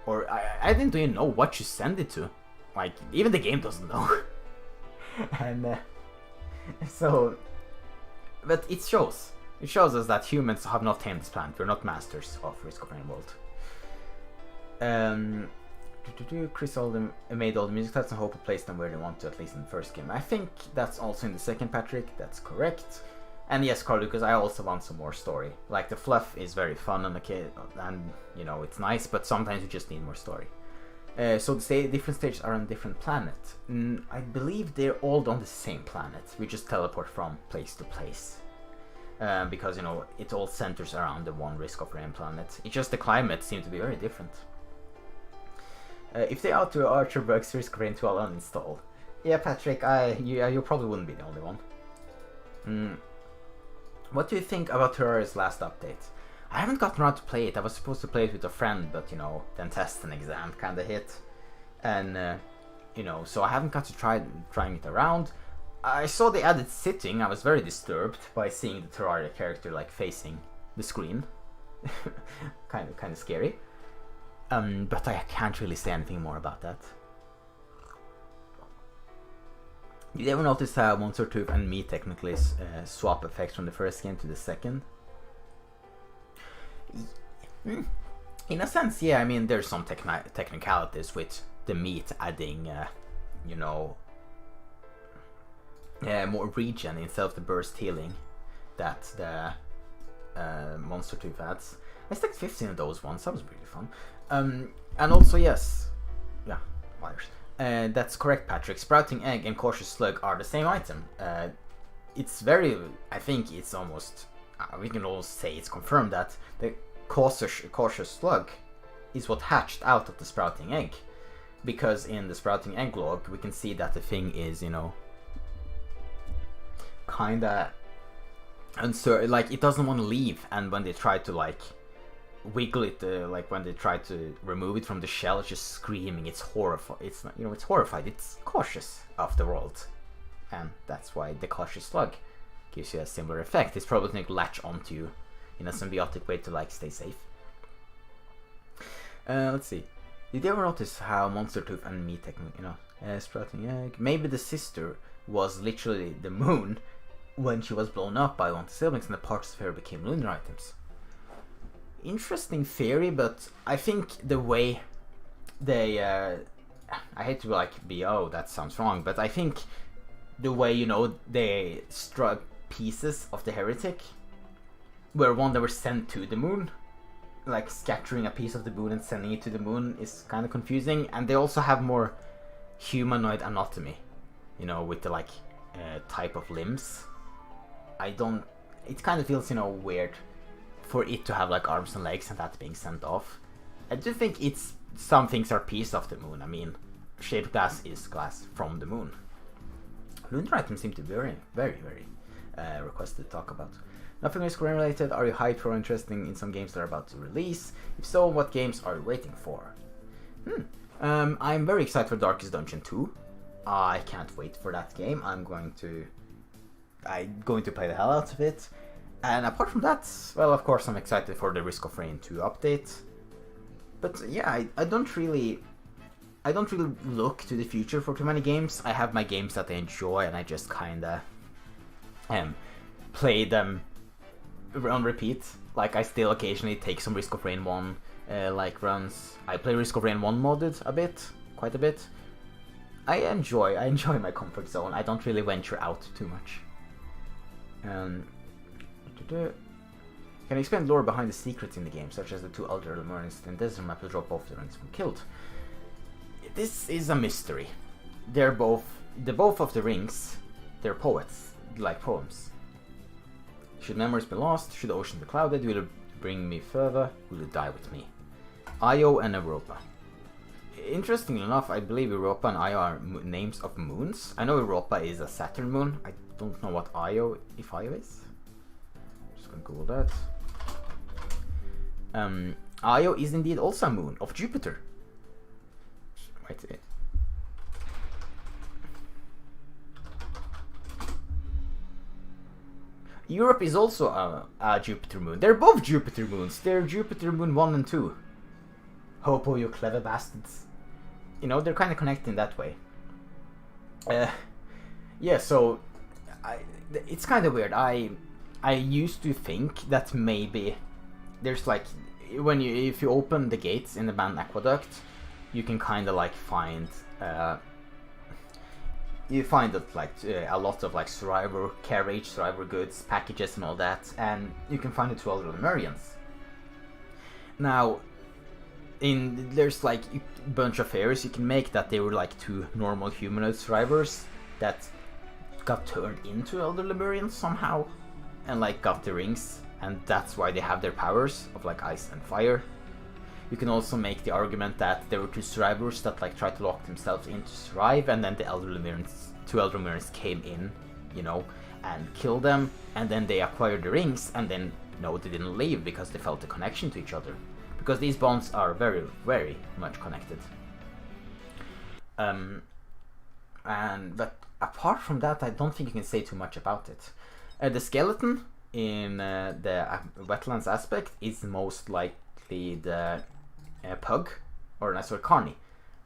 S1: or I didn't even know what you send it to. Like, even the game doesn't know. And so, but it shows It shows us that humans have not tamed this planet. We're not masters of Risk of Rain World. Chris made all the music types and hope to place them where they want to, at least in the first game. I think that's also in the second, Patrick. That's correct. And yes, Carl Lucas, I also want some more story. Like, the fluff is very fun and you know, it's nice, but sometimes you just need more story. So the different stages are on different planets. I believe they're all on the same planet. We just teleport from place to place. Because, you know, it all centers around the one Risk of Rain planet. It's just the climate seems to be very different. If they outdo Archer bugs, Risk of Rain 2, I'll uninstall. Yeah, Patrick, you probably wouldn't be the only one. What do you think about Terraria's last update? I haven't gotten around to play it. I was supposed to play it with a friend, but, you know, then test and exam kinda hit. And, you know, so I haven't got to trying it around. I saw they added sitting. I was very disturbed by seeing the Terraria character, like, facing the screen. kind of scary. But I can't really say anything more about that. Did you ever notice how Monster Tooth and me technically swap effects from the first game to the second? In a sense, yeah. I mean, there's some technicalities with the meat adding, you know, more regen instead of the burst healing that the Monster Tooth adds. I stacked 15 of those once. That was really fun. And also, yes, yeah, wires. That's correct, Patrick. Sprouting Egg and Cautious Slug are the same item. It's very, I think it's almost, we can almost say it's confirmed that the Cautious Slug is what hatched out of the Sprouting Egg. Because in the Sprouting Egg log, we can see that the thing is, you know, kinda uncertain, like it doesn't want to leave, and when they try to like wiggle it, like when they try to remove it from the shell, it's just screaming. It's horrified. It's not, you know, it's horrified. It's cautious of the world, and that's why the Cautious Slug gives you a similar effect. It's probably going to latch onto you in a symbiotic way to like stay safe. Let's see. Did you ever notice how Monster Tooth and me technically, you know, Sprouting Egg? Maybe the sister was literally the moon when she was blown up by one of the siblings, and the parts of her became lunar items. Interesting theory, but I think the way they, I hate to like be, oh, that sounds wrong, but I think the way, you know, they struck pieces of the heretic were one that were sent to the moon, like scattering a piece of the moon and sending it to the moon is kind of confusing, and they also have more humanoid anatomy, you know, with the like type of limbs. It kind of feels, you know, weird for it to have like arms and legs and that being sent off. I do think some things are pieces of the moon. I mean, shaped glass is glass from the moon. Lunar items seem to be very, very, very requested to talk about. Nothing is Korean related. Are you hyped or interested in some games that are about to release? If so, what games are you waiting for? I'm very excited for Darkest Dungeon 2. I can't wait for that game. I'm going to play the hell out of it. And apart from that, well, of course, I'm excited for the Risk of Rain 2 update. But yeah, I don't really look to the future for too many games. I have my games that I enjoy, and I just kinda play them on repeat. Like, I still occasionally take some Risk of Rain 1 like runs. I play Risk of Rain 1 modded a bit, quite a bit. I enjoy my comfort zone. I don't really venture out too much. Can you explain lore behind the secrets in the game, such as the two elder learners in desert map to drop off the rings when killed? This is a mystery. They're both of the rings, they're poets, like poems. Should memories be lost? Should the ocean be clouded? Will it bring me further? Will it die with me? Io and Europa. Interestingly enough, I believe Europa and Io are names of moons. I know Europa is a Saturn moon. I don't know what Io is. Just gonna Google that. Io is indeed also a moon of Jupiter. Wait. Europe is also a Jupiter moon. They're both Jupiter moons. They're Jupiter moon 1 and 2. Hopo, you clever bastards. You know, they're kind of connected in that way. Yeah, so it's kind of weird. I I used to think that maybe there's like if you open the gates in the Banned Aqueduct, you can kind of like find that like a lot of like survivor carriage, survivor goods, packages, and all that, and you can find the 2 elder Lemurians. Now, there's like a bunch of theories you can make that they were like 2 normal humanoid survivors that got turned into elder Lemurians somehow, and like got the rings, and that's why they have their powers of like ice and fire. You can also make the argument that there were 2 survivors that like tried to lock themselves in to survive, and then the 2 elder Lemurians came in, you know, and killed them, and then they acquired the rings, and then no, they didn't leave because they felt a connection to each other, because these bonds are very, very much connected. But apart from that, I don't think you can say too much about it. The skeleton in the wetlands aspect is most likely the pug, or Carney,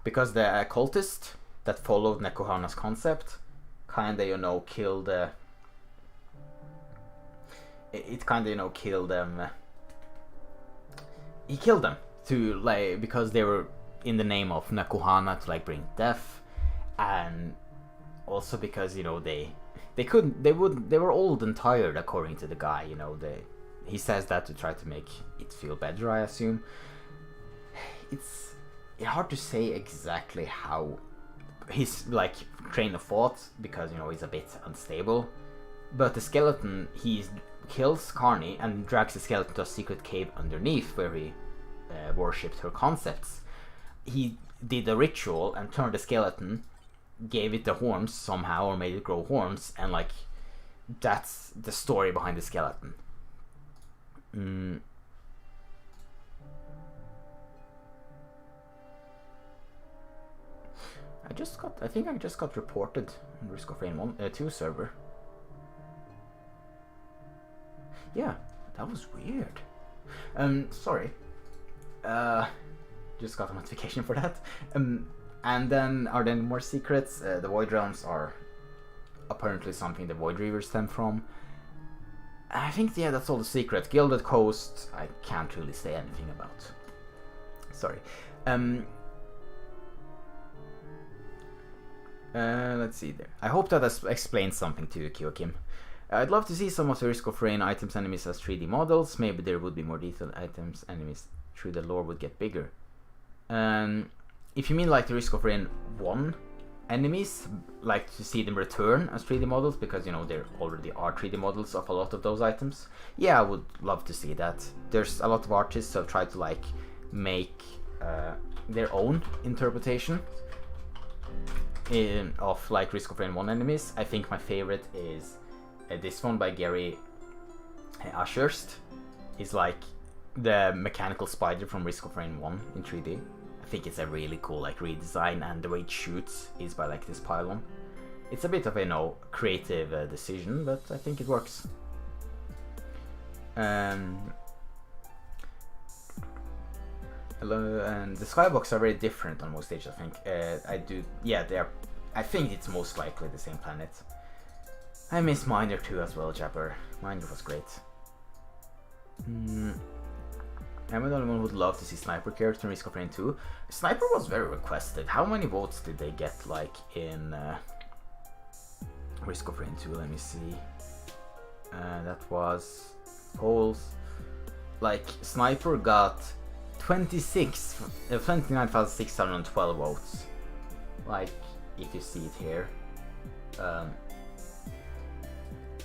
S1: because the cultist that followed Nakayama's concept kinda, you know, killed it kinda, you know, killed them. He killed them to like because they were in the name of Nakayama to like bring death, and also because, you know, they were old and tired, according to the guy, you know. He says that to try to make it feel better, I assume. It's hard to say exactly how his like train of thought, because, you know, he's a bit unstable. But the skeleton, he kills Carney and drags the skeleton to a secret cave underneath where he worshipped her concepts. He did a ritual and turned the skeleton, gave it the horns somehow, or made it grow horns, and like that's the story behind the skeleton. I think I just got reported on Risk of Rain 2 server. Yeah, that was weird. Sorry. Just got a notification for that. And then, are there any more secrets? The Void Realms are apparently something the Void Reavers stem from. I think, yeah, that's all the secret. Gilded Coast, I can't really say anything about. Sorry. Let's see there. I hope that has explained something to you, Kyokim. I'd love to see some of the Risk of Rain items enemies as 3D models. Maybe there would be more detailed items enemies through the lore would get bigger. If you mean like the Risk of Rain 1 enemies, like to see them return as 3D models, because, you know, there already are 3D models of a lot of those items. Yeah, I would love to see that. There's a lot of artists who have tried to like make their own interpretation of like Risk of Rain 1 enemies. I think my favorite is this one by Gary Ashurst. Is like the mechanical spider from Risk of Rain 1 in 3D. I think it's a really cool like redesign, and the way it shoots is by like this pylon. It's a bit of a, you know, creative decision, but I think it works. And the skybox are very different on most stages, I think. I think it's most likely the same planet. I miss Miner 2 as well, Japper. Miner was great. I'm the only one who would love to see Sniper character in Risk of Rain 2. Sniper was very requested. How many votes did they get like in Risk of Rain 2? Let me see. That was polls. Like, Sniper got 29,612 votes. Like, if you see it here.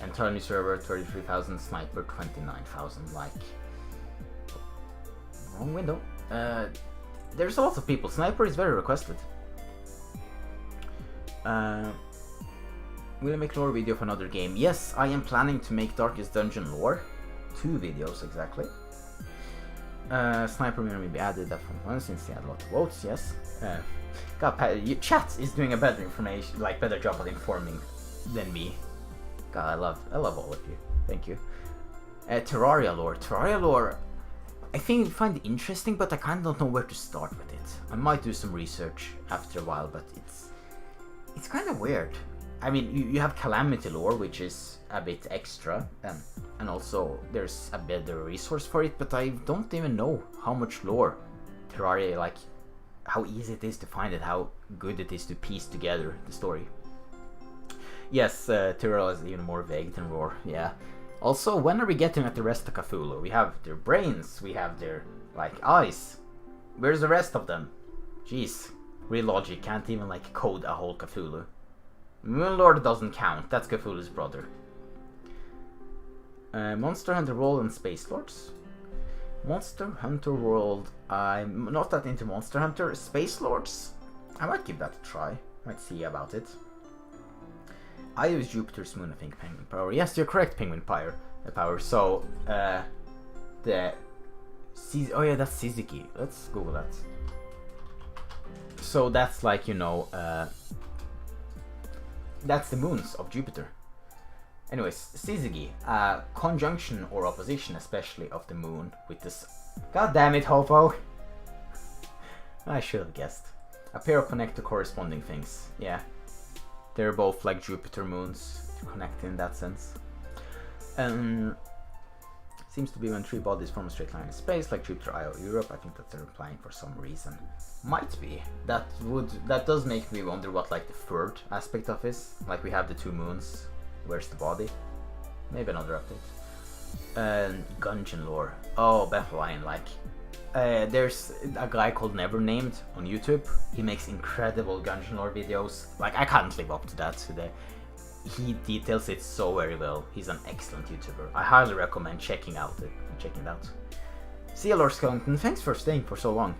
S1: And Tony server 33,000, Sniper 29,000. Like, wrong window. There's a lot of people. Sniper is very requested. Will I make lore video for another game? Yes, I am planning to make Darkest Dungeon lore. 2 videos exactly. Sniper may be added that from one since he had a lot of votes. Yes. God, chat is doing a better job of informing than me. God, I love all of you. Thank you. Terraria lore. I find it interesting, but I kind of don't know where to start with it. I might do some research after a while, but it's kind of weird. I mean, you have Calamity lore, which is a bit extra, and also there's a better resource for it, but I don't even know how much lore there are, like, how easy it is to find it, how good it is to piece together the story. Yes, Tyrell is even more vague than Roar, yeah. Also, when are we getting at the rest of Cthulhu? We have their brains, we have their, like, eyes. Where's the rest of them? Jeez, real logic can't even, like, code a whole Cthulhu. Moonlord doesn't count, that's Cthulhu's brother. Monster Hunter World and Space Lords? Monster Hunter World, I'm not that into Monster Hunter. Space Lords, I might give that a try, might see about it. I use Jupiter's Moon, I think, Penguin Power. Yes, you're correct, Penguin Power. So, oh yeah, that's Suzuki. Let's Google that. So that's like, you know, that's the moons of Jupiter. Anyways, Syzygy, conjunction or opposition, especially of the moon with this. God damn it, Hopo! I should have guessed. A pair of connect to corresponding things. Yeah, they're both like Jupiter moons to connect in that sense. Seems to be when three bodies form a straight line in space, like Jupiter, Io, Europe. I think that they're implying for some reason. Might be. That does make me wonder what like the third aspect of is. Like we have the two moons. Where's the body? Maybe another update. Gungeon lore. Oh, Beth Lion, like. There's a guy called Never Named on YouTube. He makes incredible Gungeon lore videos. Like, I can't live up to that today. He details it so very well. He's an excellent YouTuber. I highly recommend checking it out. See you, Lord Skellington. Thanks for staying for so long.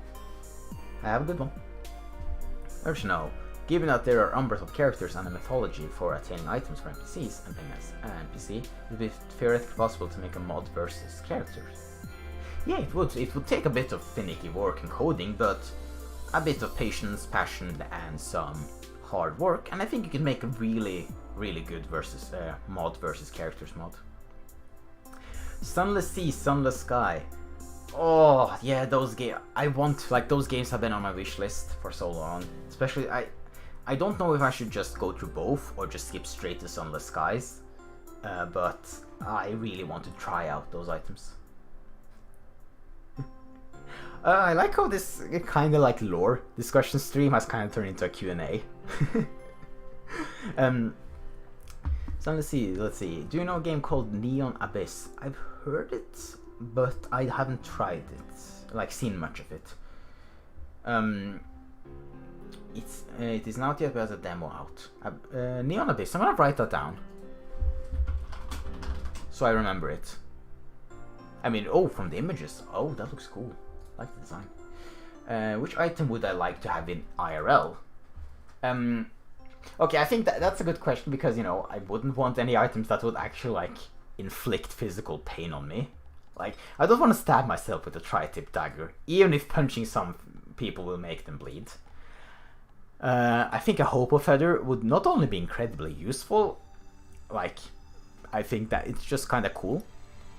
S1: Have a good one. Urge now. Given that there are numbers of characters and a mythology for attaining items for NPCs and being an NPC, it would be theoretically possible to make a mod versus characters. Yeah, it would. It would take a bit of finicky work and coding, but a bit of patience, passion, and some hard work, and I think you can make a really, really good versus mod versus characters mod. Sunless Sea, Sunless Sky. Oh yeah, those games. Those games have been on my wish list for so long. Especially, I don't know if I should just go through both or just skip straight to Sunless Skies, but I really want to try out those items. I like how this kind of like lore discussion stream has kind of turned into a Q&A. So let's see. Do you know a game called Neon Abyss? I've heard it, but I haven't tried it. Like seen much of it. It is not yet, but as a demo out. Neon Abyss. I'm gonna write that down, so I remember it. I mean, oh, from the images. Oh, that looks cool. I like the design. Which item would I like to have in IRL? Okay, I think that's a good question because, you know, I wouldn't want any items that would actually, like, inflict physical pain on me. Like, I don't want to stab myself with a tri-tip dagger, even if punching some people will make them bleed. I think a Hopo Feather would not only be incredibly useful, like, I think that it's just kind of cool.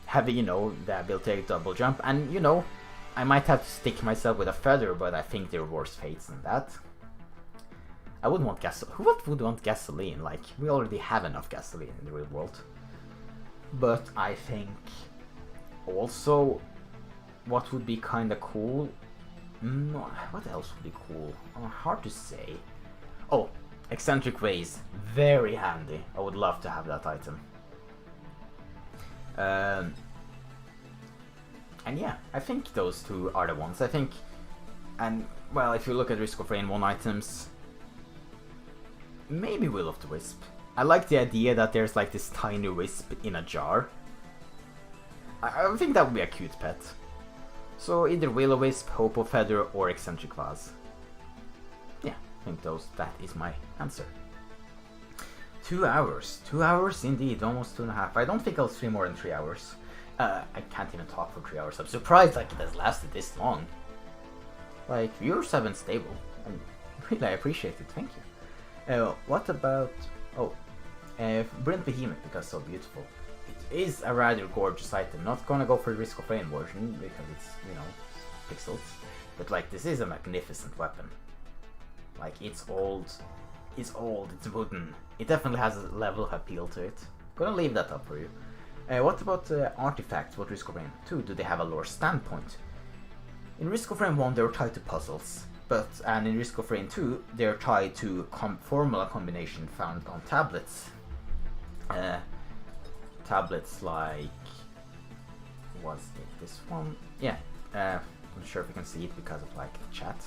S1: Having, you know, the ability to double jump, and, you know, I might have to stick myself with a feather, but I think there are worse fates than that. I wouldn't want gasoline. Who would want gasoline? Like, we already have enough gasoline in the real world. But I think also what would be kind of cool. What else would be cool? Hard to say. Oh, eccentric ways, very handy. I would love to have that item. And yeah, I think those two are the ones. I think, and well, if you look at Risk of Rain 1 items, maybe Will of the Wisp. I like the idea that there's like this tiny wisp in a jar. I think that would be a cute pet. So either Will-O-Wisp, Hopo Feather, or Eccentric Vase. Yeah, I think that is my answer. 2 hours. 2 hours indeed, almost 2.5. I don't think I'll stream more than 3 hours. I can't even talk for 3 hours. I'm surprised like it has lasted this long. Like, viewers have been stable. I appreciate it, thank you. What about... Oh, Brent Behemoth, because so beautiful. It is a rather gorgeous item. Not gonna go for the Risk of Rain version, because it's, you know, pixels. But like, this is a magnificent weapon. Like, it's old, is old, it's wooden. It definitely has a level of appeal to it. Gonna leave that up for you. What about artifacts? What Risk of Rain 2? Do they have a lore standpoint? In Risk of Rain 1 they were tied to puzzles, and in Risk of Rain 2 they're tied to formula combination found on tablets. Tablets like... was it this one? Yeah, I'm not sure if you can see it because of like the chat.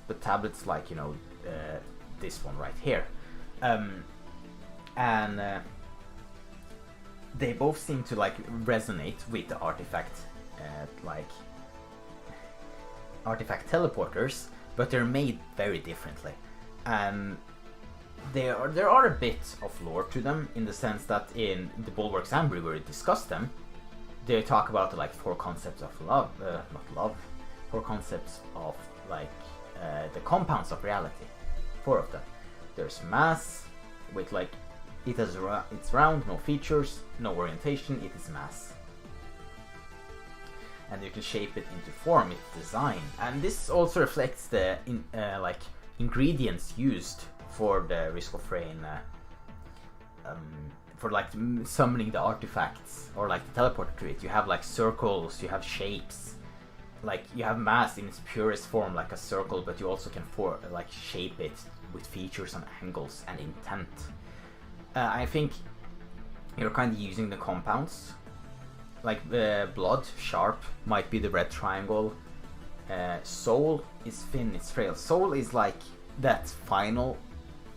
S1: But tablets like, you know, this one right here. They both seem to like resonate with the artifact, like artifact teleporters, but they're made very differently. There are a bit of lore to them, in the sense that in the Bulwark's Ambry, where we discussed them, they talk about like 4 concepts of love, not love, 4 concepts of like the compounds of reality. 4 of them. There's mass, with like it's round, no features, no orientation, it is mass. And you can shape it into form, it's design. And this also reflects the like ingredients used for the Risk of Rain, for like summoning the artifacts, or like the teleporter to it. You have like circles, you have shapes, like you have mass in its purest form, like a circle, but you also can like shape it with features and angles and intent. I think you're kind of using the compounds, like the blood, sharp, might be the red triangle. Soul is thin, it's frail. Soul is like that final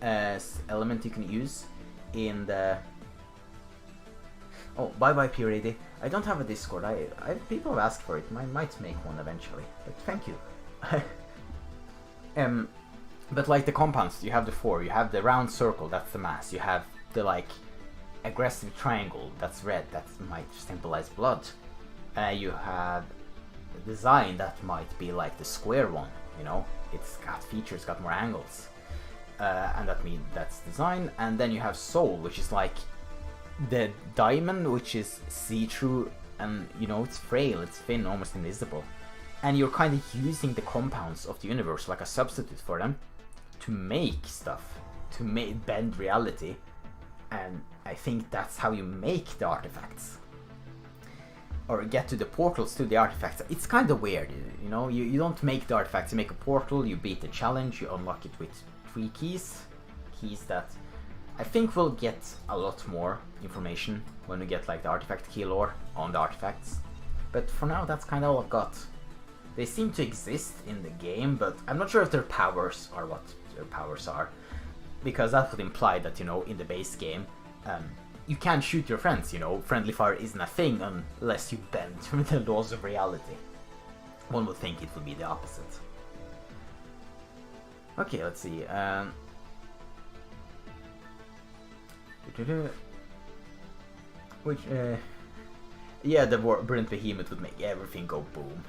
S1: element you can use in the... Oh, bye PRAD. I don't have a Discord. People have asked for it. I might make one eventually, but thank you. But like the compounds, you have the 4. You have the round circle, that's the mass. You have the like aggressive triangle, that's red, that might symbolize blood. You have the design, that might be like the square one, you know, it's got features, got more angles, and that's design. And then you have soul, which is like the diamond, which is see-through, and you know, it's frail, it's thin, almost invisible, and you're kind of using the compounds of the universe like a substitute for them to make stuff, to bend reality. And I think that's how you make the artifacts, or get to the portals to the artifacts. It's kind of weird, you know, you don't make the artifacts, you make a portal, you beat the challenge, you unlock it with 3 keys that I think we'll get a lot more information when we get like the artifact key lore on the artifacts. But for now, that's kind of all I've got. They seem to exist in the game, but I'm not sure if their powers are what their powers are, because that would imply that, you know, in the base game, you can't shoot your friends, you know, friendly fire isn't a thing unless you bend the laws of reality. One would think it would be the opposite. Okay, let's see. Yeah, the Brilliant Behemoth would make everything go boom.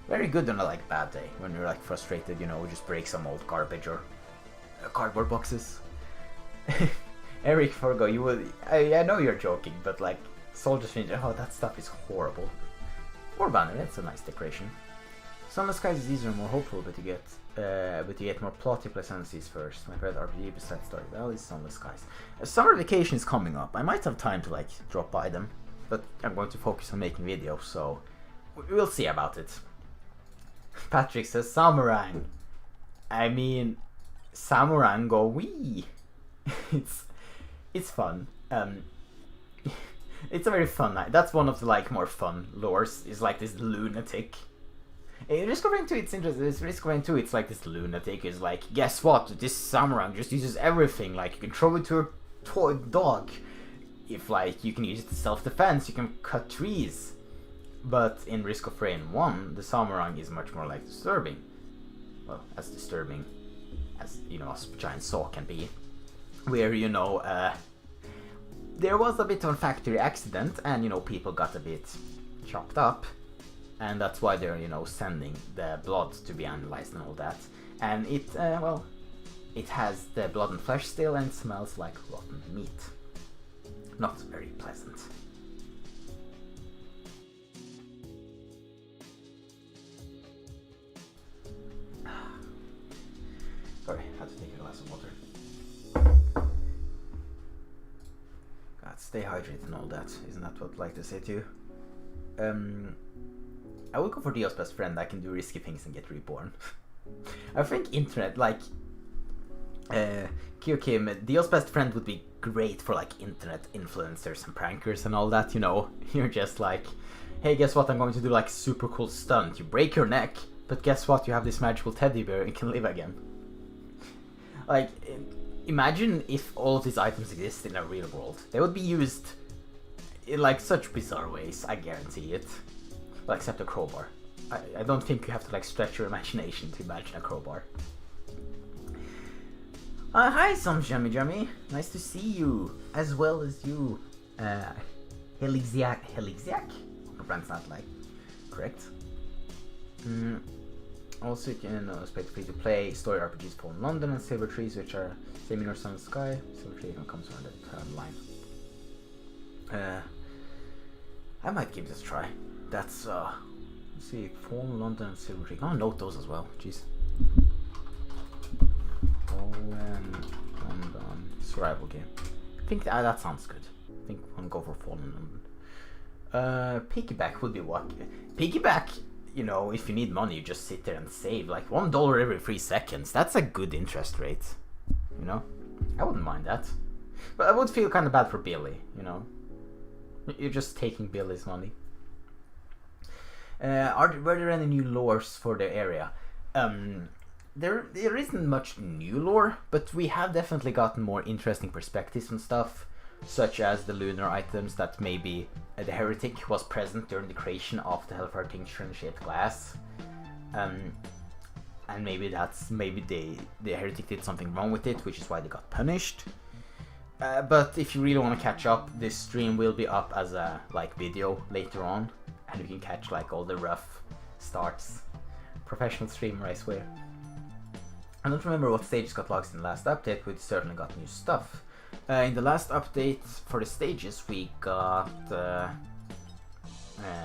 S1: Very good on a like bad day, when you're like frustrated, you know, just break some old garbage or cardboard boxes. Eric Forgo, you would... I know you're joking, but like, Soldiers Fiend, oh, that stuff is horrible. Or Banner, that's a nice decoration. Sunless Skies is easier and more hopeful, but you get more plot to play Sunseas first. My favorite RPG besides Stardew Valley is Sunless Skies. Summer vacation is coming up. I might have time to like drop by them, but I'm going to focus on making videos, so we'll see about it. Patrick says Samurang. I mean, Samurang go wee. It's fun. It's a very fun night. That's one of the like more fun lores. Is like this lunatic. Risk of Rain 2, it's interesting. Risk of Rain 2, it's like this lunatic is like, guess what? This Samurang just uses everything. Like, you can throw it to a toy dog. If like you can use it to self-defense, you can cut trees. But in Risk of Rain 1, the Samurang is much more like disturbing. Well, as disturbing as, you know, a giant saw can be. Where, you know, there was a bit of a factory accident, and, you know, people got a bit chopped up. And that's why they're, you know, sending the blood to be analyzed and all that. And it, well, it has the blood and flesh still, and it smells like rotten meat. Not very pleasant. Sorry, had to take a glass of water. stay hydrated and all that. Isn't that what I'd like to say to you? I would go for Dio's best friend. I can do risky things and get reborn. I think internet, like Kyokim, Dio's best friend would be great for like internet influencers and prankers and all that, you know. You're just like, hey, guess what, I'm going to do like super cool stunt. You break your neck, but guess what, you have this magical teddy bear and can live again. Like, imagine if all of these items exist in a real world. They would be used in like such bizarre ways, I guarantee it. Well, except a crowbar. I don't think you have to like stretch your imagination to imagine a crowbar. Hi, some Jummy. Nice to see you, as well as you. Helixiac? I pronounce that like correct. Also, you can expect free to play story RPGs Fallen London and Silver Trees, which are semi or Sun Sky. Silver Tree even comes around the timeline. I might give this a try. That's let's see, Fallen London and Silver Tree. I'll note those as well. Jeez. Fallen London survival game. I think that sounds good. I think I'm gonna go for Fallen London. Piggyback would be what? Piggyback, you know, if you need money, you just sit there and save like $1 every 3 seconds. That's a good interest rate, you know. I wouldn't mind that, but I would feel kind of bad for Billy, you know. You're just taking Billy's money. Were there any new lores for the area? There isn't much new lore, but we have definitely gotten more interesting perspectives and stuff, such as the lunar items that maybe the heretic was present during the creation of the Hellfire Tincture and Shaped Glass. And maybe the heretic did something wrong with it, which is why they got punished. But if you really want to catch up, this stream will be up as a like video later on, and you can catch like all the rough starts. Professional streamer, I swear. I don't remember what stages got lost in the last update, but we certainly got new stuff. In the last update for the stages, we got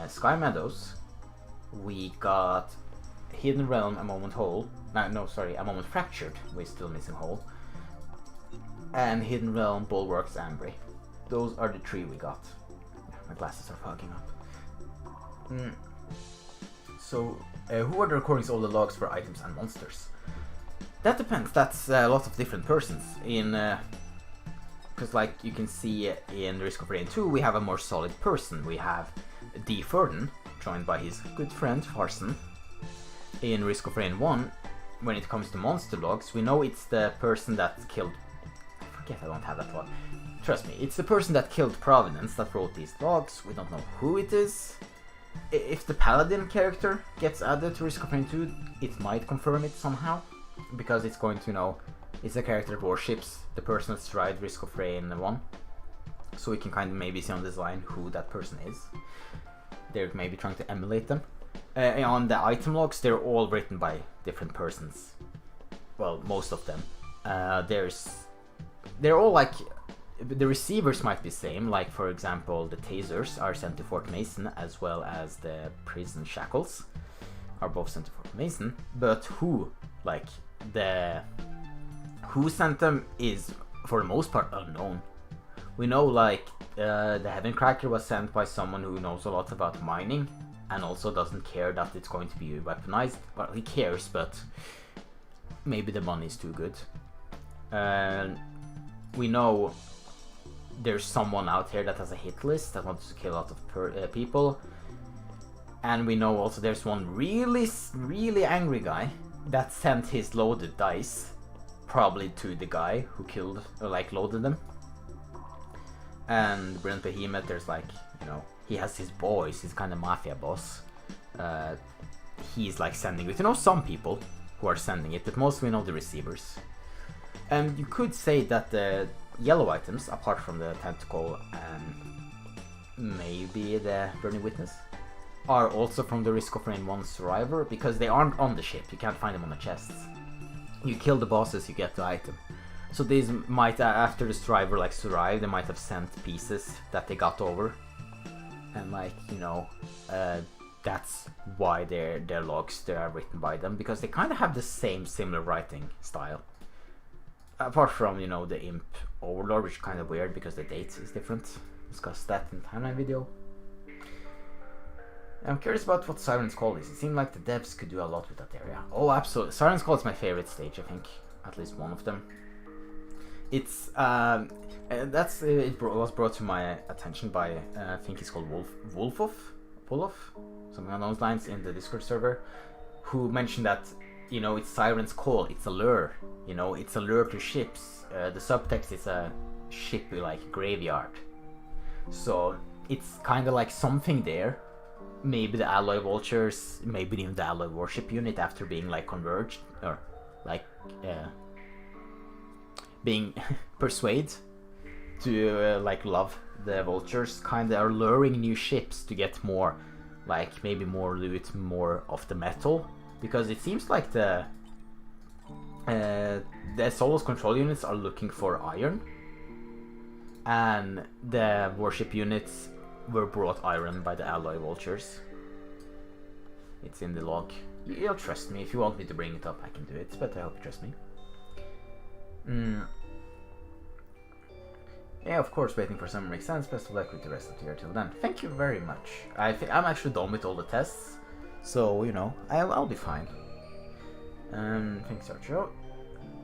S1: Sky Meadows, we got Hidden Realm, A Moment Whole, A Moment Fractured, we're still missing Whole, and Hidden Realm, Bulwarks, Ambry. Those are the 3 we got. My glasses are fogging up. So, who are the recordings of all the logs for items and monsters? That depends. That's a lot of different persons. Because like you can see in Risk of Rain 2, we have a more solid person. We have D. Furden, joined by his good friend Farson. In Risk of Rain 1, when it comes to monster logs, we know it's the person that killed... I don't have that one. Trust me, it's the person that killed Providence that wrote these logs. We don't know who it is. If the Paladin character gets added to Risk of Rain 2, it might confirm it somehow. Because it's going to, you know, it's a character that worships the person that's tried Risk of Rain 1. So we can kind of maybe see on this line who that person is. They're maybe trying to emulate them. On the item logs, they're all written by different persons. Well, most of them. They're all like, the receivers might be same, like for example the tasers are sent to Fort Mason, as well as the prison shackles are both sent to Fort Mason, but who sent them is for the most part unknown. We know like the Heaven Cracker was sent by someone who knows a lot about mining and also doesn't care that it's going to be weaponized. Well, he cares, but maybe the money is too good. We know there's someone out here that has a hit list that wants to kill a lot of people. And we know also there's one really angry guy that sent his loaded dice probably to the guy who killed or like loaded them. And Brilliant Behemoth, there's like, you know, he has his boys, he's kind of mafia boss. He's like sending it. You know, some people who are sending it, but mostly we know the receivers. And you could say that the yellow items, apart from the tentacle and maybe the Burning Witness, are also from the Risk of Rain 1 Survivor, because they aren't on the ship. You can't find them on the chests. You kill the bosses, you get the item. So these might, after the Survivor like survived, they might have sent pieces that they got over. And like, you know, that's why their logs, they are written by them, because they kind of have the same similar writing style. Apart from, you know, the Imp Overlord, which is kind of weird because the date is different. Discuss that in the timeline video. I'm curious about what Siren's Call is. It seemed like the devs could do a lot with that area. Oh, absolutely. Siren's Call is my favorite stage, I think. At least one of them. It's, it was brought to my attention by, I think he's called Wolfoff, something along those lines in the Discord server, who mentioned that, you know, it's Siren's Call, it's a lure, you know, it's a lure to ships. The subtext is a ship, like, graveyard. So, it's kind of like something there. Maybe the alloy vultures, maybe even the alloy warship unit after being like converged, or like being persuaded to like love the vultures, kind of are luring new ships to get more, like maybe more loot, more of the metal, because it seems like the Solos control units are looking for iron, and the warship units were brought iron by the alloy vultures. It's in the log. You'll trust me. If you want me to bring it up, I can do it, but I hope you trust me. Yeah, of course, waiting for summer makes sense. Best of luck with the rest of the year till then. Thank you very much. I'm actually done with all the tests, so, you know, I'll be fine. Thanks, Archer.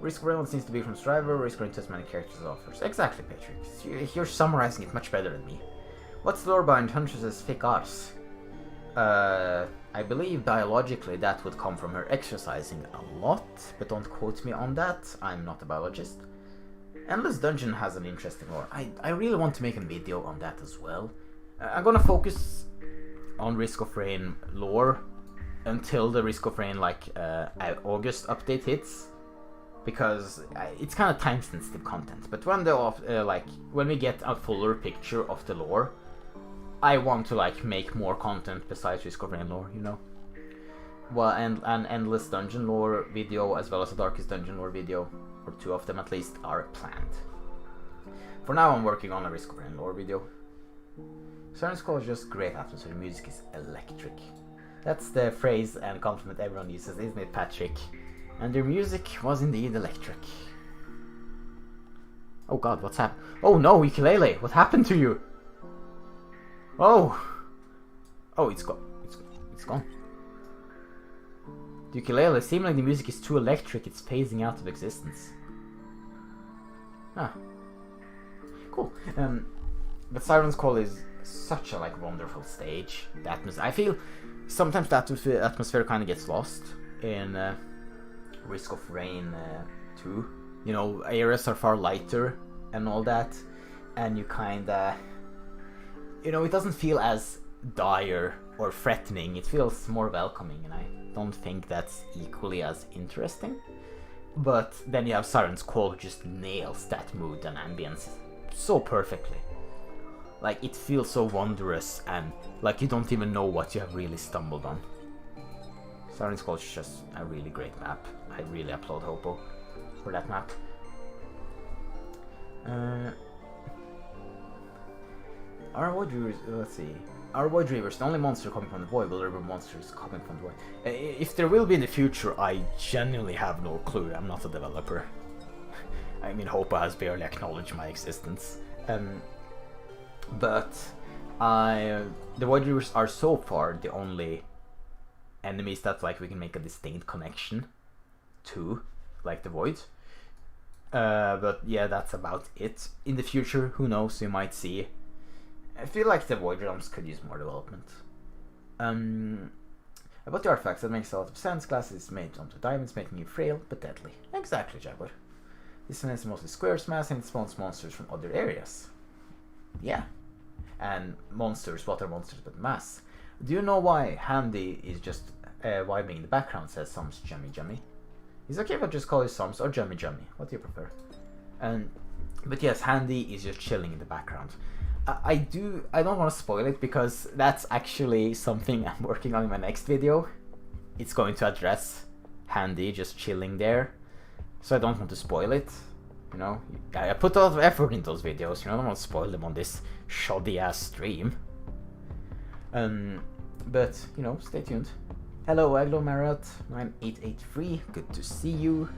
S1: Risk of Railroad seems to be from Striver. Risk of test many characters offers. Exactly, Patrick. You're summarizing it much better than me. What's the lore behind Huntress's thick arse? I believe biologically that would come from her exercising a lot, but don't quote me on that. I'm not a biologist. Endless Dungeon has an interesting lore. I really want to make a video on that as well. I'm gonna focus on Risk of Rain lore until the Risk of Rain like August update hits, because it's kind of time-sensitive content. But when when we get a fuller picture of the lore, I want to like make more content besides Risk of Rain lore, you know. Well, and an Endless Dungeon lore video as well as a Darkest Dungeon lore video, or two of them at least, are planned. For now, I'm working on a Risk of Rain lore video. Siren's Call is just great atmosphere. The music is electric. That's the phrase and compliment everyone uses, isn't it, Patrick? And their music was indeed electric. Oh god, what's happened? Oh no, ukulele! What happened to you? Oh! Oh, it's gone. It's gone. The ukulele, seems like the music is too electric, it's phasing out of existence. Ah. Cool. But Siren's Call is such a like wonderful stage. The atmosphere, I feel sometimes that atmosphere kind of gets lost in Risk of Rain 2. You know, areas are far lighter and all that, and you kinda, you know, it doesn't feel as dire or threatening. It feels more welcoming, and I don't think that's equally as interesting. But then you have Siren's Call, who just nails that mood and ambience so perfectly. Like, it feels so wondrous, and like you don't even know what you have really stumbled on. Siren's Call is just a really great map. I really applaud Hopo for that map. Our Void Reavers, let's see. Our Void Reavers, the only monster coming from the void, will there be monsters coming from the void? If there will be in the future, I genuinely have no clue. I'm not a developer. I mean, Hopo has barely acknowledged my existence. But the Void Reavers are so far the only enemies that like we can make a distinct connection to, like the Void. But yeah, that's about it. In the future, who knows, you might see. I feel like the Void Realms could use more development. About the artifacts, that makes a lot of sense. Glass is made onto diamonds, making you frail but deadly. Exactly, Jaguar. This one is mostly squares mass, and it spawns monsters from other areas. Yeah. And monsters, what are monsters but mass? Do you know why Handy is just vibing in the background, says Sums Jummy? Is it okay if I just call you Sums or Jummy? What do you prefer? But yes, Handy is just chilling in the background. I don't want to spoil it, because that's actually something I'm working on in my next video. It's going to address Handy just chilling there, so I don't want to spoil it. You know, I put a lot of effort in those videos, you know, I don't want to spoil them on this shoddy ass stream. But, you know, stay tuned. Hello, Aglo Marat 9883, good to see you.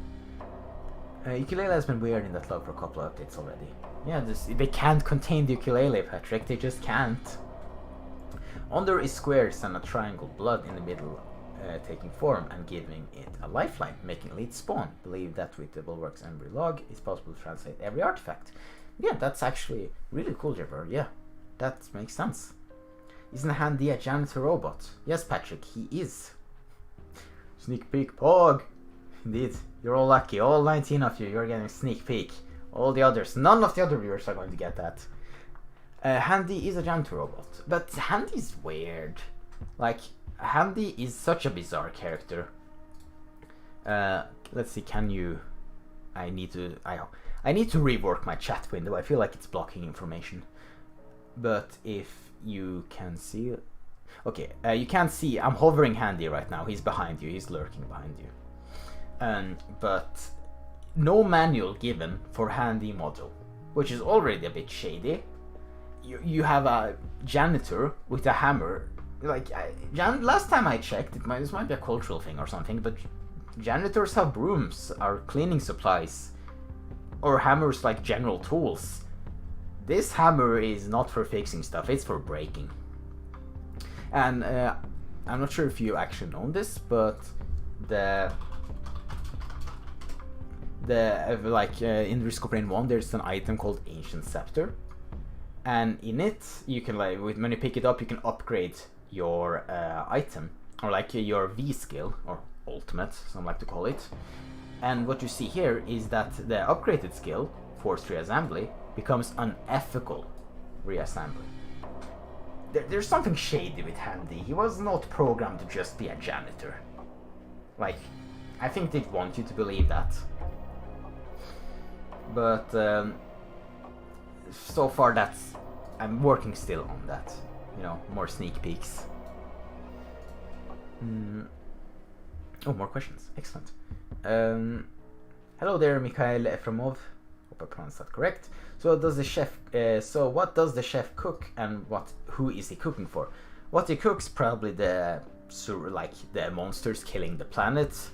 S1: Ukulele has been weird in that log for a couple of updates already. Yeah, they can't contain the ukulele, Patrick. They just can't. Under is squares and a triangle, blood in the middle taking form and giving it a lifeline, making it spawn. Believe that with the bulwarks and every log, it's possible to translate every artifact. Yeah, that's actually really cool, Jibber. Yeah, that makes sense. Isn't Handy a janitor robot? Yes, Patrick, he is. Sneak peek, Pog! Indeed, you're all lucky. All 19 of you, you're getting a sneak peek. All the others, none of the other viewers are going to get that. Handy is a janitor robot, but Handy's weird. Like, Handy is such a bizarre character. Let's see, can you... I need to rework my chat window. I feel like it's blocking information. But if you can see... Okay, you can't see... I'm hovering Handy right now. He's behind you. He's lurking behind you. But no manual given for Handy model, which is already a bit shady. You have a janitor with a hammer. Like, last time I checked, this might be a cultural thing or something, but janitors have brooms or cleaning supplies, or hammers like general tools. This hammer is not for fixing stuff, it's for breaking. And I'm not sure if you actually know this, but in Risk of Rain 1 there's an item called Ancient Scepter, and in it you can, like, when you pick it up, you can upgrade your item, or like your V skill, or ultimate, some like to call it. And what you see here is that the upgraded skill, forced reassembly, becomes unethical reassembly. There's something shady with Handy. He was not programmed to just be a janitor. Like, I think they'd want you to believe that. But so far I'm working still on that. You know, more sneak peeks. Oh, more questions. Excellent. Hello there, Mikhail Efremov. Hope I pronounced that correct. So what does the chef cook, and who is he cooking for? What he cooks, probably the monsters killing the planet.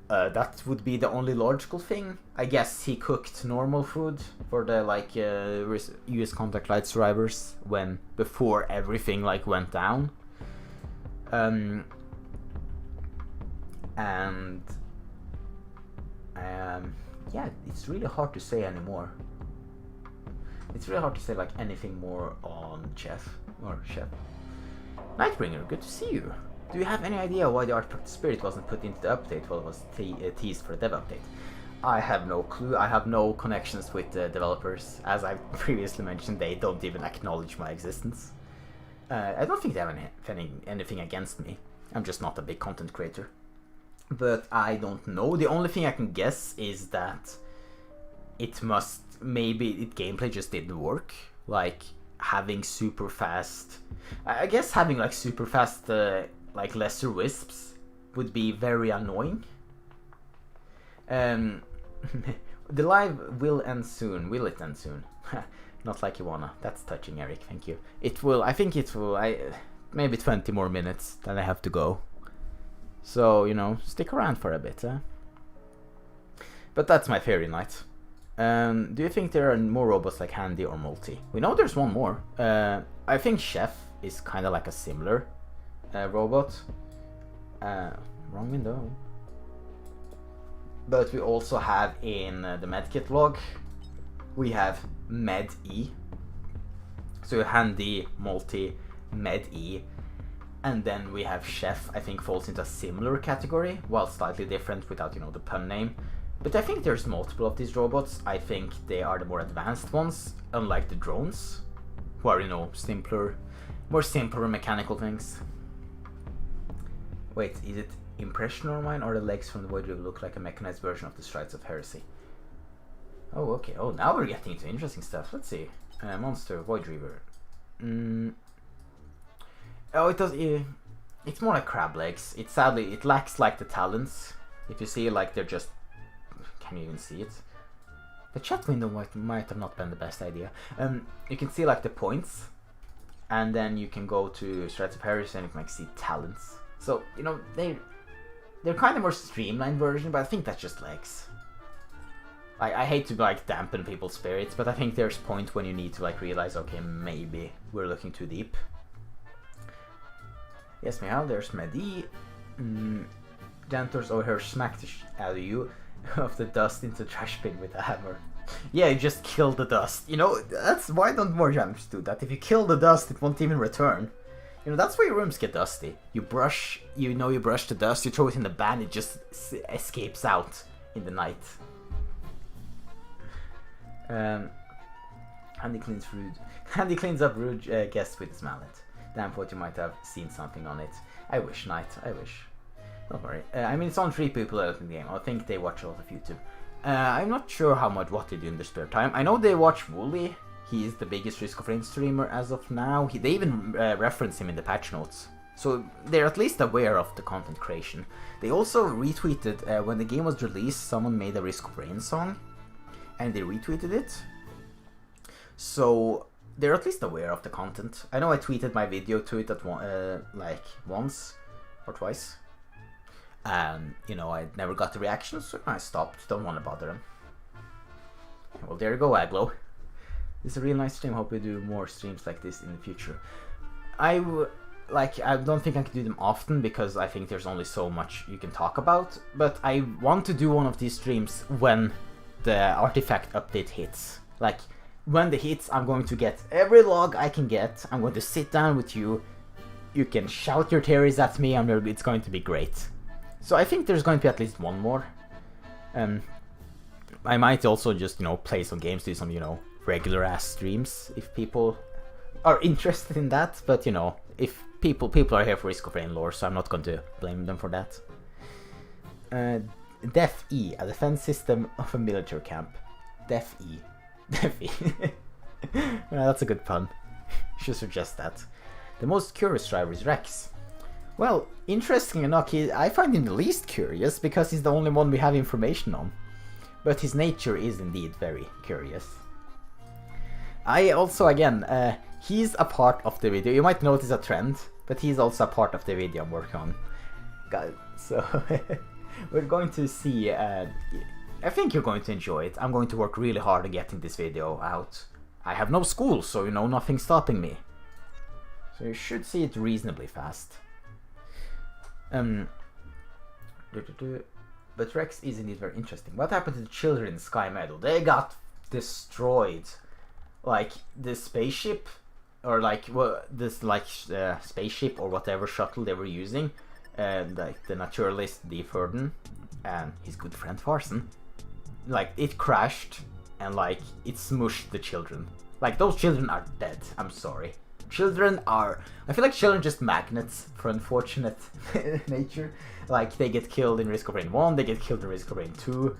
S1: That would be the only logical thing. I guess he cooked normal food for the US Contact Light survivors before everything went down. Yeah, it's really hard to say anymore. It's really hard to say anything more on Chef. Nightbringer, good to see you. Do you have any idea why the Artifact Spirit wasn't put into the update while it was teased for the dev update? I have no clue. I have no connections with the developers. As I previously mentioned, they don't even acknowledge my existence. I don't think they have anything against me. I'm just not a big content creator. But I don't know. The only thing I can guess is that gameplay just didn't work. Like, having super fast... I guess having super fast... lesser wisps would be very annoying. The live will end soon. Will it end soon? Not like you wanna. That's touching, Eric. Thank you. It will. I think it will. Maybe 20 more minutes. Then I have to go. So, stick around for a bit. But that's my theory, Knight. Do you think there are more robots like Handy or Multi? We know there's one more. I think Chef is kind of like a similar robot. Wrong window. But we also have in the medkit log, we have Med-E. So Handy, Multi, Med-E. And then we have Chef, I think falls into a similar category, while slightly different without, the pun name. But I think there's multiple of these robots. I think they are the more advanced ones, unlike the drones, who are, more simpler mechanical things. Wait, is it impression or mine, or the legs from the Void Reaver look like a mechanized version of the Strides of Heresy? Oh, okay. Oh, now we're getting into interesting stuff. Let's see. Monster, Void Reaver. Oh, it does. It's more like crab legs. It lacks the talons. If you see, they're just. Can you even see it? The chat window might have not been the best idea. You can see the points, and then you can go to Strides of Heresy and you can see talons. So they're kind of more streamlined version, but I think that's just legs. I hate to like dampen people's spirits, but I think there's a point when you need to like realize, okay, maybe we're looking too deep. Yes, meow, there's Medi. Janitor's over here smacked the out of you of the dust into the trash bin with a hammer. Yeah, you just kill the dust. You know, that's why don't more janitors do that? If you kill the dust, it won't even return. You know, that's why your rooms get dusty. You brush the dust, you throw it in the bin, it just escapes out in the night. Handy cleans up rude guests with his mallet. Damn, thought you might have seen something on it. I wish, Knight, I wish. Don't worry. I mean, it's on 3 people out in the game. I think they watch a lot of YouTube. I'm not sure what they do in their spare time. I know they watch Wooly. He is the biggest Risk of Rain streamer as of now. They even reference him in the patch notes. So they're at least aware of the content creation. They also retweeted, when the game was released, someone made a Risk of Rain song. And they retweeted it. So they're at least aware of the content. I know I tweeted my video to it at like once or twice. And, you know, I never got the reactions, so I stopped. Don't want to bother them. Well, there you go, Aglo. This is a real nice stream. Hope we do more streams like this in the future. I don't think I can do them often because I think there's only so much you can talk about. But I want to do one of these streams when the artifact update hits. Like, when it hits, I'm going to get every log I can get. I'm going to sit down with you. You can shout your theories at me, and it's going to be great. So I think there's going to be at least one more. I might also just, you know, play some games, do some, you know, regular ass streams if people are interested in that. But, you know, if people are here for Risk of Rain lore, so I'm not going to blame them for that. Def E, a defense system of a military camp. Def E. Def E. Well, that's a good pun. Should suggest that. The most curious driver is Rex. Well, interestingly enough, I find him the least curious because he's the only one we have information on. But his nature is indeed very curious. I also, again, he's a part of the video. You might notice a trend, but he's also a part of the video I'm working on. So, we're going to see, I think you're going to enjoy it. I'm going to work really hard on getting this video out. I have no school, so, you know, nothing's stopping me. So you should see it reasonably fast. But Rex is indeed very interesting. What happened to the children in Sky Meadow? They got destroyed. Like, the spaceship, or like, well, this like spaceship or whatever shuttle they were using, like the naturalist D. Furden and his good friend Farson, like, it crashed and like it smushed the children. Like, those children are dead. I'm sorry. Children are... I feel like children are just magnets for unfortunate nature. Like, they get killed in Risk of Rain 1, they get killed in Risk of Rain 2.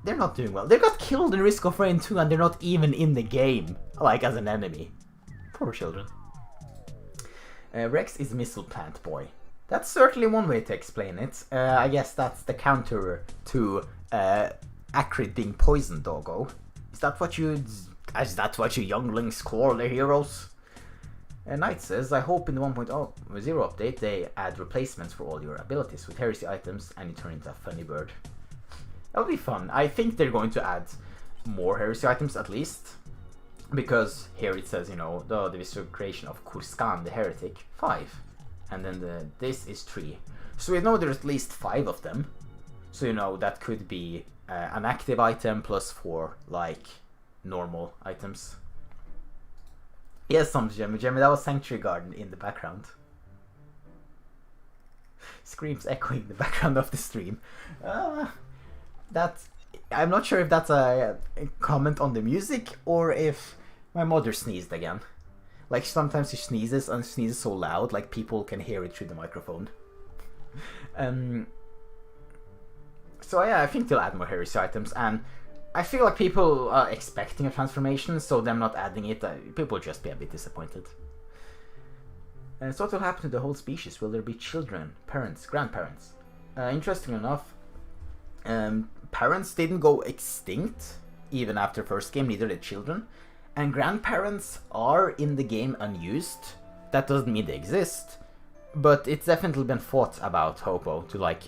S1: They're not doing well. They got killed in Risk of Rain 2 and they're not even in the game, like, as an enemy. Poor children. Rex is Missile Plant Boy. That's certainly one way to explain it. I guess that's the counter to Acrid being poison, doggo. Is that what you younglings call their heroes? Knight says, I hope in the 1.0 update they add replacements for all your abilities with heresy items and you turn into a funny bird. That'll be fun. I think they're going to add more heresy items at least. Because here it says, you know, the visual creation of Kurskan the Heretic, 5. And then this is 3. So we know there's at least 5 of them. So, you know, that could be an active item plus 4, like, normal items. Yes, some Jemmy, that was Sanctuary Garden in the background. Screams echoing in the background of the stream. I'm not sure if that's a comment on the music or if my mother sneezed again. Like, sometimes she sneezes and sneezes so loud, like people can hear it through the microphone. So yeah, I think they'll add more heresy items, and I feel like people are expecting a transformation, so them not adding it, people will just be a bit disappointed. So what will happen to the whole species? Will there be children, parents, grandparents? Interestingly enough, parents didn't go extinct even after first game, neither did children. And grandparents are in the game unused. That doesn't mean they exist, but it's definitely been thought about, Hopo, to like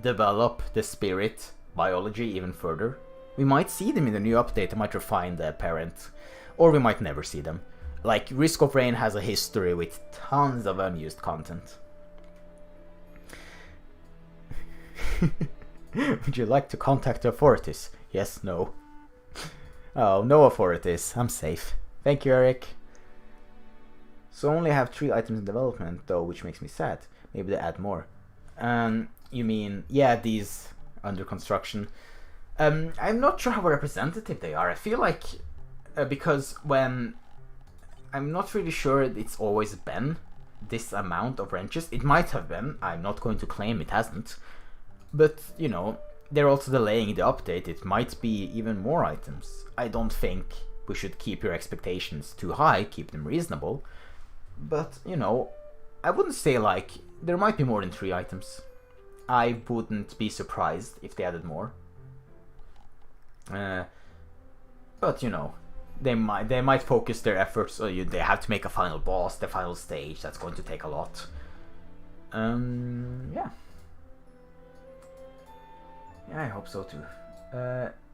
S1: develop the spirit biology even further. We might see them in the new update, they might refine the parent, or we might never see them. Like, Risk of Rain has a history with tons of unused content. Would you like to contact the authorities? Yes, no. Oh, no authorities. I'm safe. Thank you, Eric. So only have 3 items in development, though, which makes me sad. Maybe they add more. You mean, yeah, these under construction. I'm not sure how representative they are. I feel like, because when... I'm not really sure it's always been this amount of wrenches. It might have been. I'm not going to claim it hasn't. But, you know, they're also delaying the update. It might be even more items. I don't think we should keep your expectations too high, keep them reasonable. But, you know, I wouldn't say, like, there might be more than 3 items. I wouldn't be surprised if they added more. But, you know, they might focus their efforts, so they have to make a final boss, the final stage, that's going to take a lot. Yeah. Yeah, I hope so too.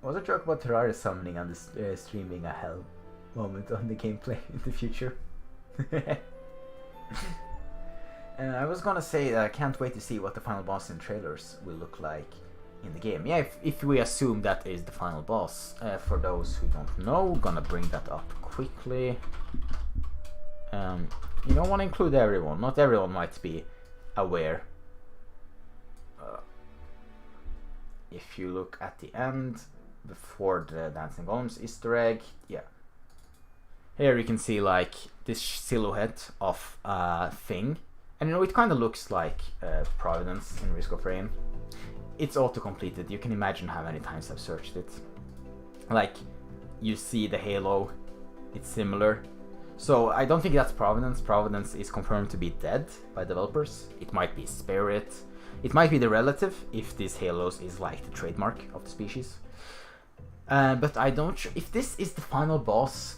S1: Was a joke about Terraria summoning on this stream being a hell moment on the gameplay in the future. I was gonna say that I can't wait to see what the final boss in trailers will look like in the game. Yeah, if we assume that is the final boss. For those who don't know, gonna bring that up quickly. You don't want to include everyone. Not everyone might be aware. If you look at the end, before the Dancing Golems Easter egg, yeah. Here you can see like this silhouette of a thing. And you know, it kind of looks like Providence in Risk of Rain. It's auto-completed. You can imagine how many times I've searched it. Like, you see the halo. It's similar. So I don't think that's Providence. Providence is confirmed to be dead by developers. It might be Spirit. It might be the relative, if this halos is like the trademark of the species. But I don't... if this is the final boss,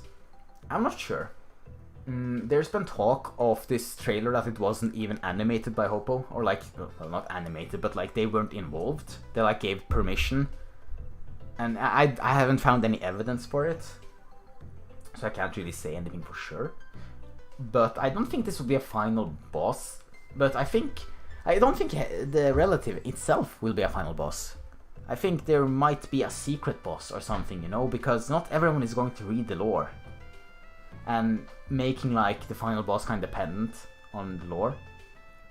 S1: I'm not sure. There's been talk of this trailer that it wasn't even animated by Hoppo, or like, well, not animated, but like they weren't involved. They like gave permission, and I haven't found any evidence for it, so I can't really say anything for sure. But I don't think this will be a final boss. But I don't think the relative itself will be a final boss. I think there might be a secret boss or something, you know, because not everyone is going to read the lore. And making like the final boss kind of dependent on the lore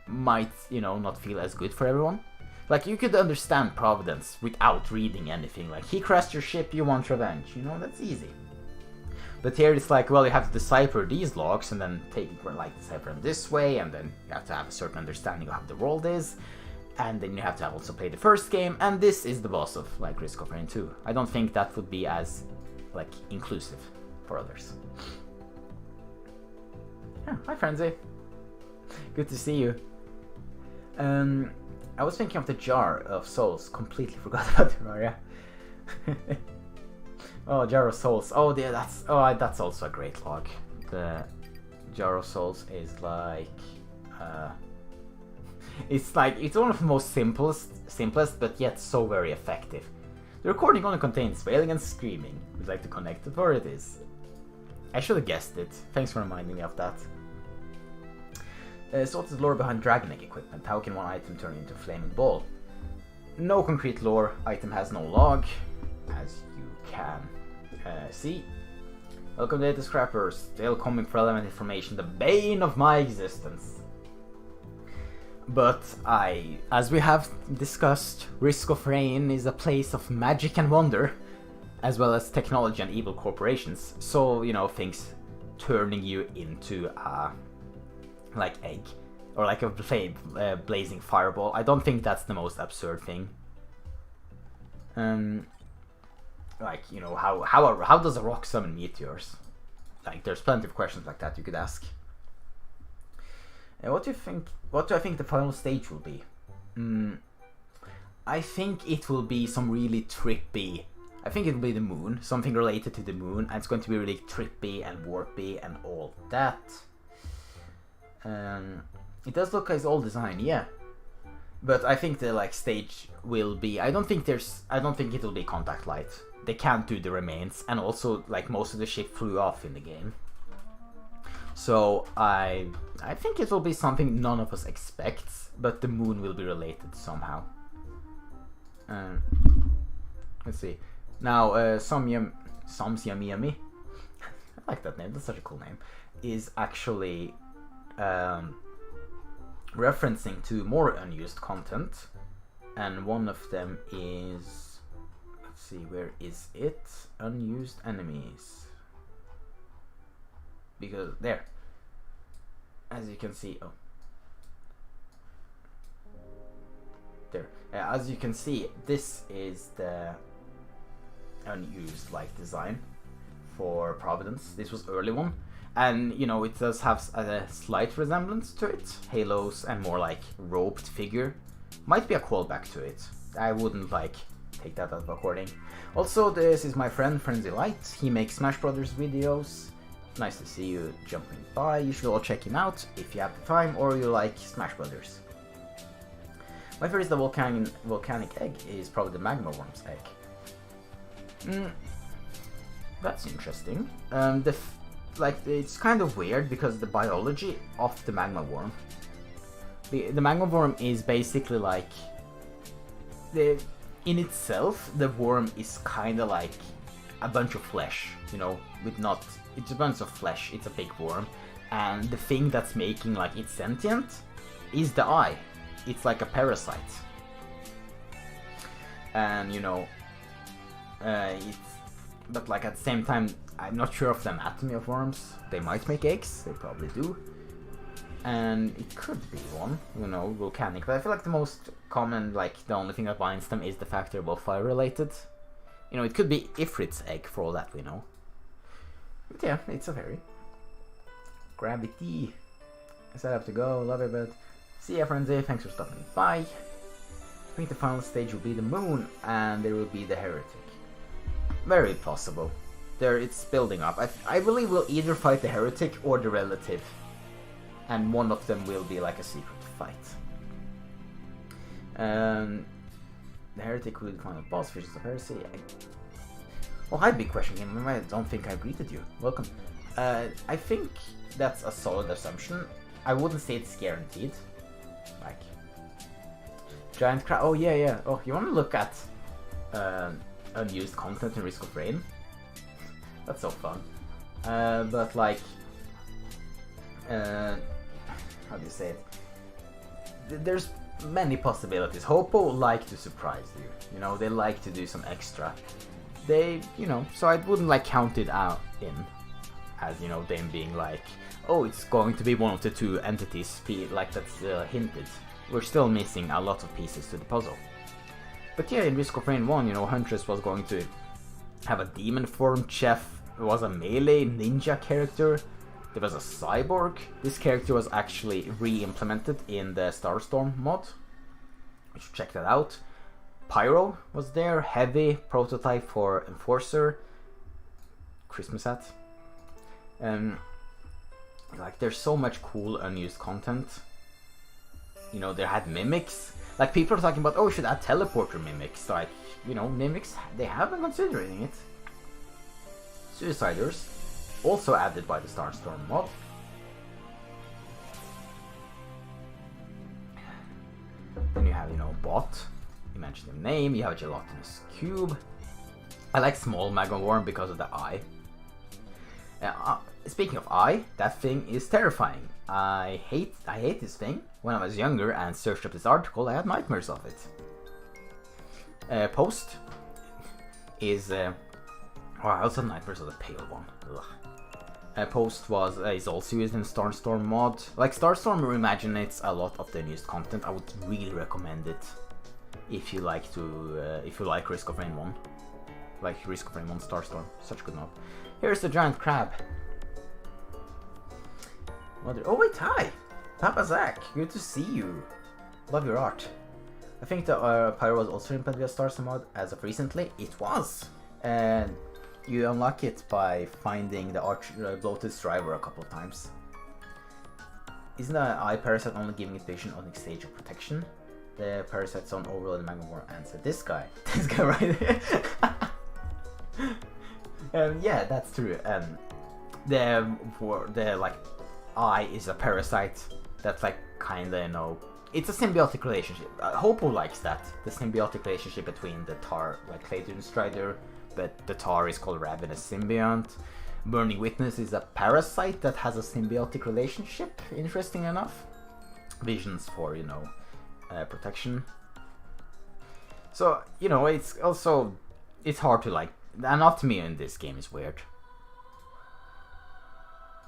S1: might, you know, not feel as good for everyone. Like, you could understand Providence without reading anything. Like, he crashed your ship, you want revenge, you know, that's easy. But here it's like, well, you have to decipher these logs and then decipher them this way, and then you have to have a certain understanding of how the world is, and then you have to also play the first game, and this is the boss of like Risk of Rain 2. I don't think that would be as like inclusive for others. Yeah, hi Frenzy. Good to see you. I was thinking of the Jar of Souls. Completely forgot about Terraria. Oh, Jar of Souls. Oh, yeah, that's also a great log. The Jar of Souls is like, it's one of the most simplest, but yet so very effective. The recording only contains wailing and screaming. We'd like to connect authorities. I should have guessed it. Thanks for reminding me of that. So what's the lore behind Dragon Egg equipment? How can one item turn into a flaming ball? No concrete lore. Item has no log, as you can see. Welcome data scrappers. Still coming for relevant information. The bane of my existence. But as we have discussed, Risk of Rain is a place of magic and wonder, as well as technology and evil corporations. So, you know, things turning you into a like egg, or like a blazing fireball. I don't think that's the most absurd thing. Like, you know, how does a rock summon meteors? Like, there's plenty of questions like that you could ask. What do I think the final stage will be? I think it will be some really trippy. I think it will be the moon, something related to the moon, and it's going to be really trippy and warpy and all that. It does look like its old design, yeah. But I think the like stage will be. I don't think it will be contact light. they can't do the remains, and also like most of the ship flew off in the game. So I think it will be something none of us expects, but the moon will be related somehow. Let's see. Now, Samsyamiyami, I like that name, that's such a cool name, is actually referencing to more unused content, and one of them is, let's see, where is it? Unused enemies. Because there, as you can see, oh, there, as you can see, this is the unused like design for Providence. This was early one, and you know, it does have a slight resemblance to it, halos and more like robed figure. Might be a callback to it. I wouldn't like take that as recording. Also, this is my friend Frenzy Light. He makes Smash Brothers videos. Nice to see you jumping by. You should all check him out if you have the time or you like Smash Brothers. My favorite, the volcanic egg, is probably the magma worm's egg. That's interesting. It's kind of weird because the biology of the magma worm. The magma worm is basically like in itself, the worm is kind of like a bunch of flesh, you know, it's a bunch of flesh, it's a big worm, and the thing that's making like it sentient is the eye. It's like a parasite, and you know, but like at the same time, I'm not sure of the anatomy of worms. They might make eggs, they probably do, and it could be one, you know, volcanic, but I feel like the most common, like the only thing that binds them is the fact they're both fire related. You know, it could be Ifrit's egg for all that we know. But yeah, it's a fairy. Gravity. I said I have to go, love it, but see ya, Frenzy, thanks for stopping by. I think the final stage will be the moon, and there will be the heretic. Very possible. It's building up. I believe we'll either fight the heretic or the relative, and one of them will be like a secret fight. The heretic will be the final boss, which is a heresy. Oh, hi, Big Question Game. I don't think I greeted you. Welcome. I think that's a solid assumption. I wouldn't say it's guaranteed. Like, giant crab. Oh, yeah. Oh, you want to look at unused content in Risk of Rain? That's so fun. But like, how do you say it? There's many possibilities. Hoppo like to surprise you. You know, they like to do some extra. They, you know, so I wouldn't like count it out in as, you know, them being like, oh, it's going to be one of the two entities, like that's hinted. We're still missing a lot of pieces to the puzzle. But yeah, in Risk of Rain 1, you know, Huntress was going to have a demon form, Chef was a melee ninja character, there was a cyborg. This character was actually re-implemented in the Starstorm mod. You should check that out. Pyro was there, heavy prototype for Enforcer, Christmas hat. Like, there's so much cool unused content. You know, they had mimics. Like, people are talking about, oh, we should add teleporter mimics. Like, you know, mimics, they have been considering it. Suiciders, also added by the Starstorm mod. Then you have, you know, Bot. You mentioned the name. You have a gelatinous cube. I like small magma worm because of the eye. Speaking of eye, that thing is terrifying. I hate this thing. When I was younger and searched up this article, I had nightmares of it. Post is I also had nightmares of the pale one. Post is also used in Starstorm mod. Like, Starstorm reimaginates a lot of the unused content. I would really recommend it if you like Risk of Rain 1. Like Risk of Rain 1 Starstorm. Such a good mod. Here's the giant crab. Oh wait, hi! Papa Zach, good to see you. Love your art. I think the Pyro was also implemented via Starstorm mod as of recently. It was! And you unlock it by finding the bloated striver a couple of times. Isn't the eye parasite only giving it vision on the stage of protection? The parasite's on overload the magma war answer. This guy right here. Yeah, that's true. The like eye is a parasite that's like kinda, you know, it's a symbiotic relationship. Hopo likes that, the symbiotic relationship between the tar, like Clayton Strider, but the tar is called Ravenous Symbiont. Burning Witness is a parasite that has a symbiotic relationship, interesting enough. Visions for, you know, protection. So, you know, it's also, it's hard to like, the anatomy in this game is weird.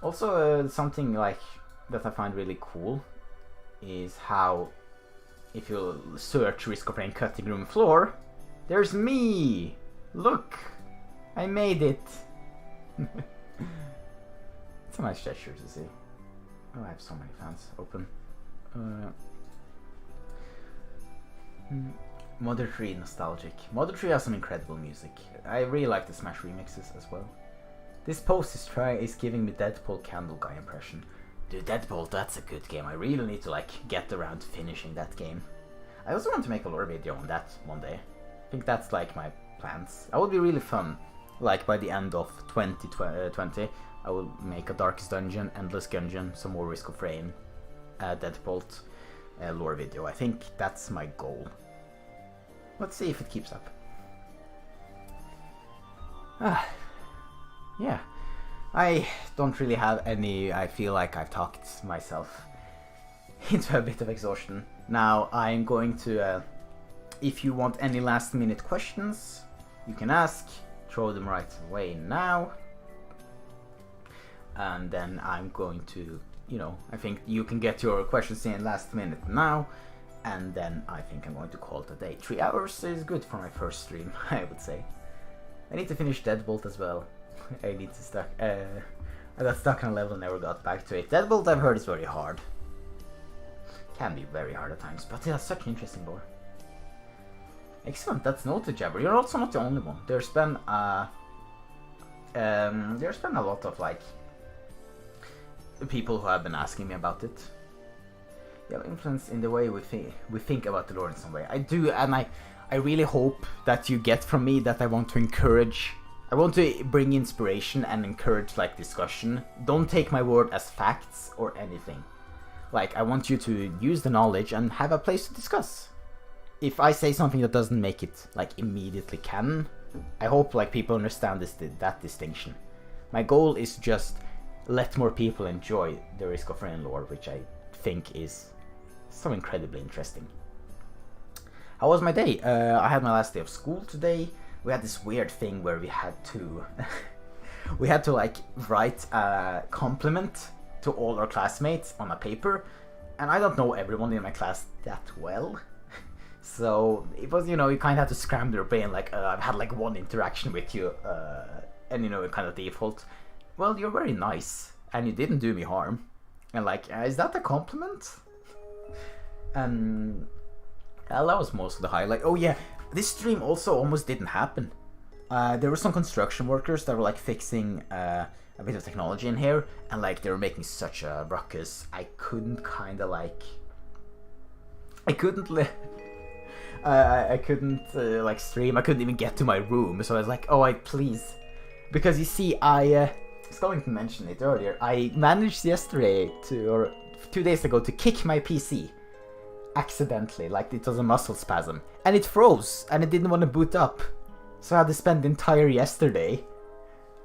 S1: Also, something like that I find really cool is how, if you search Risk of Rain cutting room floor, there's me! Look! I made it! It's a nice gesture to see. Oh, I have so many fans open. Mother 3 nostalgic. Mother 3 has some incredible music. I really like the Smash remixes as well. This post is giving me Deadpool Candle Guy impression. Dude, Deadpool, that's a good game. I really need to like get around to finishing that game. I also want to make a lore video on that one day. I think that's like my plans. That would be really fun. Like by the end of 2020, I will make a Darkest Dungeon, Endless Gungeon, some more Risk of Rain, Deadpool lore video. I think that's my goal. Let's see if it keeps up. Yeah. I don't really have any, I feel like I've talked myself into a bit of exhaustion. Now I'm going to, if you want any last minute questions, you can ask, throw them right away now. And then I'm going to, you know, I think you can get your questions in last minute now. And then I think I'm going to call it a day. 3 hours is good for my first stream, I would say. I need to finish Deadbolt as well. I need to stuck. I got stuck on a level and never got back to it. Deadbolt, I've heard, is very hard. Can be very hard at times, but it has such an interesting lore. Excellent, that's noted, Jabber. You're also not the only one. There's been a lot of like people who have been asking me about it. You have influence in the way we think about the lore in some way. I do, and I really hope that you get from me that I want to encourage. I want to bring inspiration and encourage like discussion. Don't take my word as facts or anything. Like, I want you to use the knowledge and have a place to discuss. If I say something that doesn't make it like immediately canon, I hope like people understand that distinction. My goal is just let more people enjoy the Risk of Rain lore, which I think is so incredibly interesting. How was my day? I had my last day of school today. We had this weird thing where we had to like write a compliment to all our classmates on a paper, and I don't know everyone in my class that well. So it was, you know, you kind of have to scramble your brain, like, I've had like one interaction with you, and you know, it kind of default, well, you're very nice, and you didn't do me harm. And like, is that a compliment? And that was most of the highlight. Oh yeah, this stream also almost didn't happen. There were some construction workers that were like fixing a bit of technology in here, and like they were making such a ruckus. I couldn't kind of like, I couldn't like stream. I couldn't even get to my room, so I was like, oh, please, because you see, I was going to mention it earlier. I managed yesterday or 2 days ago to kick my PC accidentally, like it was a muscle spasm, and it froze and it didn't want to boot up, so I had to spend the entire yesterday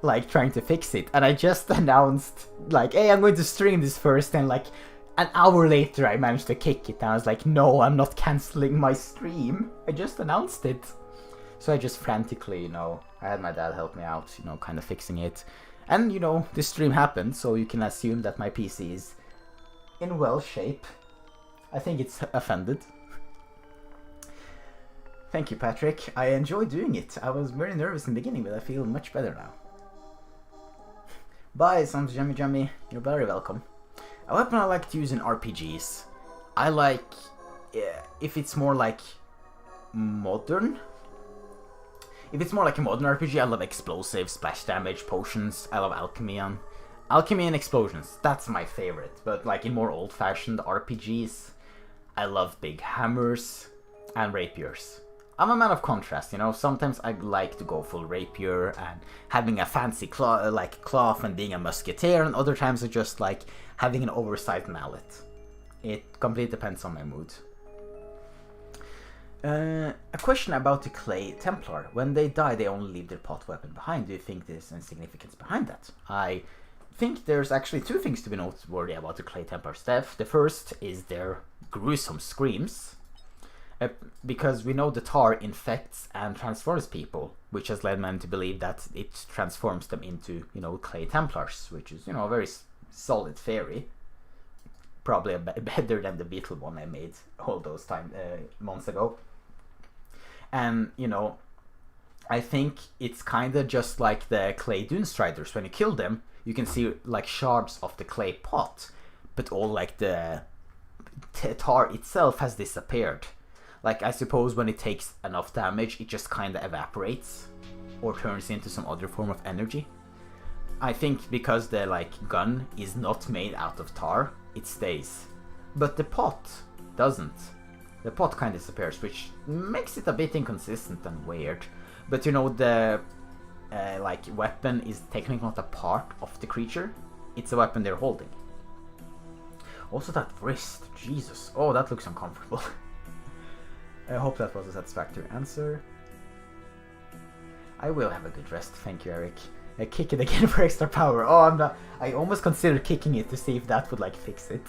S1: like trying to fix it. And I just announced like, hey, I'm going to stream this first, and like an hour later I managed to kick it, and I was like, no, I'm not cancelling my stream, I just announced it. So I just frantically, you know, I had my dad help me out, you know, kind of fixing it, and you know, this stream happened, so you can assume that my PC is in well shape. I think it's offended. Thank you, Patrick. I enjoy doing it. I was very nervous in the beginning, but I feel much better now. Bye, Sounds Jummy Jummy. You're very welcome. A weapon I like to use in RPGs. I like, if it's more like modern. If it's more like a modern RPG, I love explosives, splash damage, potions. I love alchemy and explosions. That's my favorite. But like in more old-fashioned RPGs, I love big hammers and rapiers. I'm a man of contrast, you know. Sometimes I like to go full rapier and having a fancy cloth and being a musketeer, and other times I just like having an oversized mallet. It completely depends on my mood. A question about the Clay Templar. When they die, they only leave their pot weapon behind. Do you think there's any significance behind that? I think there's actually two things to be noteworthy about the Clay Templar's death. The first is their gruesome screams. Because we know the tar infects and transforms people, which has led men to believe that it transforms them into, you know, Clay Templars, which is, you know, a very solid theory. Probably better than the Beetle one I made all those months ago. And, you know, I think it's kind of just like the Clay Dunestriders. When you kill them, you can see like shards of the clay pot, but all like the tar itself has disappeared. Like, I suppose when it takes enough damage, it just kind of evaporates or turns into some other form of energy. I think because the, like, gun is not made out of tar, it stays. But the pot doesn't. The pot kind of disappears, which makes it a bit inconsistent and weird. But, you know, the, weapon is technically not a part of the creature. It's a weapon they're holding. Also that wrist, Jesus. Oh, that looks uncomfortable. I hope that was a satisfactory answer. I will have a good rest, thank you, Eric. I kick it again for extra power. Oh, I almost considered kicking it to see if that would like fix it.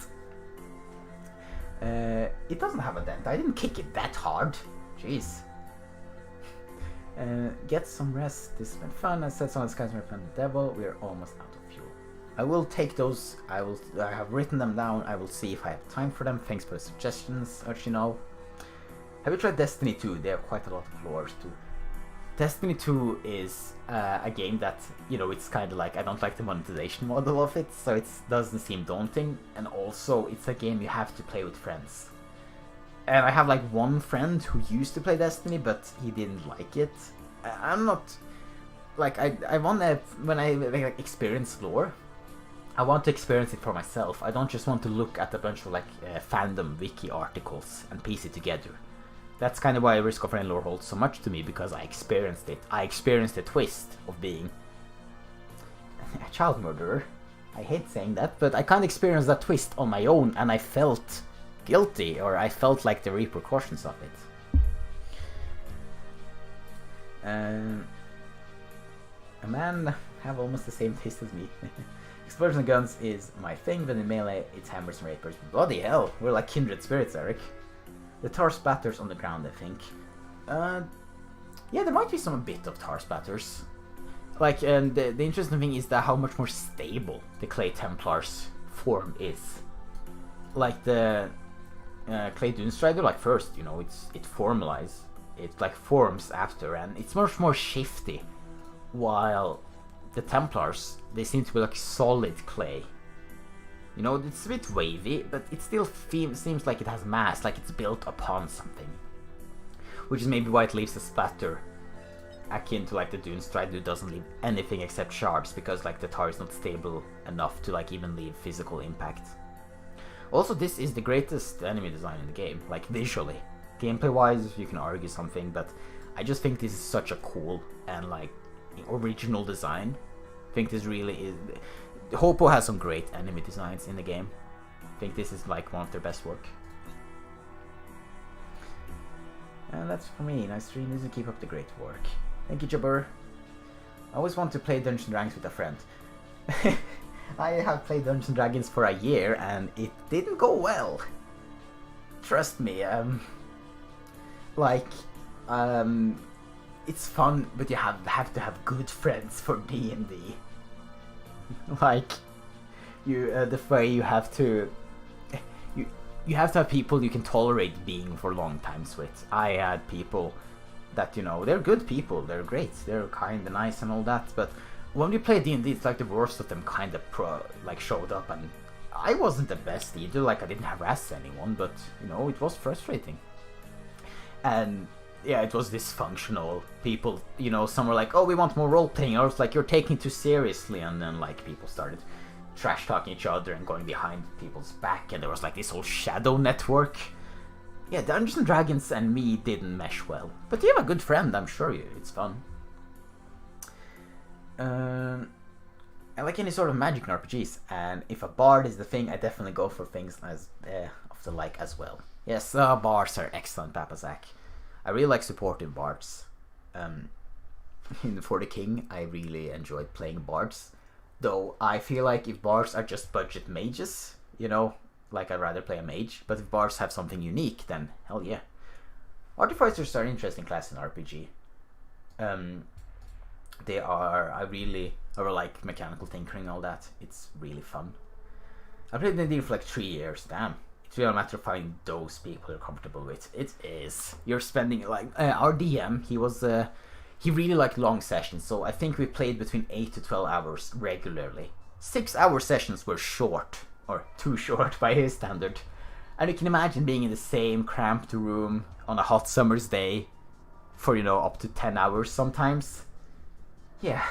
S1: It doesn't have a dent. I didn't kick it that hard. Jeez. Get some rest. This has been fun. I said some of the skies were the devil. We are almost out of fuel. I will take those. I have written them down. I will see if I have time for them. Thanks for the suggestions, Urchino. Have you tried Destiny 2? They have quite a lot of lore too. Destiny 2 is a game that, you know, it's kind of like, I don't like the monetization model of it, so it doesn't seem daunting, and also it's a game you have to play with friends. And I have like one friend who used to play Destiny, but he didn't like it. I'm not, like, I want to, when I like, experience lore, I want to experience it for myself. I don't just want to look at a bunch of like fandom wiki articles and piece it together. That's kind of why Risk of Rain lore holds so much to me, because I experienced it. I experienced the twist of being a child murderer. I hate saying that, but I kind of experienced that twist on my own, and I felt guilty, or I felt like the repercussions of it. A man have almost the same taste as me. Explosion guns is my thing, but in melee it's hammers and rapers. Bloody hell, we're like kindred spirits, Eric. The tar spatters on the ground, I think. Yeah, there might be some bit of tar spatters. Like, the interesting thing is that how much more stable the Clay Templar's form is. Like the Clay Dunestrider, like first, you know, it formalizes. It like forms after, and it's much more shifty. While the Templars, they seem to be like solid clay. You know, it's a bit wavy, but it still seems like it has mass, like it's built upon something. Which is maybe why it leaves a splatter akin to like the Dunestrider, who doesn't leave anything except shards, because like the tar is not stable enough to like even leave physical impact. Also, this is the greatest enemy design in the game, like visually. Gameplay wise, you can argue something, but I just think this is such a cool and like original design. I think this really is. Hoppo has some great enemy designs in the game. I think this is like one of their best work. And that's for me. Nice stream, and keep up the great work. Thank you, Jabber. I always want to play Dungeons & Dragons with a friend. I have played Dungeons & Dragons for a year and it didn't go well. Trust me. It's fun, but you have to have good friends for D&D. Like, the way you have to have people you can tolerate being for long times with. I had people that, you know, they're good people, they're great, they're kind of nice and all that, but when we play D&D, it's like the worst of them kind of showed up, and I wasn't the best either. Like, I didn't harass anyone, but, you know, it was frustrating. And yeah, it was dysfunctional. People, you know, some were like, oh, we want more role-playing. I was like, you're taking it too seriously. And then, like, people started trash-talking each other and going behind people's back. And there was, like, this whole shadow network. yeah, Dungeons and Dragons and me didn't mesh well. But you have a good friend, I'm sure it's fun. I like any sort of magic in RPGs, and if a bard is the thing, I definitely go for things as of the like as well. Yes, bards are excellent, Papazak. I really like supportive bards. For the king, I really enjoyed playing bards. Though I feel like if bards are just budget mages, you know, like I'd rather play a mage. But if bards have something unique, then hell yeah. Artificers are an interesting class in RPG. They are, or like mechanical tinkering and all that. It's really fun. I played D&D for like 3 years, damn. It's really a matter of finding those people you're comfortable with. It is. You're spending like, our DM, he really liked long sessions, so I think we played between 8 to 12 hours regularly. 6-hour sessions were short, or too short by his standard. And you can imagine being in the same cramped room on a hot summer's day for, up to 10 hours sometimes. Yeah,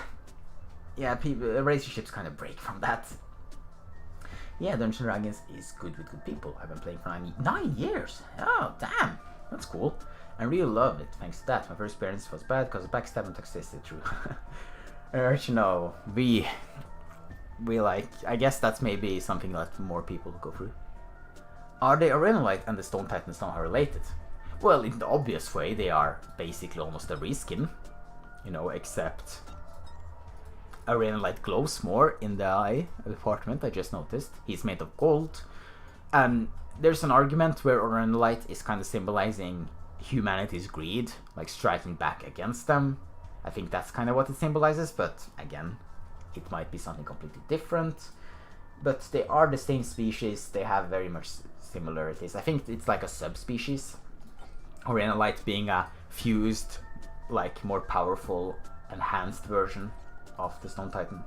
S1: relationships kind of break from that. Yeah, Dungeons & Dragons is good with good people. I've been playing for 9 years. Oh, damn. That's cool. I really love it, thanks to that. My first experience was bad because of backstab and toxicity, true. We like, I guess that's maybe something that more people go through. Are the Arenalite and the Stone Titan somehow related? Well, in the obvious way, they are basically almost a reskin. Except Arenalite glows more in the eye department, I just noticed. He's made of gold. And there's an argument where Arenalite is kind of symbolizing humanity's greed, like striking back against them. I think that's kind of what it symbolizes, but again, it might be something completely different. But they are the same species, they have very much similarities. I think it's like a subspecies. Arenalite being a fused, like more powerful, enhanced version of the Stone Titan.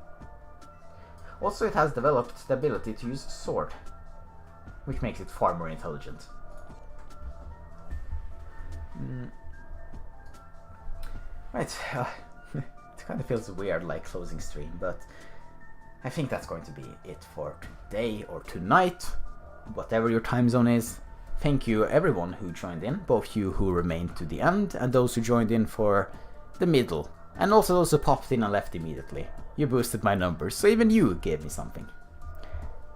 S1: Also, it has developed the ability to use sword, which makes it far more intelligent. Right, it kind of feels weird like closing stream, but I think that's going to be it for today or tonight, whatever your time zone is. Thank you everyone who joined in, both you who remained to the end and those who joined in for the middle, and also those who popped in and left immediately. You boosted my numbers, so even you gave me something.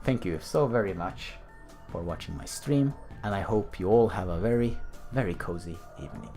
S1: Thank you so very much for watching my stream, and I hope you all have a very, very cozy evening.